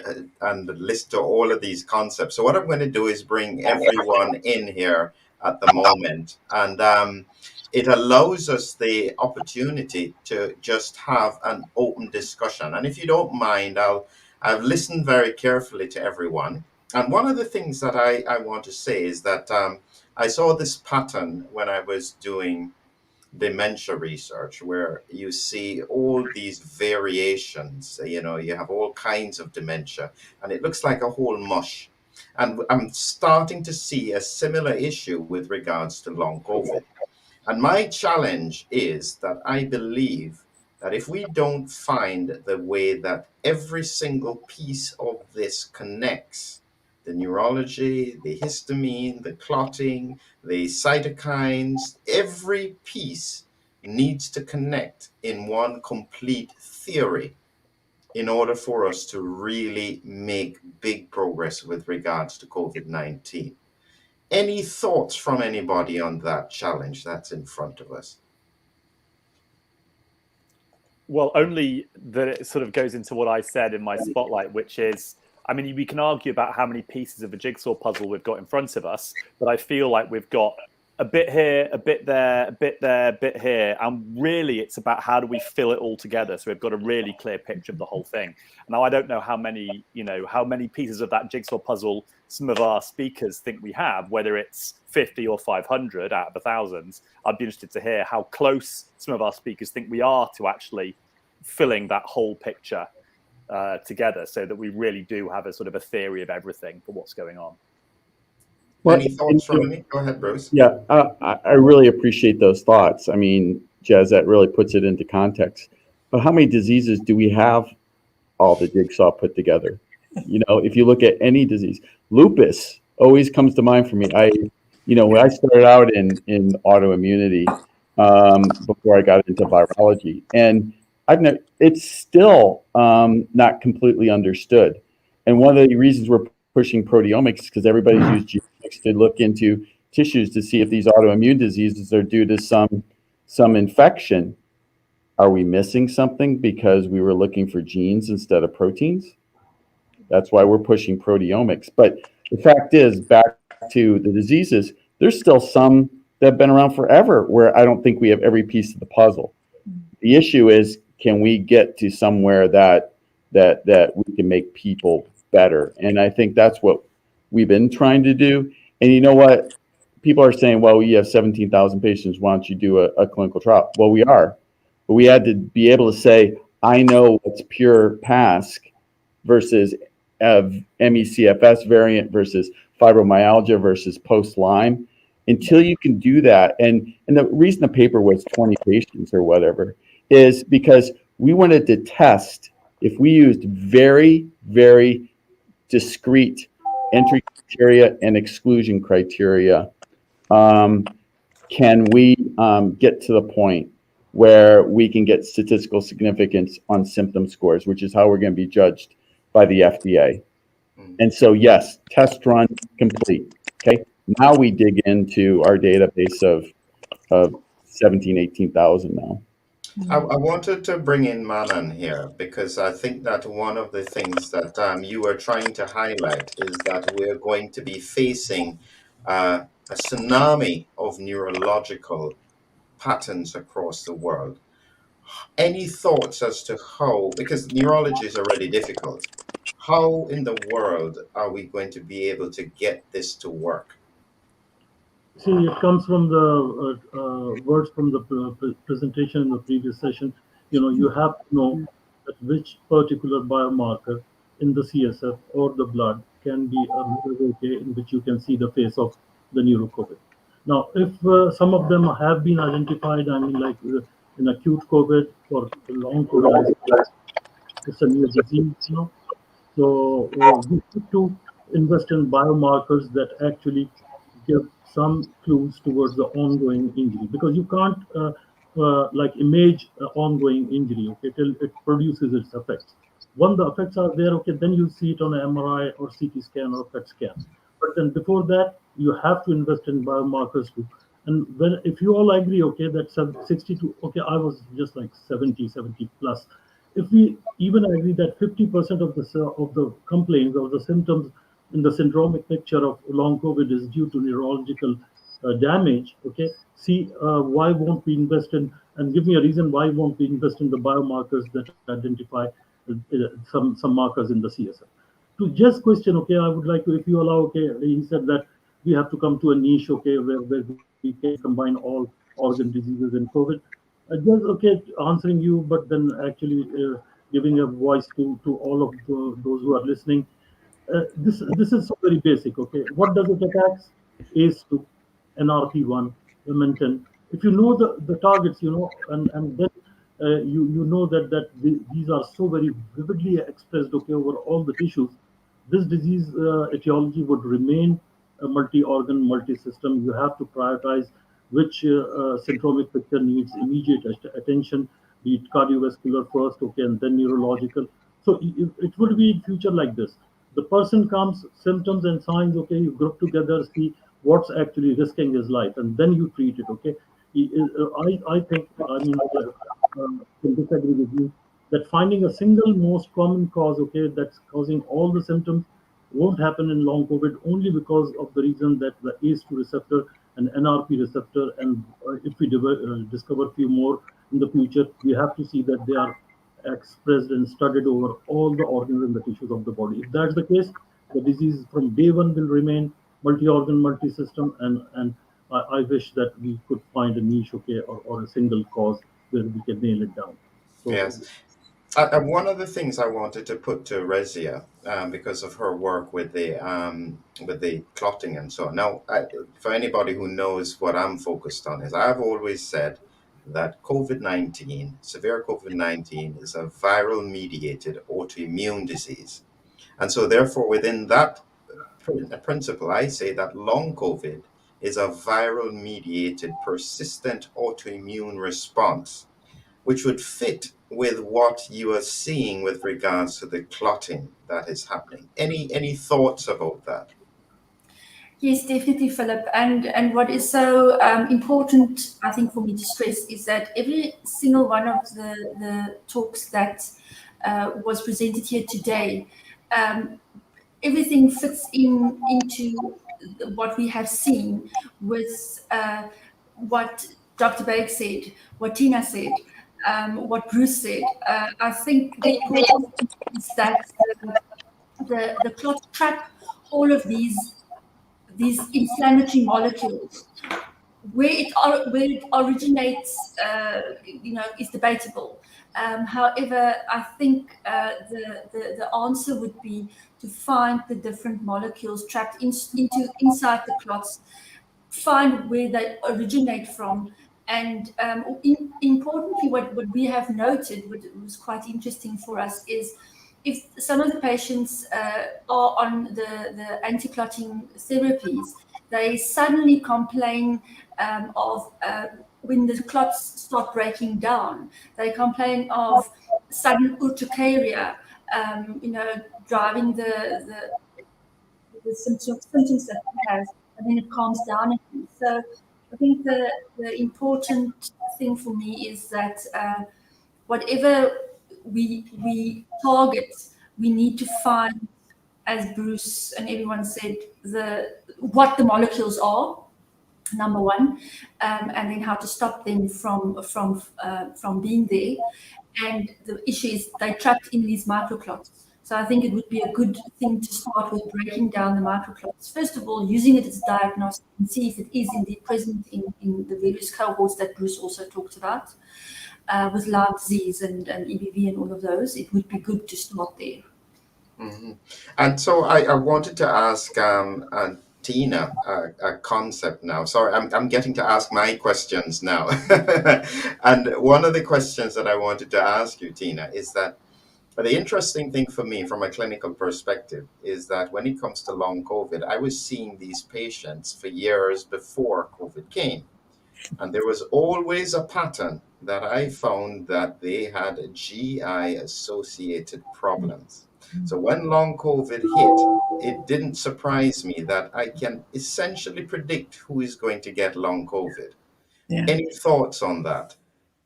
Speaker 1: listen to all of these concepts. So what I'm going to do is bring everyone in here at the moment, and it allows us the opportunity to just have an open discussion. And if you don't mind, I've listened very carefully to everyone. And one of the things that I want to say is that I saw this pattern when I was doing dementia research, where you see all these variations. You have all kinds of dementia, and it looks like a whole mush. And I'm starting to see a similar issue with regards to long COVID. And my challenge is that I believe that if we don't find the way that every single piece of this connects, the neurology, the histamine, the clotting, the cytokines, every piece needs to connect in one complete theory in order for us to really make big progress with regards to COVID-19. Any thoughts from anybody on that challenge that's in front of us?
Speaker 4: Well, only that it sort of goes into what I said in my spotlight, which is, I mean, we can argue about how many pieces of a jigsaw puzzle we've got in front of us, but I feel like we've got a bit here, a bit there, a bit there, a bit here. And really, it's about how do we fill it all together so we've got a really clear picture of the whole thing. Now, I don't know how many pieces of that jigsaw puzzle some of our speakers think we have, whether it's 50 or 500 out of the thousands. I'd be interested to hear how close some of our speakers think we are to actually filling that whole picture together, so that we really do have a sort of a theory of everything for what's going on.
Speaker 1: Well, any thoughts from me? Go ahead, Bruce.
Speaker 7: Yeah, I really appreciate those thoughts. I mean, Gez, that really puts it into context. But how many diseases do we have all the jigsaw put together? If you look at any disease, lupus always comes to mind for me. When I started out in autoimmunity before I got into virology, and it's still not completely understood. And one of the reasons we're pushing proteomics is because everybody's used genomics to look into tissues to see if these autoimmune diseases are due to some infection. Are we missing something because we were looking for genes instead of proteins? That's why we're pushing proteomics. But the fact is, back to the diseases, there's still some that have been around forever where I don't think we have every piece of the puzzle. The issue is, can we get to somewhere that we can make people better? And I think that's what we've been trying to do. And you know what? People are saying, well, we have 17,000 patients. Why don't you do a clinical trial? Well, we are. But we had to be able to say, I know what's pure PASC versus MECFS variant versus fibromyalgia versus post-Lyme. Until you can do that, and the reason the paper was 20 patients or whatever is because we wanted to test if we used very, very discrete entry criteria and exclusion criteria, can we get to the point where we can get statistical significance on symptom scores, which is how we're going to be judged by the FDA. And so, yes, test run complete. Okay. Now we dig into our database of 17, 18,000 now.
Speaker 1: I wanted to bring in Mannan here because I think that one of the things that you are trying to highlight is that we're going to be facing a tsunami of neurological patterns across the world. Any thoughts as to how, because neurology is already difficult, how in the world are we going to be able to get this to work?
Speaker 6: See, it comes from the words from the presentation in the previous session. You have to know that which particular biomarker in the CSF or the blood can be a mirror in which you can see the face of the neurocovid. Now, if some of them have been identified, I mean, like in acute COVID or long COVID, it's a new disease, So we need to invest in biomarkers that actually give some clues towards the ongoing injury, because you can't like image ongoing injury, okay, till it produces its effects. When the effects are there, okay, then you see it on an MRI or CT scan or PET scan. But then before that, you have to invest in biomarkers too. And when if you all agree, okay, that 62, okay, I was just like 70 plus. If we even agree that 50% of the complaints or the symptoms in the syndromic picture of long COVID is due to neurological damage, okay, see why won't we invest in, and give me a reason why won't we invest in the biomarkers that identify some markers in the CSF. To just question, okay, I would like to, if you allow, okay, he said that we have to come to a niche, okay, where we can combine all organ diseases in COVID. Just okay answering you, but then actually giving a voice to all of those who are listening. This is so very basic. Okay, what does it attacks? ACE2, NRP1, Momentin. If you know the targets, and then you know that these are so very vividly expressed, okay, over all the tissues. This disease etiology would remain a multi-organ, multi-system. You have to prioritize which syndromic picture needs immediate attention, be it cardiovascular first, okay, and then neurological. So it would be in future like this. The person comes, symptoms and signs, okay, you group together, see what's actually risking his life, and then you treat it, okay. I think, I mean, can disagree with you, that finding a single most common cause, okay, that's causing all the symptoms won't happen in long COVID, only because of the reason that the ACE2 receptor and NRP receptor, and if we discover a few more in the future, we have to see that they are expressed and studied over all the organs and the tissues of the body. If that's the case, the disease from day one will remain multi-organ, multi-system, and I wish that we could find a niche, okay, or a single cause where we can nail it down. So,
Speaker 1: Yes. One of the things I wanted to put to Resia, because of her work with the clotting and so on. Now, for anybody who knows what I'm focused on, is I've always said that COVID-19, severe COVID-19, is a viral mediated autoimmune disease. And so therefore, within that principle, I say that long COVID is a viral mediated persistent autoimmune response, which would fit with what you are seeing with regards to the clotting that is happening. Any thoughts about that?
Speaker 8: Yes, definitely, Philip. And what is so important, I think, for me to stress is that every single one of the talks that was presented here today, everything fits into what we have seen with what Dr. Baig said, what Tina said, what Bruce said. I think the important thing is that the clots trap all of these inflammatory molecules. Where it originates, is debatable. However, I think the answer would be to find the different molecules trapped inside the clots, find where they originate from, and importantly, what we have noted, what was quite interesting for us, is if some of the patients are on the anti-clotting therapies, they suddenly complain of when the clots start breaking down. They complain of sudden urticaria, driving the symptoms that we have, and then it calms down again. So I think the important thing for me is that whatever we target, we need to find, as Bruce and everyone said, what the molecules are, number one, and then how to stop them from being there. And the issue is they're trapped in these microclots. So I think it would be a good thing to start with breaking down the microclots. First of all, using it as a diagnostic and see if it is indeed present in the various cohorts that Bruce also talked about, with Lyme disease and EBV and all of those. It would be good to start there.
Speaker 1: Mm-hmm. And so I wanted to ask Tina a concept now. Sorry, I'm getting to ask my questions now. And one of the questions that I wanted to ask you, Tina, is that the interesting thing for me from a clinical perspective is that when it comes to long COVID, I was seeing these patients for years before COVID came. And there was always a pattern that I found that they had GI associated problems. So when long COVID hit, it didn't surprise me that I can essentially predict who is going to get long COVID.
Speaker 5: Yeah.
Speaker 1: Any thoughts on that?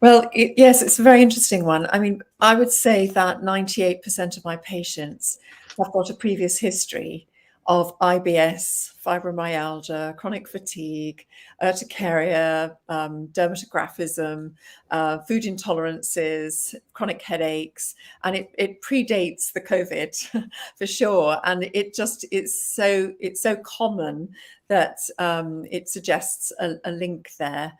Speaker 5: Well, yes, it's a very interesting one. I mean, I would say that 98% of my patients have got a previous history of IBS, fibromyalgia, chronic fatigue, urticaria, dermatographism, food intolerances, chronic headaches, and it predates the COVID for sure. And it's so common that it suggests a link there.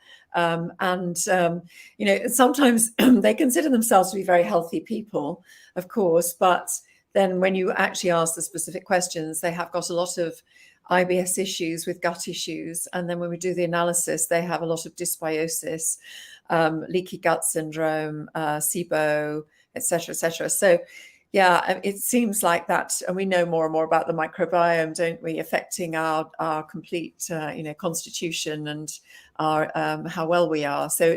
Speaker 5: Sometimes they consider themselves to be very healthy people, of course, but then when you actually ask the specific questions, they have got a lot of IBS issues with gut issues. And then when we do the analysis, they have a lot of dysbiosis, leaky gut syndrome, SIBO, et cetera. So yeah, it seems like that, and we know more and more about the microbiome, don't we, affecting our complete, constitution and our how well we are. So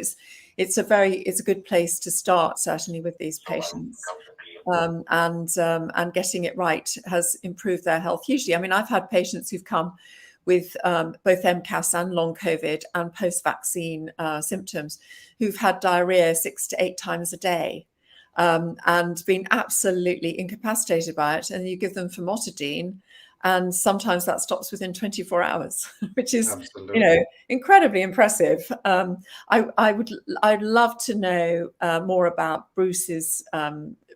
Speaker 5: it's a good place to start, certainly with these patients, and getting it right has improved their health hugely. I mean, I've had patients who've come with both MCAS and long COVID and post-vaccine symptoms who've had diarrhea 6 to 8 times a day. And been absolutely incapacitated by it, and you give them famotidine, and sometimes that stops within 24 hours, which is, incredibly impressive. I'd love to know more about Bruce's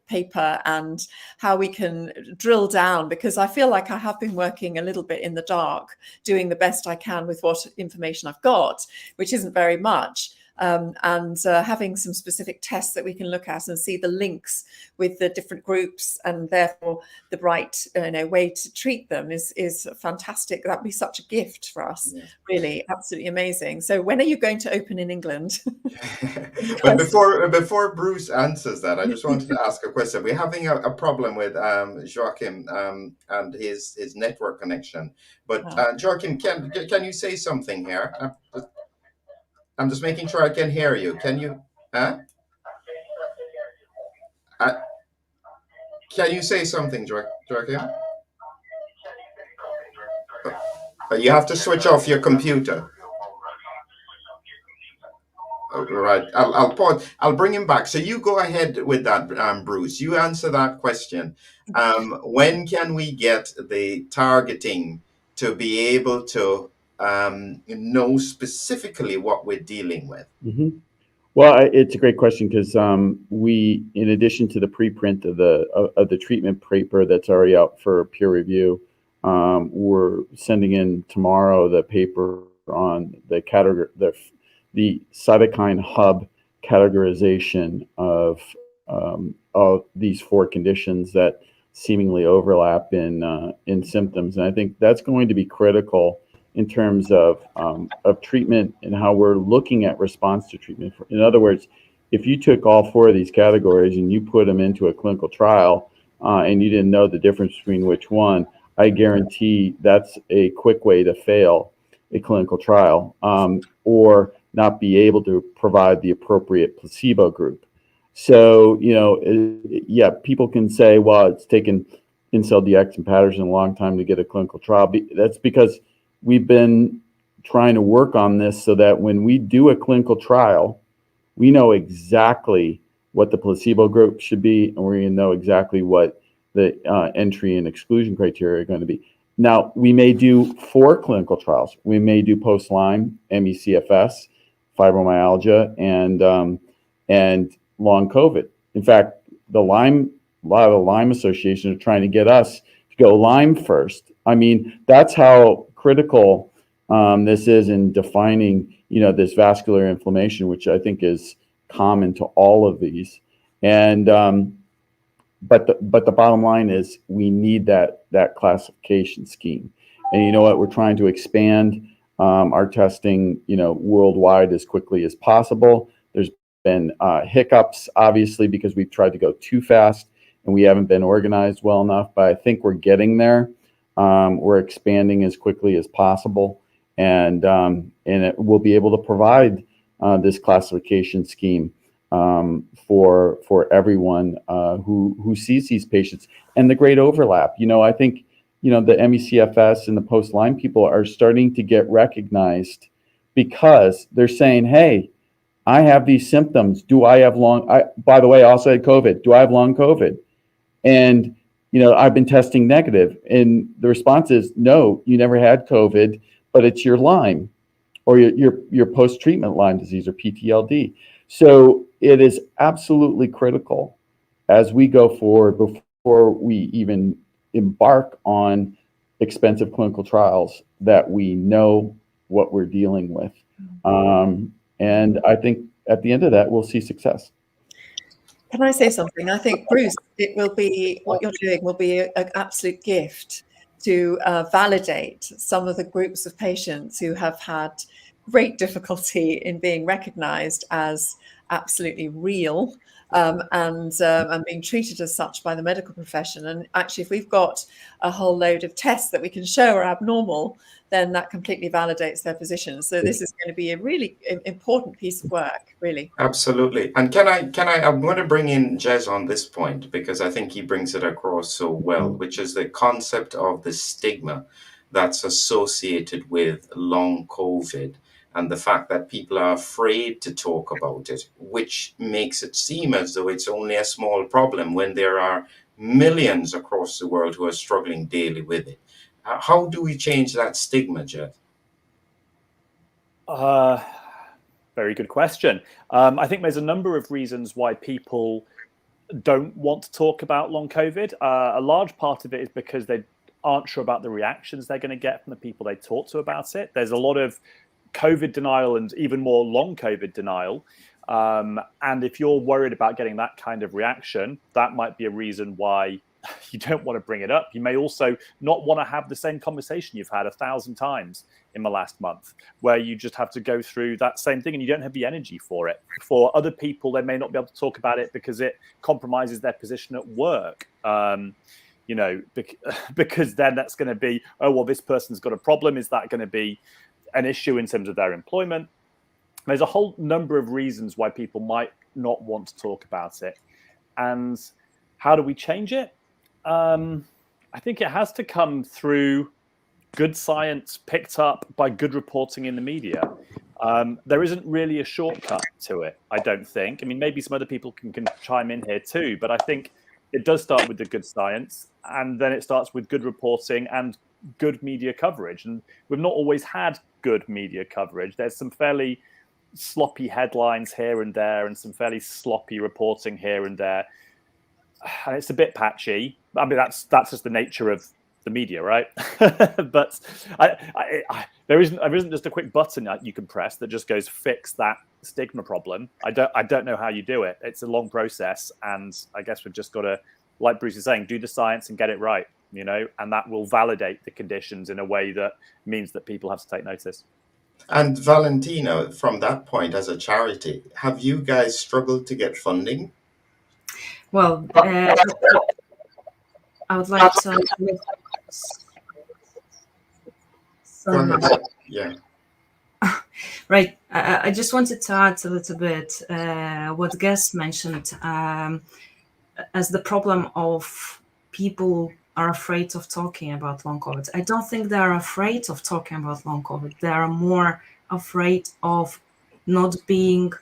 Speaker 5: paper and how we can drill down, because I feel like I have been working a little bit in the dark, doing the best I can with what information I've got, which isn't very much. And having some specific tests that we can look at and see the links with the different groups, and therefore the right way to treat them is fantastic. That'd be such a gift for us, really, absolutely amazing. So when are you going to open in England?
Speaker 1: But before Bruce answers that, I just wanted to ask a question. We're having a problem with Joachim and his network connection. But Joachim, can you say something here? I'm just making sure I can hear you. Can you? Can you say something, Joachim? You have to switch off your computer. Right. I'll pause. I'll bring him back. So you go ahead with that, Bruce. You answer that question. When can we get the targeting to be able to know specifically what we're dealing with?
Speaker 7: Mm-hmm. Well, it's a great question because we, in addition to the preprint of the treatment paper that's already out for peer review, we're sending in tomorrow the paper on the the cytokine hub categorization of these 4 conditions that seemingly overlap in symptoms, and I think that's going to be critical in terms of treatment and how we're looking at response to treatment. In other words, if you took all 4 of these categories and you put them into a clinical trial and you didn't know the difference between which one, I guarantee that's a quick way to fail a clinical trial or not be able to provide the appropriate placebo group. So, yeah, people can say, well, it's taken IncellDx and Patterson a long time to get a clinical trial. That's because we've been trying to work on this so that when we do a clinical trial, we know exactly what the placebo group should be, and we're going to know exactly what the entry and exclusion criteria are going to be. Now, we may do 4 clinical trials. We may do post-Lyme, ME/CFS, fibromyalgia, and long COVID. In fact, a lot of the Lyme associations are trying to get us to go Lyme first. I mean, that's how critical this is in defining, this vascular inflammation, which I think is common to all of these. And but the bottom line is we need that classification scheme. And you know what? We're trying to expand our testing, worldwide as quickly as possible. There's been hiccups, obviously, because we've tried to go too fast and we haven't been organized well enough. But I think we're getting there. We're expanding as quickly as possible, and we'll be able to provide this classification scheme for everyone who sees these patients. And the great overlap, I think, the ME/CFS and the post-Lyme people are starting to get recognized because they're saying, hey, I have these symptoms. Do I have by the way, I also had COVID. Do I have long COVID? And, I've been testing negative. And the response is, no, you never had COVID, but it's your Lyme or your post-treatment Lyme disease or PTLD. So it is absolutely critical as we go forward before we even embark on expensive clinical trials that we know what we're dealing with. And I think at the end of that, we'll see success.
Speaker 5: Can I say something? I think, Bruce, what you're doing will be an absolute gift to validate some of the groups of patients who have had great difficulty in being recognized as absolutely real and being treated as such by the medical profession. And actually, if we've got a whole load of tests that we can show are abnormal, then that completely validates their position. So this is going to be a really important piece of work, really.
Speaker 1: Absolutely. And I'm going to bring in Gez on this point because I think he brings it across so well, which is the concept of the stigma that's associated with long COVID and the fact that people are afraid to talk about it, which makes it seem as though it's only a small problem when there are millions across the world who are struggling daily with it. How do we change that stigma, Gez?
Speaker 4: Very good question. I think there's a number of reasons why people don't want to talk about long COVID. A large part of it is because they aren't sure about the reactions they're going to get from the people they talk to about it. There's a lot of COVID denial and even more long COVID denial. And if you're worried about getting that kind of reaction, that might be a reason why you don't want to bring it up. You may also not want to have the same conversation you've had 1,000 times in the last month, where you just have to go through that same thing and you don't have the energy for it. For other people, they may not be able to talk about it because it compromises their position at work. Because then that's going to be, oh, well, this person's got a problem. Is that going to be an issue in terms of their employment? There's a whole number of reasons why people might not want to talk about it. And how do we change it? I think it has to come through good science picked up by good reporting in the media. There isn't really a shortcut to it, I don't think. I mean, maybe some other people can chime in here too, but I think it does start with the good science, and then it starts with good reporting and good media coverage. And we've not always had good media coverage. There's some fairly sloppy headlines here and there, and some fairly sloppy reporting here and there. And it's a bit patchy. I mean, that's just the nature of the media, right? But there isn't just a quick button that you can press that just goes fix that stigma problem. I don't know how you do it. It's a long process, and I guess we've just got to, like Bruce is saying, do the science and get it right, and that will validate the conditions in a way that means that people have to take notice.
Speaker 1: And Valentina, from that point, as a charity, have you guys struggled to get funding?
Speaker 3: Well, I would like to
Speaker 1: Yeah.
Speaker 3: Right. I just wanted to add a little bit what Gez mentioned as the problem of people are afraid of talking about long COVID. I don't think they are afraid of talking about long COVID. They are more afraid of not being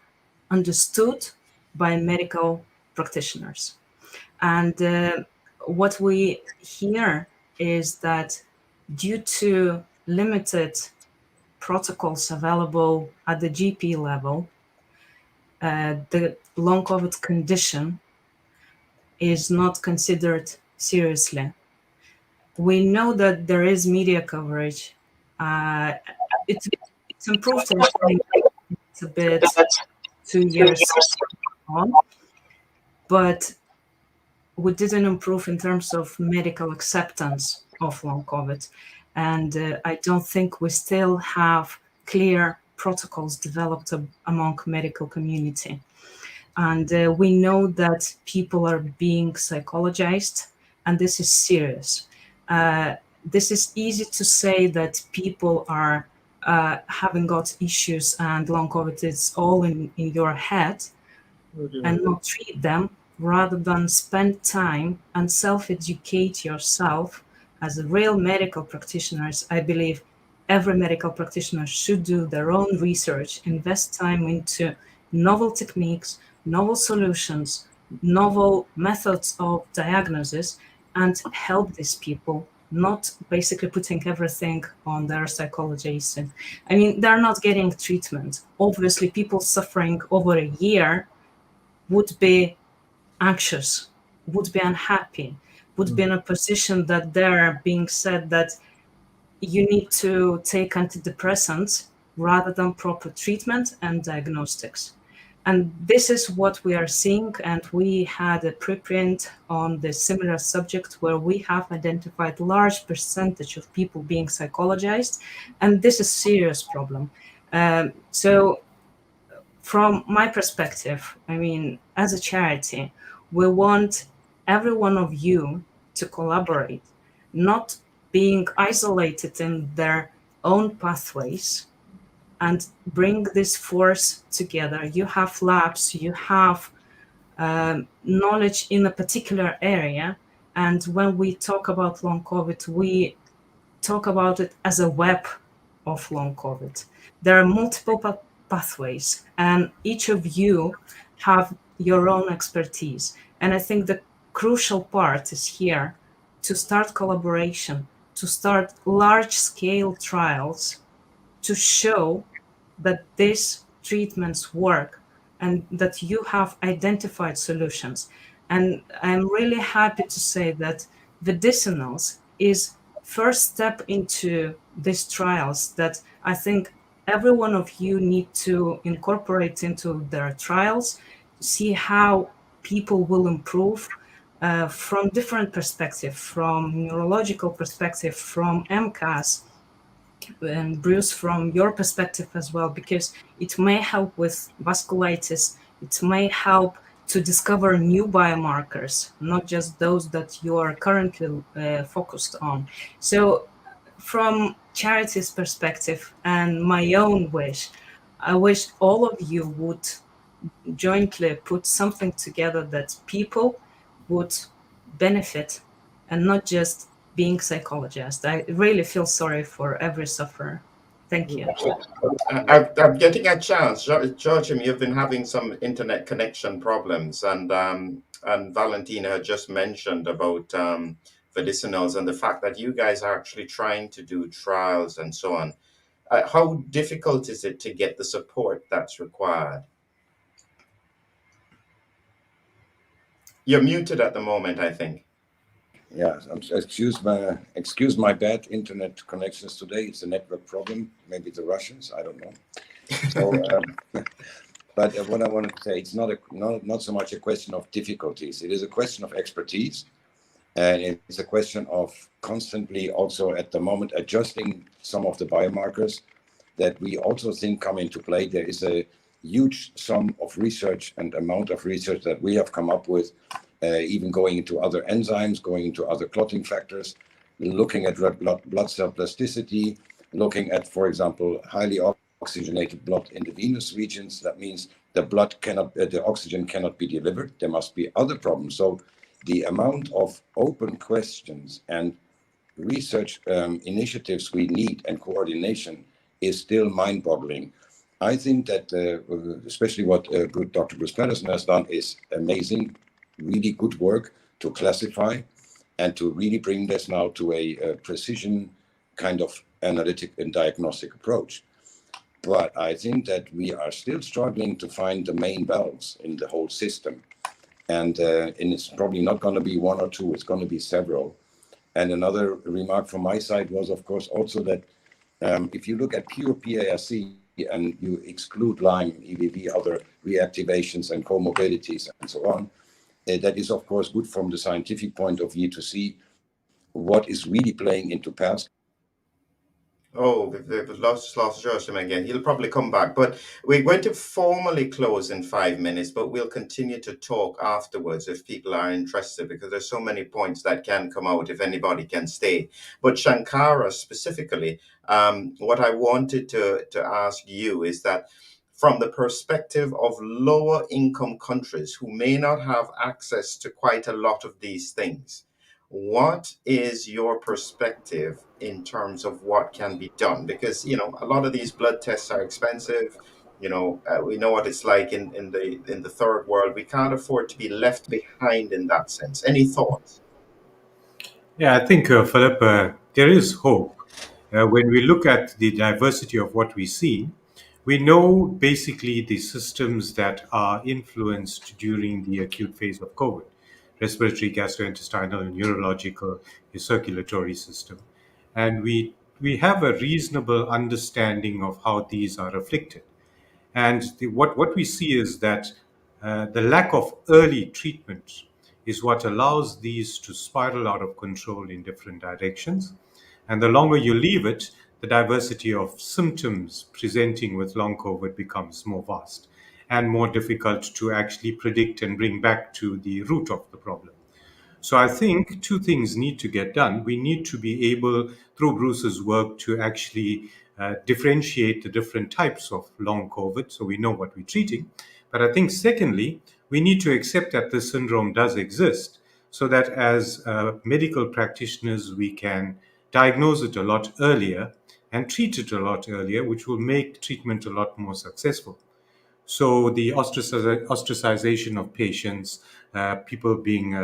Speaker 3: understood by medical practitioners. And what we hear is that due to limited protocols available at the GP level, the long COVID condition is not considered seriously. We know that there is media coverage. It's improved a bit 2 years on, but we didn't improve in terms of medical acceptance of long COVID. And I don't think we still have clear protocols developed among medical community. And we know that people are being psychologized, and this is serious. This is easy to say that people are having got issues and long COVID is all in your head, and not treat them, rather than spend time and self-educate yourself. As a real medical practitioners, I believe every medical practitioner should do their own research, invest time into novel techniques, novel solutions, novel methods of diagnosis, and help these people, not basically putting everything on their psychologists. I mean, they're not getting treatment. Obviously, people suffering over a year would be anxious, would be unhappy, would be in a position that they're being said that you need to take antidepressants rather than proper treatment and diagnostics. And this is what we are seeing. And we had a preprint on the similar subject where we have identified large percentage of people being psychologized. And this is a serious problem. So from my perspective, I mean, as a charity, we want every one of you to collaborate, not being isolated in their own pathways, and bring this force together. You have labs, you have knowledge in a particular area. And when we talk about long COVID, we talk about it as a web of long COVID. There are multiple pathways, and each of you have your own expertise. And I think the crucial part is here to start collaboration, to start large-scale trials to show that these treatments work and that you have identified solutions. And I'm really happy to say that Vedicinals is first step into these trials that I think every one of you need to incorporate into their trials, see how people will improve from different perspectives, from neurological perspective, from MCAS, and Bruce, from your perspective as well, because it may help with vasculitis, it may help to discover new biomarkers, not just those that you are currently focused on. So from charity's perspective and my own wish, I wish all of you would jointly put something together that people would benefit and not just being psychologist. I really feel sorry for every sufferer. Thank you.
Speaker 1: I'm getting a chance. Joachim, you've been having some internet connection problems, and Valentina had just mentioned about Vedicinals and the fact that you guys are actually trying to do trials and so on. How difficult is it to get the support that's required? You're muted at the moment, I think.
Speaker 9: Yeah, excuse my bad internet connections today. It's a network problem. Maybe the Russians, I don't know. So, but what I wanted to say, it's not so much a question of difficulties. It is a question of expertise, and it's a question of constantly also at the moment adjusting some of the biomarkers that we also think come into play. There is a huge sum of research and amount of research that we have come up with, even going into other enzymes, going into other clotting factors, looking at red blood cell plasticity, looking at, for example, highly oxygenated blood in the venous regions. That means the oxygen cannot be delivered. There must be other problems. So the amount of open questions and research initiatives we need and coordination is still mind-boggling. I think that especially what Dr. Bruce Patterson has done is amazing, really good work to classify and to really bring this now to a precision kind of analytic and diagnostic approach. But I think that we are still struggling to find the main valves in the whole system. And it's probably not going to be one or two, it's going to be several. And another remark from my side was, of course, also that if you look at pure PASC and you exclude Lyme, EBV, other reactivations and comorbidities and so on, that is, of course, good from the scientific point of view to see what is really playing into past.
Speaker 1: Oh, we've lost Joachim again. He'll probably come back. But we're going to formally close in 5 minutes, but we'll continue to talk afterwards if people are interested, because there's so many points that can come out if anybody can stay. But Shankara specifically, what I wanted to ask you is that from the perspective of lower income countries who may not have access to quite a lot of these things, what is your perspective in terms of what can be done? Because, a lot of these blood tests are expensive. We know what it's like in the third world. We can't afford to be left behind in that sense. Any thoughts?
Speaker 2: Yeah, I think, Philip, there is hope. When we look at the diversity of what we see, we know basically the systems that are influenced during the acute phase of COVID: respiratory, gastrointestinal, neurological, your circulatory system. And we have a reasonable understanding of how these are afflicted. And what we see is that the lack of early treatment is what allows these to spiral out of control in different directions. And the longer you leave it, the diversity of symptoms presenting with long COVID becomes more vast and more difficult to actually predict and bring back to the root of the problem. So I think two things need to get done. We need to be able, through Bruce's work, to actually differentiate the different types of long COVID so we know what we're treating. But I think secondly, we need to accept that this syndrome does exist so that as medical practitioners, we can diagnose it a lot earlier and treat it a lot earlier, which will make treatment a lot more successful. So the ostracization of patients, people being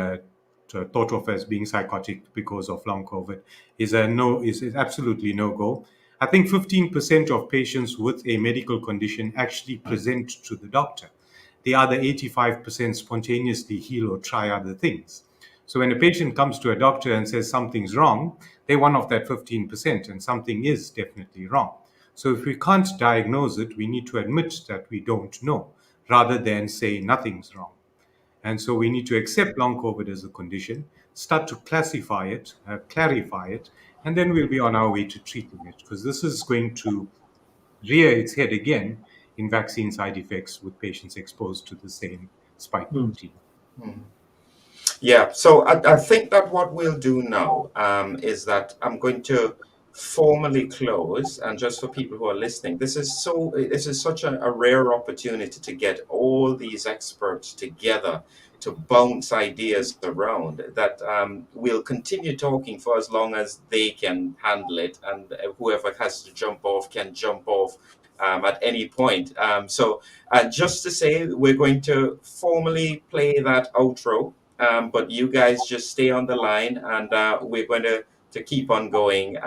Speaker 2: thought of as being psychotic because of long COVID is absolutely no go. I think 15% of patients with a medical condition actually present to the doctor. The other 85% spontaneously heal or try other things. So when a patient comes to a doctor and says something's wrong, they're one of that 15%, and something is definitely wrong. So if we can't diagnose it, we need to admit that we don't know, rather than say nothing's wrong. And so we need to accept long COVID as a condition, start to classify it, clarify it, and then we'll be on our way to treating it, because this is going to rear its head again in vaccine side effects with patients exposed to the same spike protein.
Speaker 1: Yeah, so I think that what we'll do now is that I'm going to formally close, and just for people who are listening, this is such a rare opportunity to get all these experts together bounce ideas around, that we'll continue talking for as long as they can handle it, and whoever has to jump off can jump off at any point. So just to say, we're going to formally play that outro, but you guys just stay on the line, and we're going to keep on going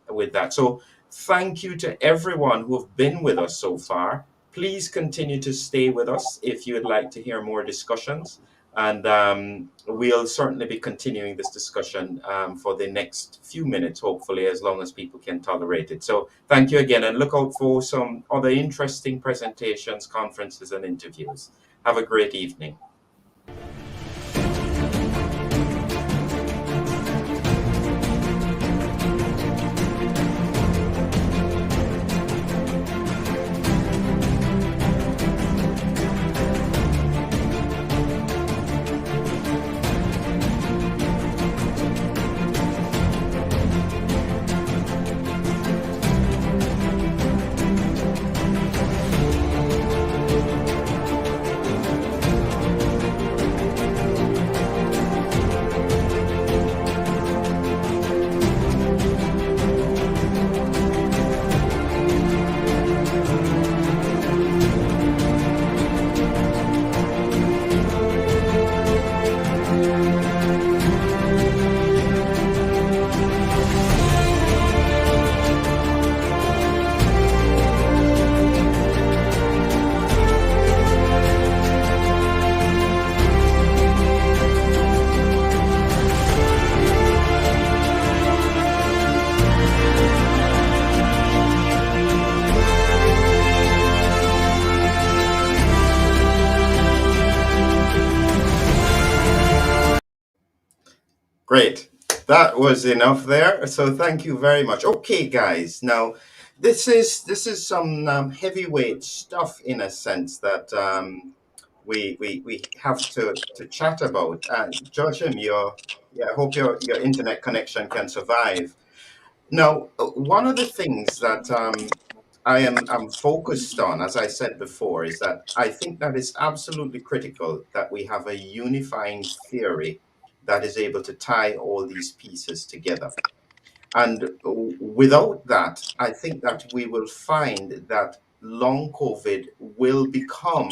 Speaker 1: with that. So thank you to everyone who have been with us so far. Please continue to stay with us if you would like to hear more discussions. And we'll certainly be continuing this discussion for the next few minutes, hopefully, as long as people can tolerate it. So thank you again, and look out for some other interesting presentations, conferences, and interviews. Have a great evening. Great. That was enough there. So thank you very much. Okay, guys. Now, this is some heavyweight stuff in a sense that we have to chat about. Joachim, I hope your internet connection can survive. Now, one of the things that I'm focused on, as I said before, is that I think that it's absolutely critical that we have a unifying theory that is able to tie all these pieces together. And without that, I think that we will find that long COVID will become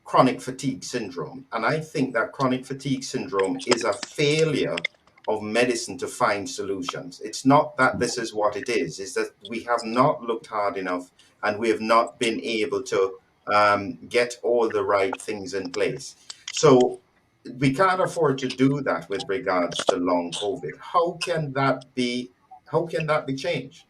Speaker 1: chronic fatigue syndrome. And I think that chronic fatigue syndrome is a failure of medicine to find solutions. It's not that this is what it is, it's that we have not looked hard enough, and we have not been able to get all the right things in place. So we can't afford to do that with regards to long COVID. How can that be changed?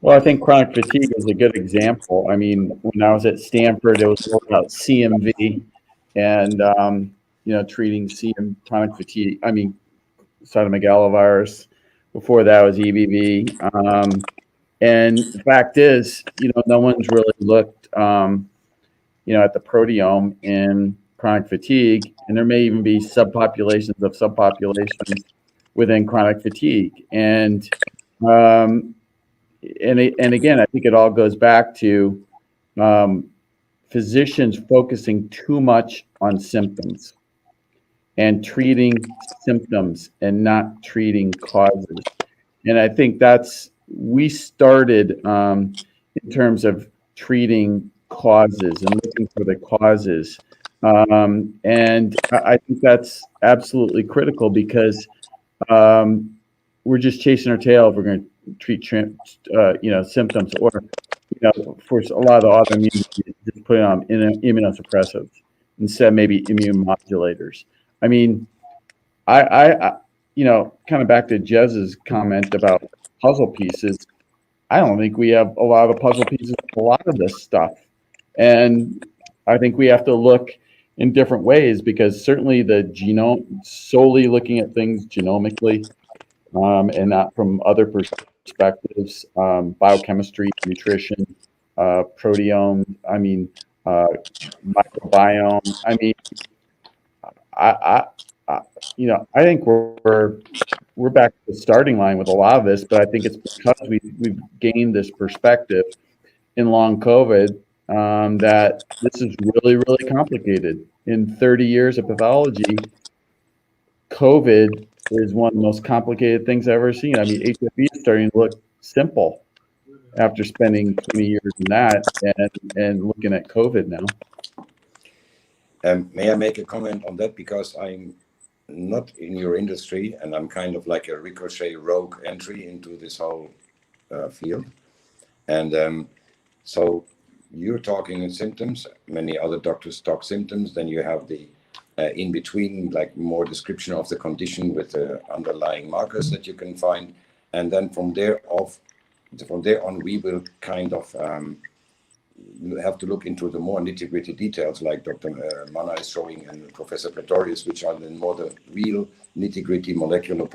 Speaker 7: Well, I think chronic fatigue is a good example. I mean, when I was at Stanford, it was all about CMV and, treating chronic fatigue. I mean, cytomegalovirus. Before that was EBV. And the fact is, no one's really looked, at the proteome in chronic fatigue, and there may even be subpopulations of subpopulations within chronic fatigue. And again, I think it all goes back to physicians focusing too much on symptoms and treating symptoms and not treating causes. And I think we started in terms of treating causes and looking for the causes. And I think that's absolutely critical, because we're just chasing our tail if we're going to treat symptoms, or for a lot of the autoimmune, just put on immunosuppressives instead of maybe immune modulators. I mean, I kind of back to Gez's comment about puzzle pieces. I don't think we have a lot of puzzle pieces for a lot of this stuff, and I think we have to look in different ways, because certainly the genome, solely looking at things genomically, and not from other perspectives, biochemistry, nutrition, proteome, microbiome. I mean, I think we're back to the starting line with a lot of this, but I think it's because we've gained this perspective in long COVID that this is really, really complicated. In 30 years of pathology, COVID is one of the most complicated things I've ever seen. I mean, HIV is starting to look simple after spending 20 years in that and looking at COVID now.
Speaker 9: May I make a comment on that? Because I'm not in your industry and I'm kind of like a ricochet rogue entry into this whole field. And so you're talking symptoms, many other doctors talk symptoms, then you have the in between, like more description of the condition with the underlying markers that you can find. And then from there on, we will kind of have to look into the more nitty-gritty details like Dr. Mannan is showing and Professor Pretorius, which are then more the real nitty-gritty molecular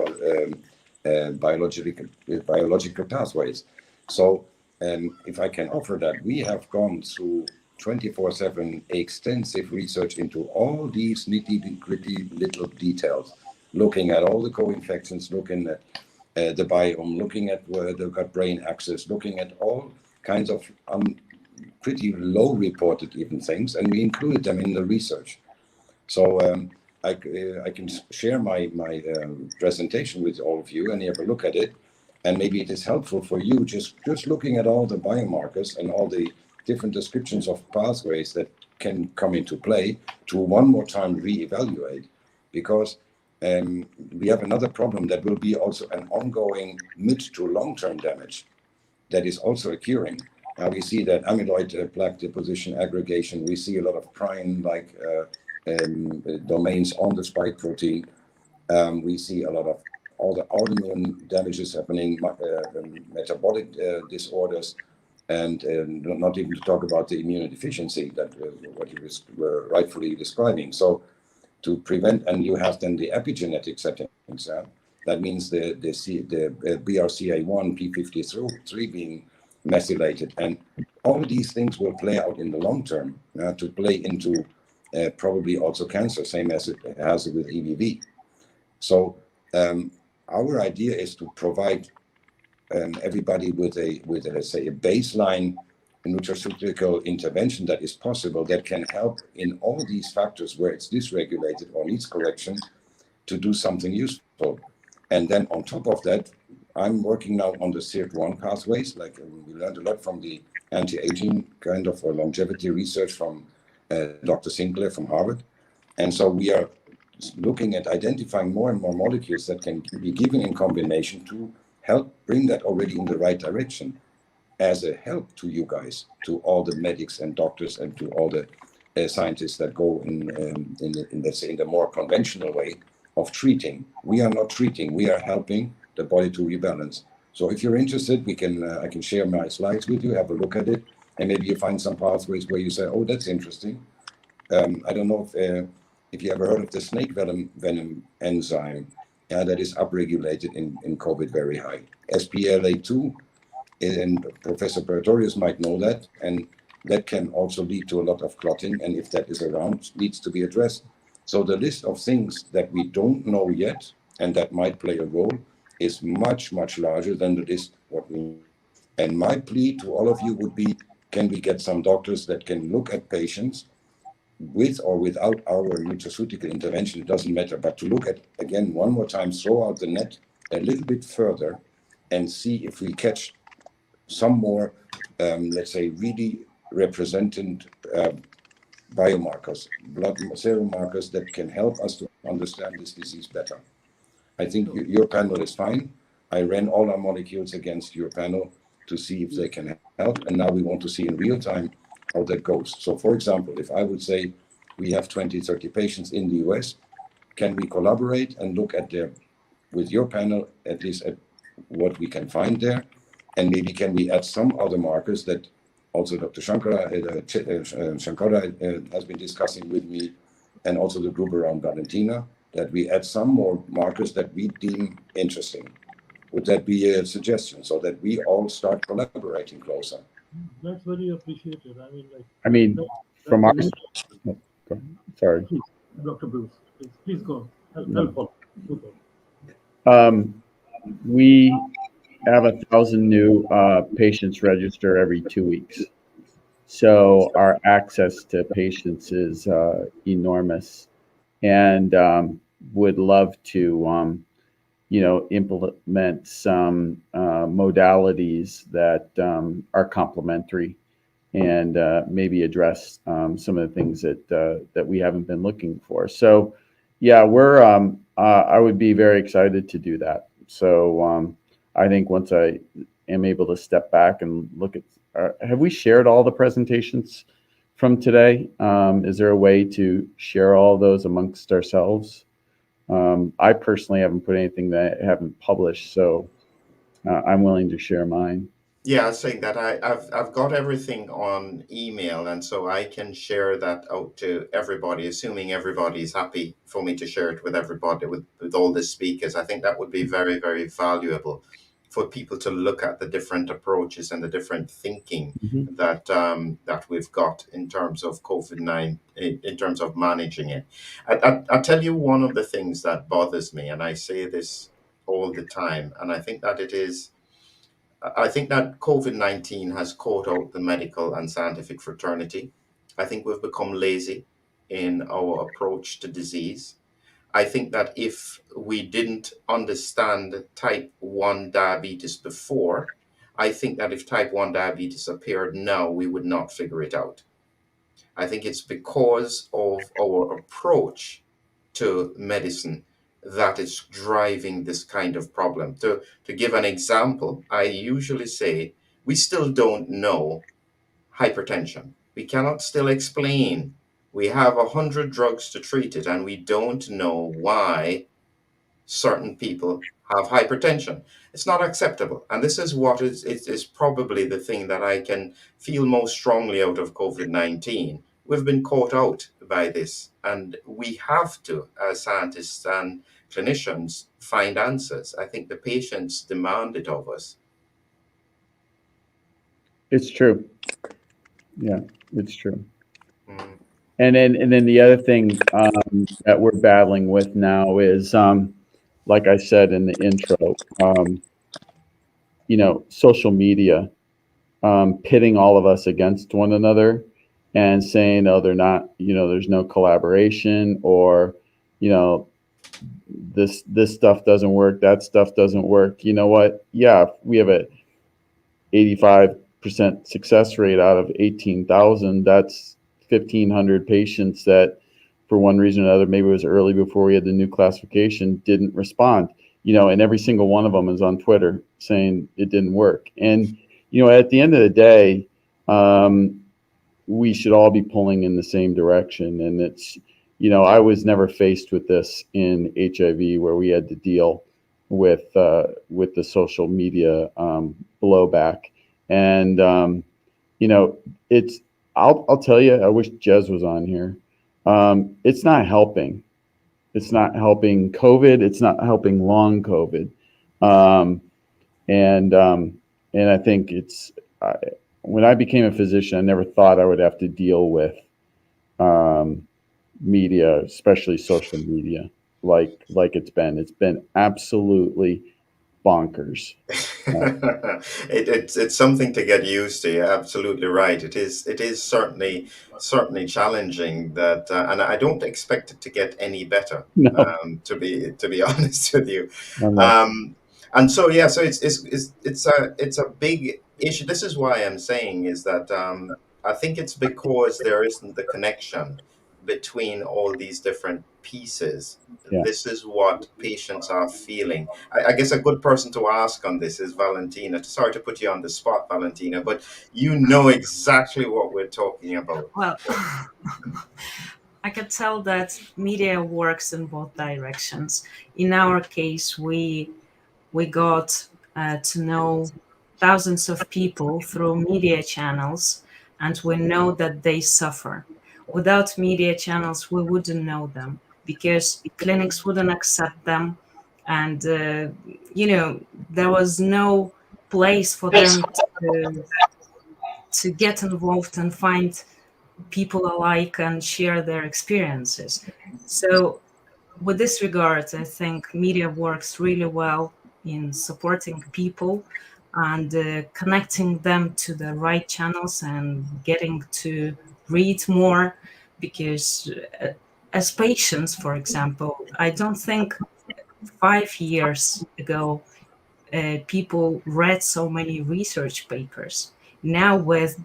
Speaker 9: biological pathways. So if I can offer that, we have gone through 24/7 extensive research into all these nitty-gritty little details, looking at all the co-infections, looking at the biome, looking at where the gut-brain axis, looking at all kinds of pretty low reported even things, and we included them in the research. So I can share my presentation with all of you and you have a look at it, and maybe it is helpful for you just looking at all the biomarkers and all the different descriptions of pathways that can come into play to one more time reevaluate, because we have another problem that will be also an ongoing mid to long-term damage that is also occurring. Now we see that amyloid plaque deposition aggregation, we see a lot of prion-like domains on the spike protein. We see a lot of all the autoimmune damages happening, metabolic disorders, and not even to talk about the immunodeficiency that what you were rightfully describing. So to prevent, and you have then the epigenetic settings. That means the BRCA1, P53 being methylated, and all of these things will play out in the long term to play into probably also cancer, same as it has with EBV. So our idea is to provide everybody with a let's say a baseline nutraceutical intervention that is possible, that can help in all these factors where it's dysregulated or needs correction to do something useful. And then on top of that, I'm working now on the SIRT1 pathways. Like we learned a lot from the anti-aging kind of longevity research from Dr. Sinclair from Harvard. And so we are looking at identifying more and more molecules that can be given in combination to help bring that already in the right direction as a help to you guys, to all the medics and doctors and to all the scientists that go in let's say in the more conventional way of treating. We are not treating, we are helping the body to rebalance. So if you're interested, we can I can share my slides with you, have a look at it, and maybe you find some pathways where you say, oh, that's interesting. I don't know if you ever heard of the snake venom enzyme that is upregulated in COVID very high. SPLA2, and Professor Pretorius might know that, and that can also lead to a lot of clotting, and if that is around, needs to be addressed. So the list of things that we don't know yet and that might play a role is much, much larger than the list what we. And my plea to all of you would be, can we get some doctors that can look at patients with or without our nutraceutical intervention, it doesn't matter, but to look at, again, one more time, throw out the net a little bit further and see if we catch some more, let's say, really represented biomarkers, blood serum markers that can help us to understand this disease better. I think your panel is fine. I ran all our molecules against your panel to see if they can help, and now we want to see in real time how that goes. So for example, if I would say we have 20, 30 patients in the US, can we collaborate and look at with your panel, at least at what we can find there? And maybe can we add some other markers that also Dr. Shankara has been discussing with me, and also the group around Valentina, that we add some more markers that we deem interesting. Would that be a suggestion, so that we all start collaborating closer?
Speaker 6: That's very appreciated.
Speaker 7: From our sorry,
Speaker 6: please, Dr. Bruce, please go. Help.
Speaker 7: We have 1,000 new patients register every 2 weeks. So our access to patients is enormous, and would love to implement some modalities that are complementary and maybe address some of the things that we haven't been looking for. So, yeah, we're. I would be very excited to do that. So, I think once I am able to step back and look at, have we shared all the presentations from today? Is there a way to share all those amongst ourselves? I personally haven't put anything that I haven't published, so I'm willing to share mine.
Speaker 1: Yeah, I was saying that I've got everything on email, and so I can share that out to everybody, assuming everybody's happy for me to share it with everybody, with all the speakers. I think that would be very, very valuable for people to look at the different approaches and the different thinking
Speaker 7: Mhm.
Speaker 1: that we've got in terms of COVID-19, in terms of managing it. I'll tell you one of the things that bothers me, and I say this all the time, and I think that COVID-19 has caught out the medical and scientific fraternity. I think we've become lazy in our approach to disease. I think that if we didn't understand type 1 diabetes before, I think that if type 1 diabetes appeared now, we would not figure it out. I think it's because of our approach to medicine that is driving this kind of problem. To give an example, I usually say we still don't know hypertension. We cannot still explain. We have 100 drugs to treat it, and we don't know why certain people have hypertension. It's not acceptable. And this is what is probably the thing that I can feel most strongly out of COVID-19. We've been caught out by this, and we have to, as scientists and clinicians, find answers. I think the patients demand it of us.
Speaker 7: It's true. Yeah, it's true.
Speaker 1: Mm.
Speaker 7: And then the other thing that we're battling with now is, like I said in the intro, social media pitting all of us against one another and saying, oh, they're not, there's no collaboration, or, this stuff doesn't work, that stuff doesn't work. You know what? Yeah, we have a 85% success rate out of 18,000. That's 1,500 patients that, for one reason or another, maybe it was early before we had the new classification, didn't respond. And every single one of them is on Twitter saying it didn't work. And at the end of the day, we should all be pulling in the same direction. And it's, I was never faced with this in HIV, where we had to deal with the social media blowback. And it's, I'll tell you, I wish Gez was on here. It's not helping. It's not helping COVID. It's not helping long COVID. And I think it's, when I became a physician, I never thought I would have to deal with media, especially social media, like it's been. It's been absolutely bonkers.
Speaker 1: It's something to get used to. You're absolutely right. It is certainly challenging that, and I don't expect it to get any better.
Speaker 7: No.
Speaker 1: To be honest with you.
Speaker 7: No.
Speaker 1: And so yeah, so it's a big issue. This is why I'm saying is that I think it's because there isn't the connection between all these different pieces.
Speaker 7: Yeah.
Speaker 1: This is what patients are feeling. I guess a good person to ask on this is Valentina. Sorry to put you on the spot, Valentina, but you know exactly what we're talking about.
Speaker 3: Well, I can tell that media works in both directions. In our case, we got to know thousands of people through media channels, and we know that they suffer. Without media channels, we wouldn't know them, because clinics wouldn't accept them, and there was no place for them to get involved and find people alike and share their experiences. So with this regard, I think media works really well in supporting people. and connecting them to the right channels and getting to read more. Because as patients, for example, I don't think 5 years ago people read so many research papers. Now with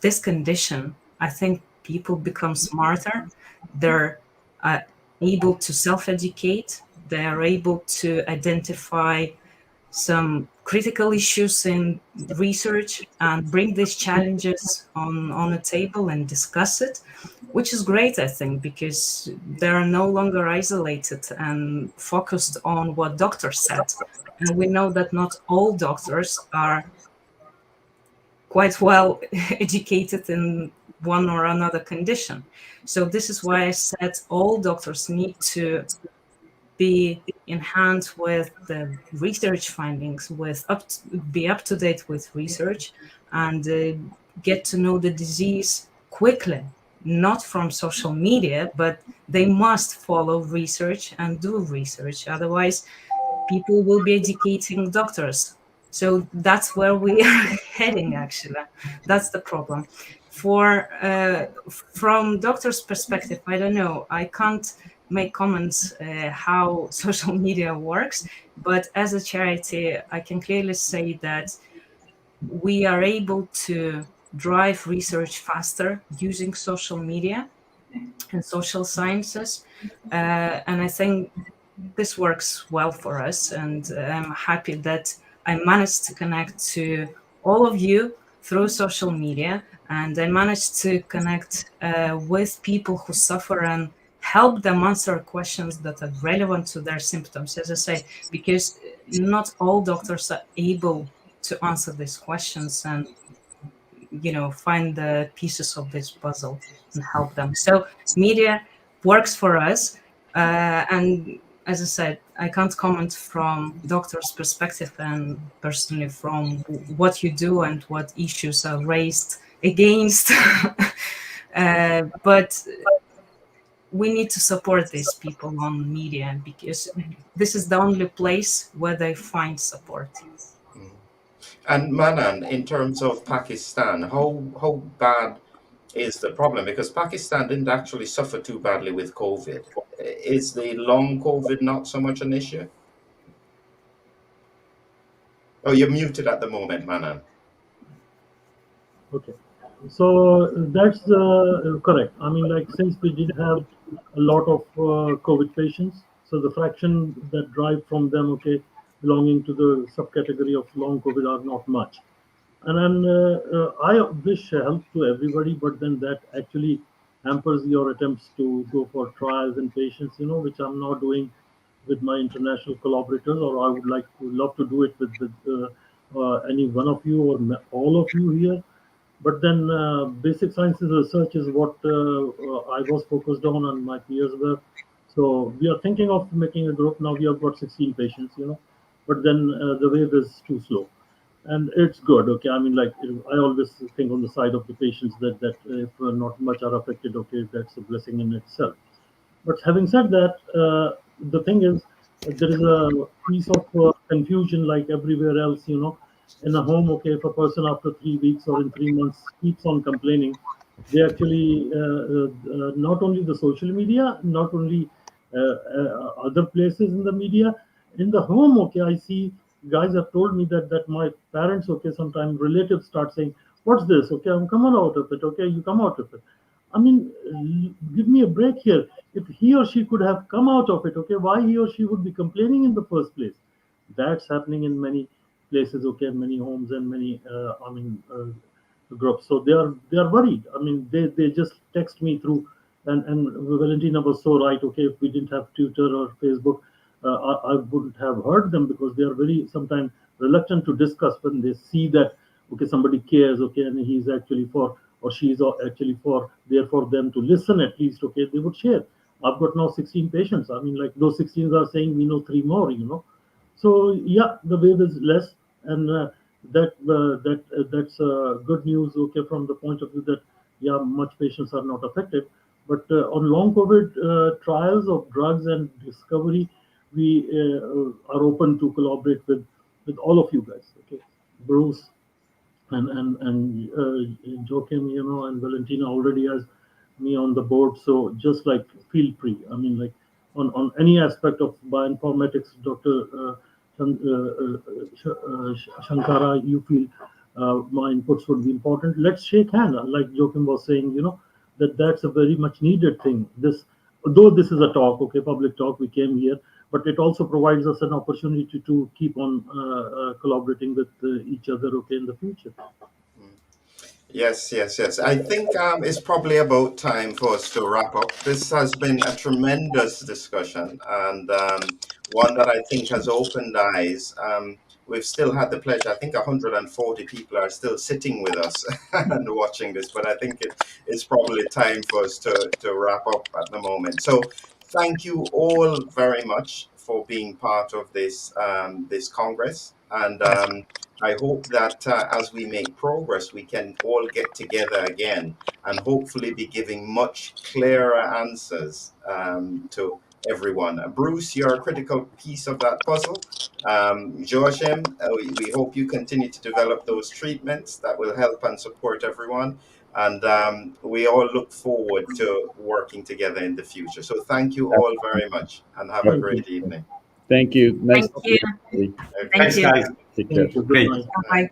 Speaker 3: this condition, I think people become smarter. They're able to self-educate. They are able to identify some critical issues in research and bring these challenges on a table and discuss it, which is great, I think, because they're no longer isolated and focused on what doctors said. And we know that not all doctors are quite well educated in one or another condition. So this is why I said all doctors need to be in hand with the research findings, be up to date with research, and get to know the disease quickly, not from social media, but they must follow research and do research. Otherwise, people will be educating doctors. So that's where we are heading, actually. That's the problem. From doctor's perspective, I don't know. I can't make comments how social media works, but as a charity, I can clearly say that we are able to drive research faster using social media and social sciences. And I think this works well for us, and I'm happy that I managed to connect to all of you through social media, and I managed to connect with people who suffer and help them answer questions that are relevant to their symptoms, as I say, because not all doctors are able to answer these questions and find the pieces of this puzzle and help them. So media works for us, and as I said, I can't comment from doctor's perspective and personally from what you do and what issues are raised against. But we need to support these people on media, because this is the only place where they find support.
Speaker 1: And Mannan, in terms of Pakistan, how bad is the problem? Because Pakistan didn't actually suffer too badly with COVID. Is the long COVID not so much an issue? Oh, you're muted at the moment, Mannan.
Speaker 6: Okay, so that's correct. I mean, like, since we did have a lot of COVID patients, so the fraction that drive from them, okay, belonging to the subcategory of long COVID are not much. And then I wish help to everybody, but then that actually hampers your attempts to go for trials in patients, which I'm not doing with my international collaborators, or I would love to do it with any one of you or all of you here. But then basic sciences research is what I was focused on and my peers were. So we are thinking of making a group. Now we have got 16 patients, but then the wave is too slow. And it's good, okay. I mean, like, I always think on the side of the patients that if not much are affected, okay, that's a blessing in itself. But having said that, the thing is, there is a piece of confusion like everywhere else, in a home, okay, if a person after 3 weeks or in 3 months keeps on complaining, they actually, not only the social media, not only other places in the media, in the home, okay, I see guys have told me that my parents, okay, sometimes relatives start saying, what's this? Okay, I'm coming out of it. Okay, you come out of it. I mean, give me a break here. If he or she could have come out of it, okay, why he or she would be complaining in the first place? That's happening in many places, okay, many homes and many, groups. So they are worried. I mean, they just text me through, and Valentina was so right. Okay, if we didn't have Twitter or Facebook, I wouldn't have heard them, because they are very sometimes reluctant to discuss when they see that, okay, somebody cares, okay, and he's actually for, or she's actually for, there for them to listen at least, okay, they would share. I've got now 16 patients. I mean, like, those 16 are saying we know 3 more, So yeah, the wave is less, and that's good news, okay, from the point of view that, yeah, much patients are not affected. But on long COVID trials of drugs and discovery, we are open to collaborate with all of you guys. Okay, Bruce and Joachim, and Valentina already has me on the board. So just like feel free. I mean, like on any aspect of bioinformatics, Dr. Shankara, you feel my inputs would be important. Let's shake hands. Like Joachim was saying, that's a very much needed thing. Though this is a talk, okay, public talk, we came here, but it also provides us an opportunity to keep on collaborating with each other, okay, in the future.
Speaker 1: Yes, yes, yes. I think it's probably about time for us to wrap up. This has been a tremendous discussion, and one that I think has opened eyes. We've still had the pleasure. I think 140 people are still sitting with us and watching this, but I think it's probably time for us to wrap up at the moment. So thank you all very much for being part of this this Congress, and I hope that as we make progress, we can all get together again and hopefully be giving much clearer answers to everyone. Bruce, you're a critical piece of that puzzle. Joachim, we hope you continue to develop those treatments that will help and support everyone. And we all look forward to working together in the future. So thank you all very much and have a great evening.
Speaker 7: Thank you. Nice
Speaker 3: Thank you.
Speaker 7: to meet you.
Speaker 1: Okay.
Speaker 3: Thank
Speaker 2: Thanks,
Speaker 3: you.
Speaker 2: guys.
Speaker 7: Take care.
Speaker 6: Thank you. Good
Speaker 2: Great.
Speaker 6: night.
Speaker 3: Bye.